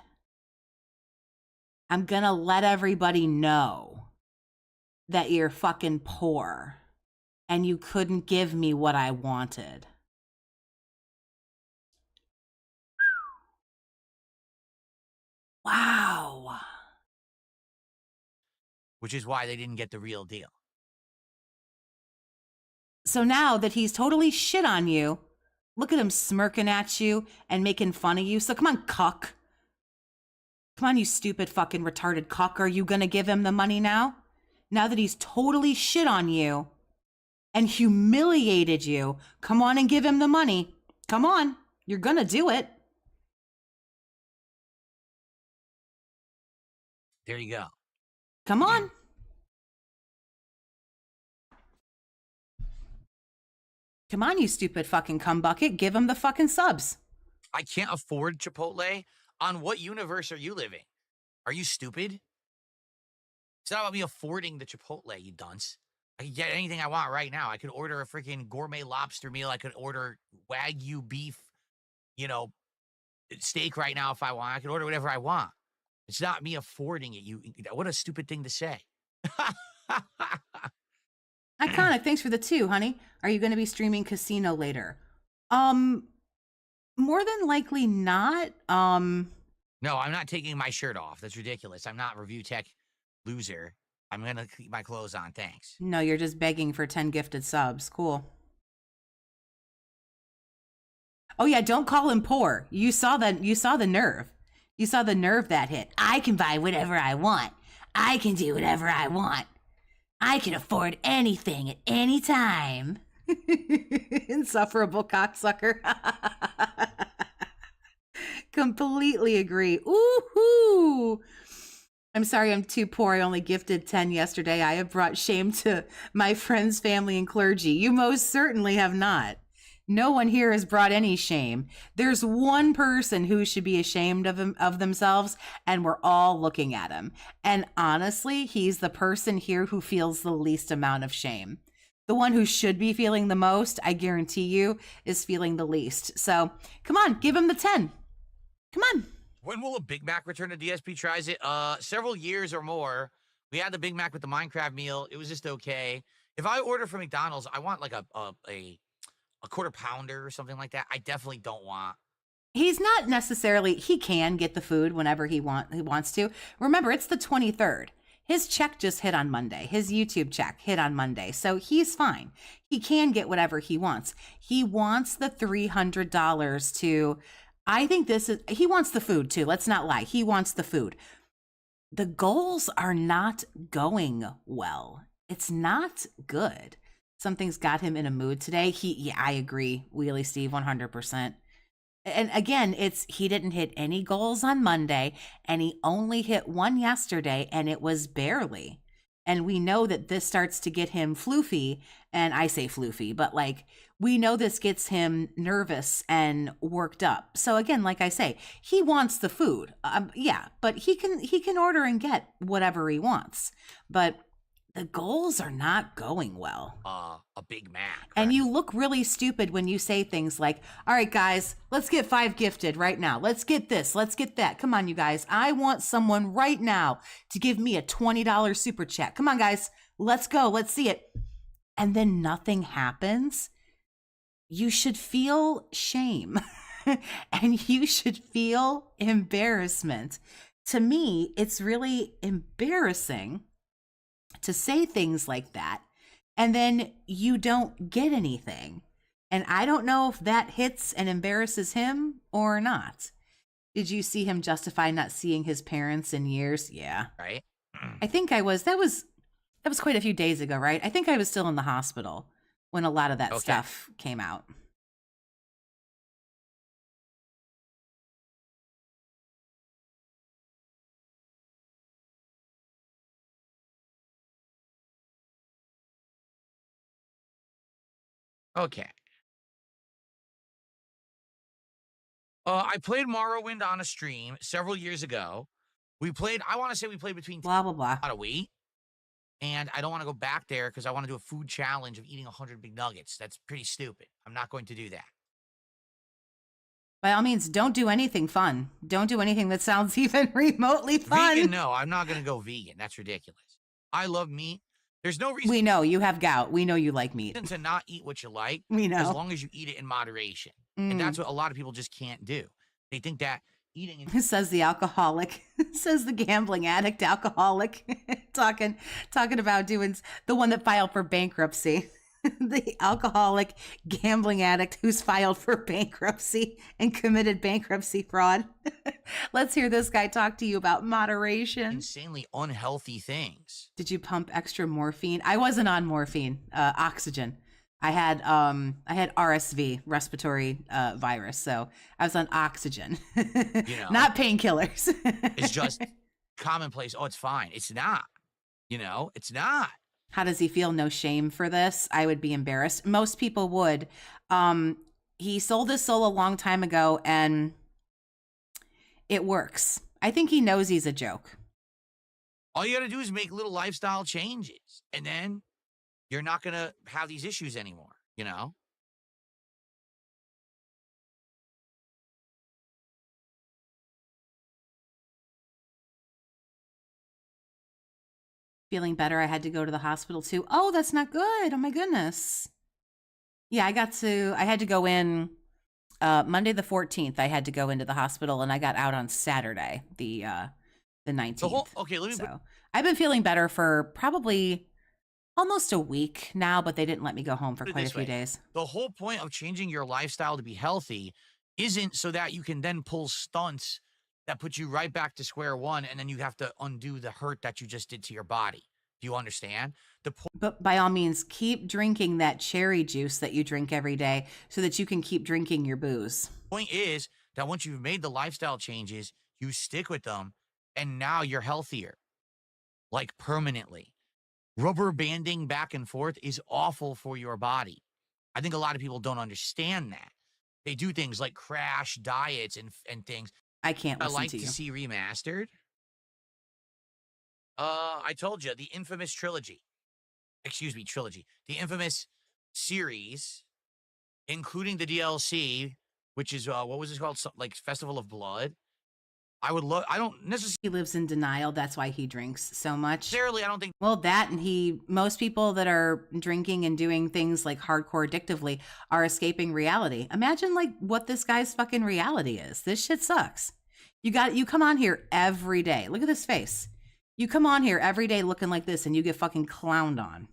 I'm going to let everybody know that you're fucking poor. and you couldn't give me what I wanted. Wow. Which is why they didn't get the real deal. So now that he's totally shit on you, look at him smirking at you and making fun of you. So come on, cuck. Come on, you stupid fucking retarded cuck. Are you gonna give him the money now? Now that he's totally shit on you and humiliated you, come on and give him the money. Come on, you're gonna do it. There you go. Come on. Come on, you stupid fucking cum bucket. Give him the fucking subs. I can't afford Chipotle. On what universe are you living? Are you stupid? It's not about me affording the Chipotle, you dunce. I can get anything I want right now. I could order a freaking gourmet lobster meal. I could order Wagyu beef, steak right now if I want. I could order whatever I want. It's not me affording it. What a stupid thing to say. Iconic, thanks for the 2, honey. Are you going to be streaming Casino later? More than likely not. No, I'm not taking my shirt off. That's ridiculous. I'm not Review Tech loser. I'm going to keep my clothes on. Thanks. No, you're just begging for 10 gifted subs. Cool. Oh yeah, don't call him poor. You saw the nerve. You saw the nerve that hit. I can buy whatever I want. I can do whatever I want. I can afford anything at any time. Insufferable cocksucker. Completely agree. Ooh-hoo. I'm sorry I'm too poor. I only gifted 10 yesterday. I have brought shame to my friends, family, and clergy. You most certainly have not. No one here has brought any shame. There's one person who should be ashamed of themselves, and we're all looking at him. And honestly, he's the person here who feels the least amount of shame. The one who should be feeling the most, I guarantee you, is feeling the least. So come on, give him the 10. Come on. When will a Big Mac return to DSP Tries It? Several years or more. We had the Big Mac with the Minecraft meal. It was just okay. If I order from McDonald's, I want like a quarter pounder or something like that. I definitely don't want. He's not necessarily, he can get the food whenever he wants to. Remember, it's the 23rd. His check just hit on Monday. His YouTube check hit on Monday. So he's fine. He can get whatever he wants. He wants the $300 to, I think he wants the food too. Let's not lie. He wants the food. The goals are not going well. It's not good. Something's got him in a mood today. I agree. Wheelie Steve, 100%. And again, he didn't hit any goals on Monday, and he only hit one yesterday, and it was barely. And we know that this starts to get him floofy, and I say floofy, but we know this gets him nervous and worked up. So again, like I say, he wants the food. Yeah, but he can order and get whatever he wants. But the goals are not going well. A Big Mac. Right? And you look really stupid when you say things like, all right, guys, let's get 5 gifted right now. Let's get this. Let's get that. Come on, you guys. I want someone right now to give me a $20 super chat. Come on, guys. Let's go. Let's see it. And then nothing happens. You should feel shame and you should feel embarrassment. To me, it's really embarrassing to say things like that, and then you don't get anything. And I don't know if that hits and embarrasses him or not. Did you see him justify not seeing his parents in years? Yeah. Right. I think that was quite a few days ago, right? I think I was still in the hospital when a lot of that stuff came out. Okay. I played Morrowind on a stream several years ago. I want to say we played between Blah, blah, blah. a week. And I don't want to go back there because I want to do a food challenge of eating 100 big nuggets. That's pretty stupid. I'm not going to do that. By all means, don't do anything fun. Don't do anything that sounds even remotely fun. Vegan, no. I'm not going to go vegan. That's ridiculous. I love meat. There's no reason We know you have gout. We know you like meat. to not eat what you like We as know. long as you eat it in moderation. And that's what a lot of people just can't do. They think that eating Says the alcoholic. Says the gambling addict alcoholic. talking about doing the one that filed for bankruptcy. The alcoholic gambling addict who's filed for bankruptcy and committed bankruptcy fraud. Let's hear this guy talk to you about moderation. insanely unhealthy things. Did you pump extra morphine? I wasn't on morphine, oxygen. I had RSV, respiratory virus, so I was on oxygen, not painkillers. It's just commonplace. Oh, it's fine. It's not. It's not. How does he feel? No shame for this? I would be embarrassed. Most people would. He sold his soul a long time ago, and it works. I think he knows he's a joke. All you got to do is make little lifestyle changes, and then you're not going to have these issues anymore, Feeling better. I had to go to the hospital too. Oh, that's not good. Oh my goodness. Yeah, I had to go in Monday the 14th. I had to go into the hospital, and I got out on Saturday, the 19th. I've been feeling better for probably almost a week now, but they didn't let me go home for quite a few days. The whole point of changing your lifestyle to be healthy isn't so that you can then pull stunts that put you right back to square one, and then you have to undo the hurt that you just did to your body. Do you understand? But by all means, keep drinking that cherry juice that you drink every day so that you can keep drinking your booze. Point is that once you've made the lifestyle changes, you stick with them, and now you're healthier, like permanently. Rubber banding back and forth is awful for your body. I think a lot of people don't understand that. They do things like crash diets and things. I can't listen I like to you. to see remastered. I told you, the infamous trilogy. The infamous series, including the DLC, which is, what was this called? Like Festival of Blood. I don't necessarily. He lives in denial. That's why he drinks so much. I don't think. Well, most people that are drinking and doing things like hardcore addictively are escaping reality. Imagine like what this guy's fucking reality is. This shit sucks. You come on here every day. Look at this face. You come on here every day looking like this and you get fucking clowned on.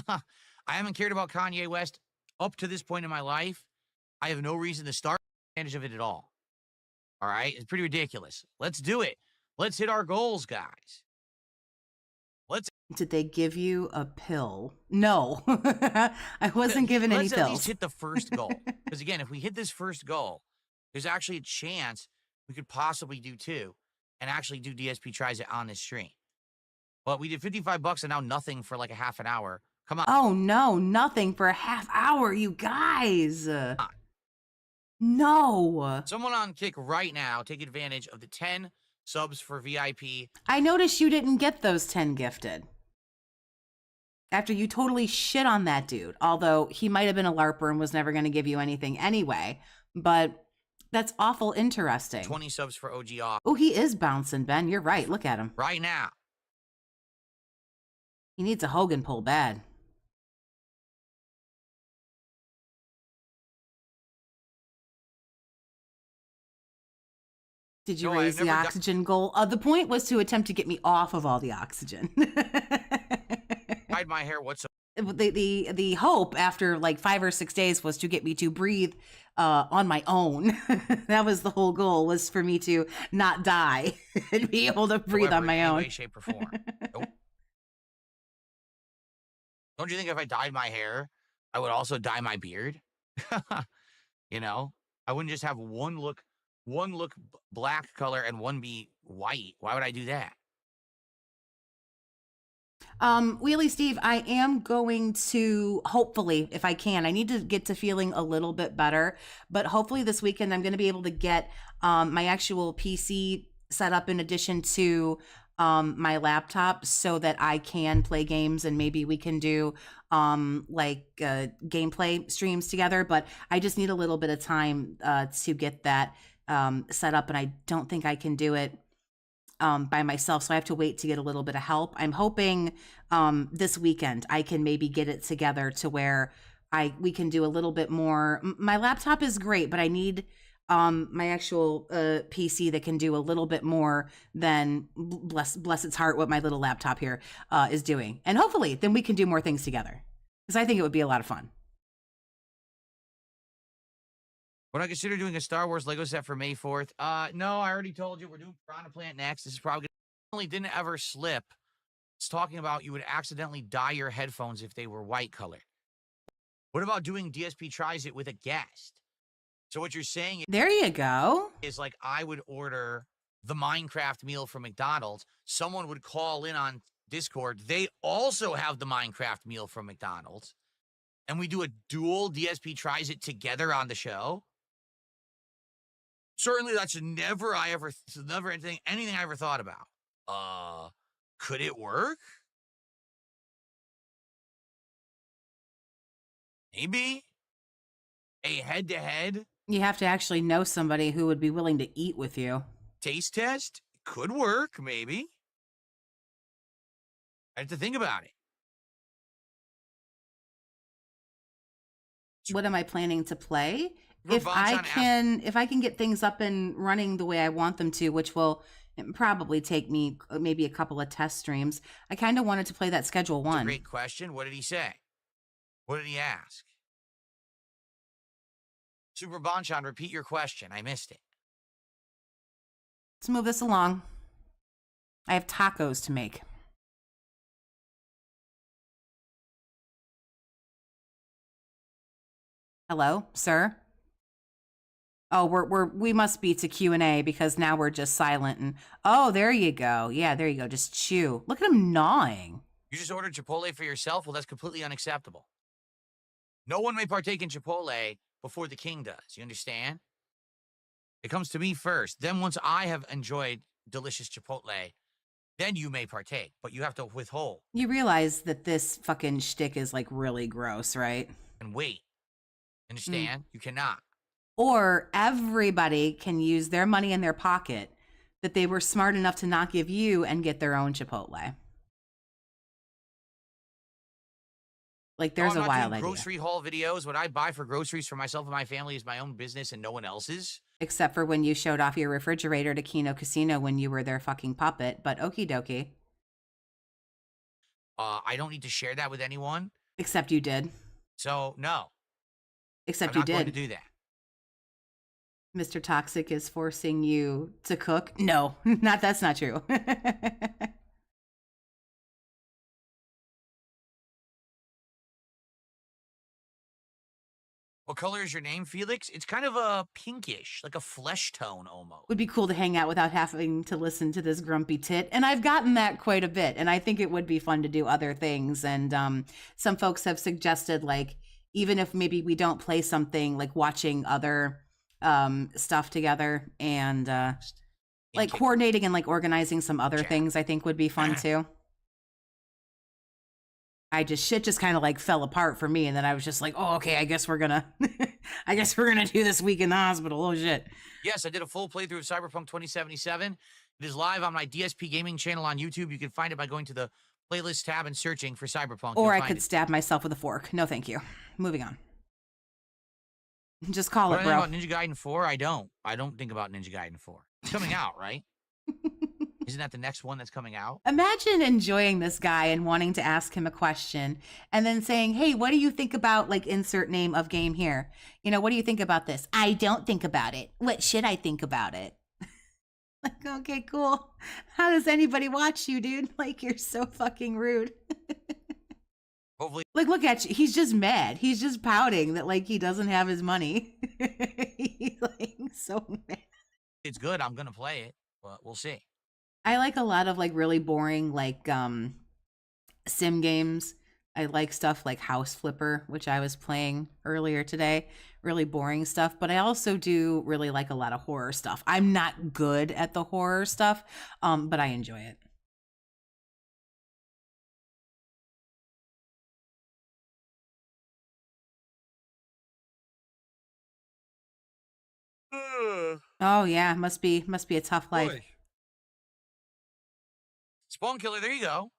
I haven't cared about Kanye West up to this point in my life. I have no reason to start advantage of it at all. All right? It's pretty ridiculous. Let's do it. Let's hit our goals, guys. Did they give you a pill? No. I wasn't given any pills. Let's at least hit the first goal. Because again, if we hit this first goal, there's actually a chance we could possibly do two and actually do DSP Tries It on this stream. But we did $55 and now nothing for like a half an hour. Come on. Oh, no. Nothing for a half hour, you guys. No. Someone on Kick right now, take advantage of the 10 subs for VIP. I noticed you didn't get those 10 gifted. After you totally shit on that dude. Although he might have been a LARPer and was never going to give you anything anyway. But that's awful interesting. 20 subs for OG off. Oh, he is bouncing, Ben. You're right. Look at him. Right now. He needs a Hogan pull bad. Did you raise the oxygen goal? The point was to attempt to get me off of all the oxygen. Hide my hair. What's the hope after like 5 or 6 days was to get me to breathe on my own. That was the whole goal, was for me to not die and be able to breathe on my own. Way, shape, or form. Nope. Don't you think if I dyed my hair, I would also dye my beard? You know, I wouldn't just have one look black color and one be white. Why would I do that? Wheelie Steve, I am going to, hopefully, if I can, I need to get to feeling a little bit better, but hopefully this weekend I'm going to be able to get my actual PC set up in addition to my laptop so that I can play games, and maybe we can do gameplay streams together. But I just need a little bit of time to get that set up, and I don't think I can do it by myself, so I have to wait to get a little bit of help. I'm hoping this weekend I can maybe get it together to where we can do a little bit more. My laptop is great, but I need my actual PC that can do a little bit more than bless its heart what my little laptop here is doing. And hopefully then we can do more things together, because I think it would be a lot of fun. Would I consider doing a Star Wars Lego set for May 4th? No, I already told you we're doing Piranha Plant next. This is probably only didn't ever slip. It's talking about you would accidentally dye your headphones if they were white colored. What about doing DSP tries it with a guest? So what you're saying There you go. is like I would order the Minecraft meal from McDonald's. Someone would call in on Discord. They also have the Minecraft meal from McDonald's. And we do a dual DSP tries it together on the show. Certainly that's never anything I ever thought about. Could it work? Maybe. A head-to-head You have to actually know somebody who would be willing to eat with you. taste test could work, maybe. I have to think about it. What am I planning to play? We're If I can get things up and running the way I want them to, which will probably take me maybe a couple of test streams. I kind of wanted to play that Schedule That's a 1. great question. What did he say? What did he ask? Super Bonchan, repeat your question. I missed it. Let's move this along. I have tacos to make. Hello, sir? Oh, we must be to Q&A because now we're just silent and oh, there you go. Yeah, there you go. Just chew. Look at him gnawing. You just ordered Chipotle for yourself? Well, that's completely unacceptable. No one may partake in Chipotle before the king does. You understand? It comes to me first. Then once I have enjoyed delicious Chipotle, then you may partake, but you have to withhold. You realize that this fucking shtick is like really gross, right? And wait. Understand? You cannot. Or everybody can use their money in their pocket that they were smart enough to not give you and get their own Chipotle. Like there's No, a wild doing idea. grocery haul videos. What I buy for groceries for myself and my family is my own business and no one else's. Except for when you showed off your refrigerator to Kino Casino when you were their fucking puppet, but okie dokie. I don't need to share that with anyone. Except you did. So, no. Except I'm you not did. going to do that. Mr. Toxic is forcing you to cook? No, that's not true. What color is your name, Felix? It's kind of a pinkish, like a flesh tone almost. Would be cool to hang out without having to listen to this grumpy tit. And I've gotten that quite a bit. And I think it would be fun to do other things. And some folks have suggested, like, even if maybe we don't play something, like watching other stuff together and like coordinating and like organizing some other things, I think would be fun too. Shit just kind of like fell apart for me, and then I was just like, oh, okay, I guess we're gonna do this week in the hospital. Oh shit. Yes, I did a full playthrough of Cyberpunk 2077. It is live on my DSP gaming channel on YouTube. You can find it by going to the playlist tab and searching for Cyberpunk. Or I could stab myself with a fork. No, thank you. Moving on. Just call it, bro. What do I think about Ninja Gaiden 4? I don't think about Ninja Gaiden 4. It's coming out, right? Isn't that the next one that's coming out? Imagine enjoying this guy and wanting to ask him a question and then saying, hey, what do you think about, like, insert name of game here? You know, what do you think about this? I don't think about it. What should I think about it? Like, okay, cool. How does anybody watch you, dude? Like, you're so fucking rude. Hopefully. Like, look at you. He's just mad. He's just pouting that, like, he doesn't have his money. He's, like, so mad. It's good. I'm going to play it, but we'll see. I like a lot of like really boring like sim games. I like stuff like House Flipper, which I was playing earlier today. Really boring stuff, but I also do really like a lot of horror stuff. I'm not good at the horror stuff, but I enjoy it. Oh yeah, must be a tough life. Boy, Spawn Killer, there you go.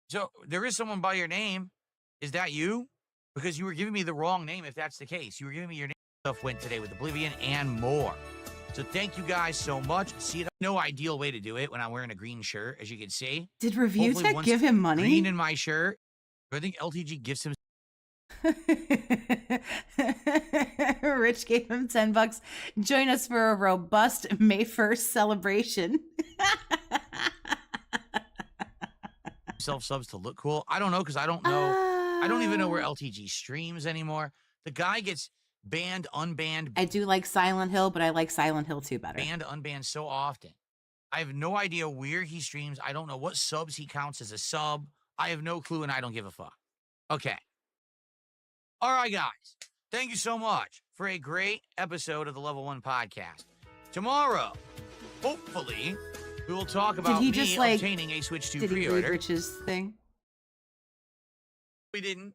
So there is someone by your name. Is that you? Because you were giving me the wrong name if that's the case. You were giving me your name. Stuff went today with Oblivion and more. So thank you guys so much. See, no ideal way to do it when I'm wearing a green shirt, as you can see. Did Review Hopefully Tech give him money? Green in my shirt. I think LTG gives him. Rich gave him $10. Join us for a robust May 1st celebration. Self-subs to look cool. I don't know, because I don't know. I don't even know where LTG streams anymore. The guy gets banned, unbanned. I do like Silent Hill, but I like Silent Hill 2 better. Banned, unbanned so often. I have no idea where he streams. I don't know what subs he counts as a sub. I have no clue, and I don't give a fuck. Okay. All right, guys. Thank you so much for a great episode of the Level 1 podcast. Tomorrow, hopefully, we will talk about me obtaining a Switch 2 pre-order. Did he read Rich's thing? We didn't.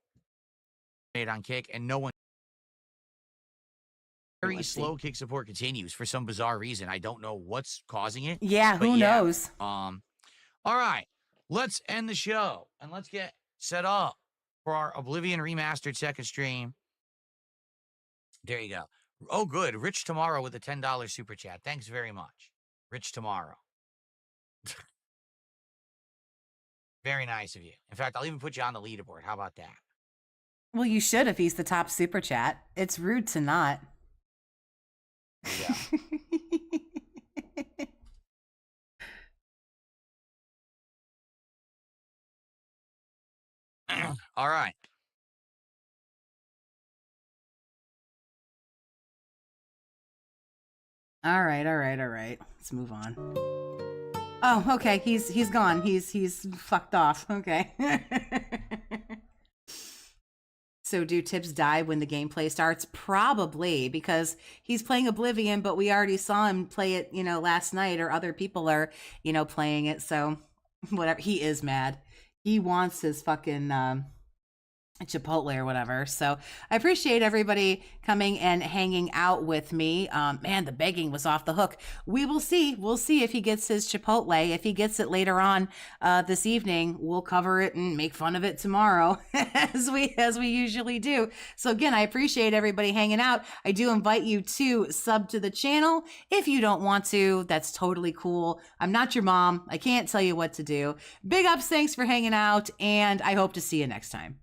Made on Kick, and no one. Very slow Kick support continues for some bizarre reason. I don't know what's causing it. Yeah, who knows? All right, let's end the show and let's get set up for our Oblivion Remastered second stream. There you go. Oh, good. Rich Tomorrow with a $10 super chat. Thanks very much. Rich Tomorrow. Very nice of you. In fact, I'll even put you on the leaderboard. How about that? Well, you should if he's the top super chat. It's rude to not. Yeah. All right. All right. Let's move on. Oh, okay. He's gone. He's fucked off. Okay. So do tips die when the gameplay starts? Probably, because he's playing Oblivion, but we already saw him play it, last night, or other people are, playing it. So whatever. He is mad. He wants his fucking Chipotle or whatever. So I appreciate everybody coming and hanging out with me. Man, the begging was off the hook. We will see. We'll see if he gets his Chipotle. If he gets it later on this evening, we'll cover it and make fun of it tomorrow as we usually do. So again, I appreciate everybody hanging out. I do invite you to sub to the channel. If you don't want to, that's totally cool. I'm not your mom. I can't tell you what to do. Big ups. Thanks for hanging out, and I hope to see you next time.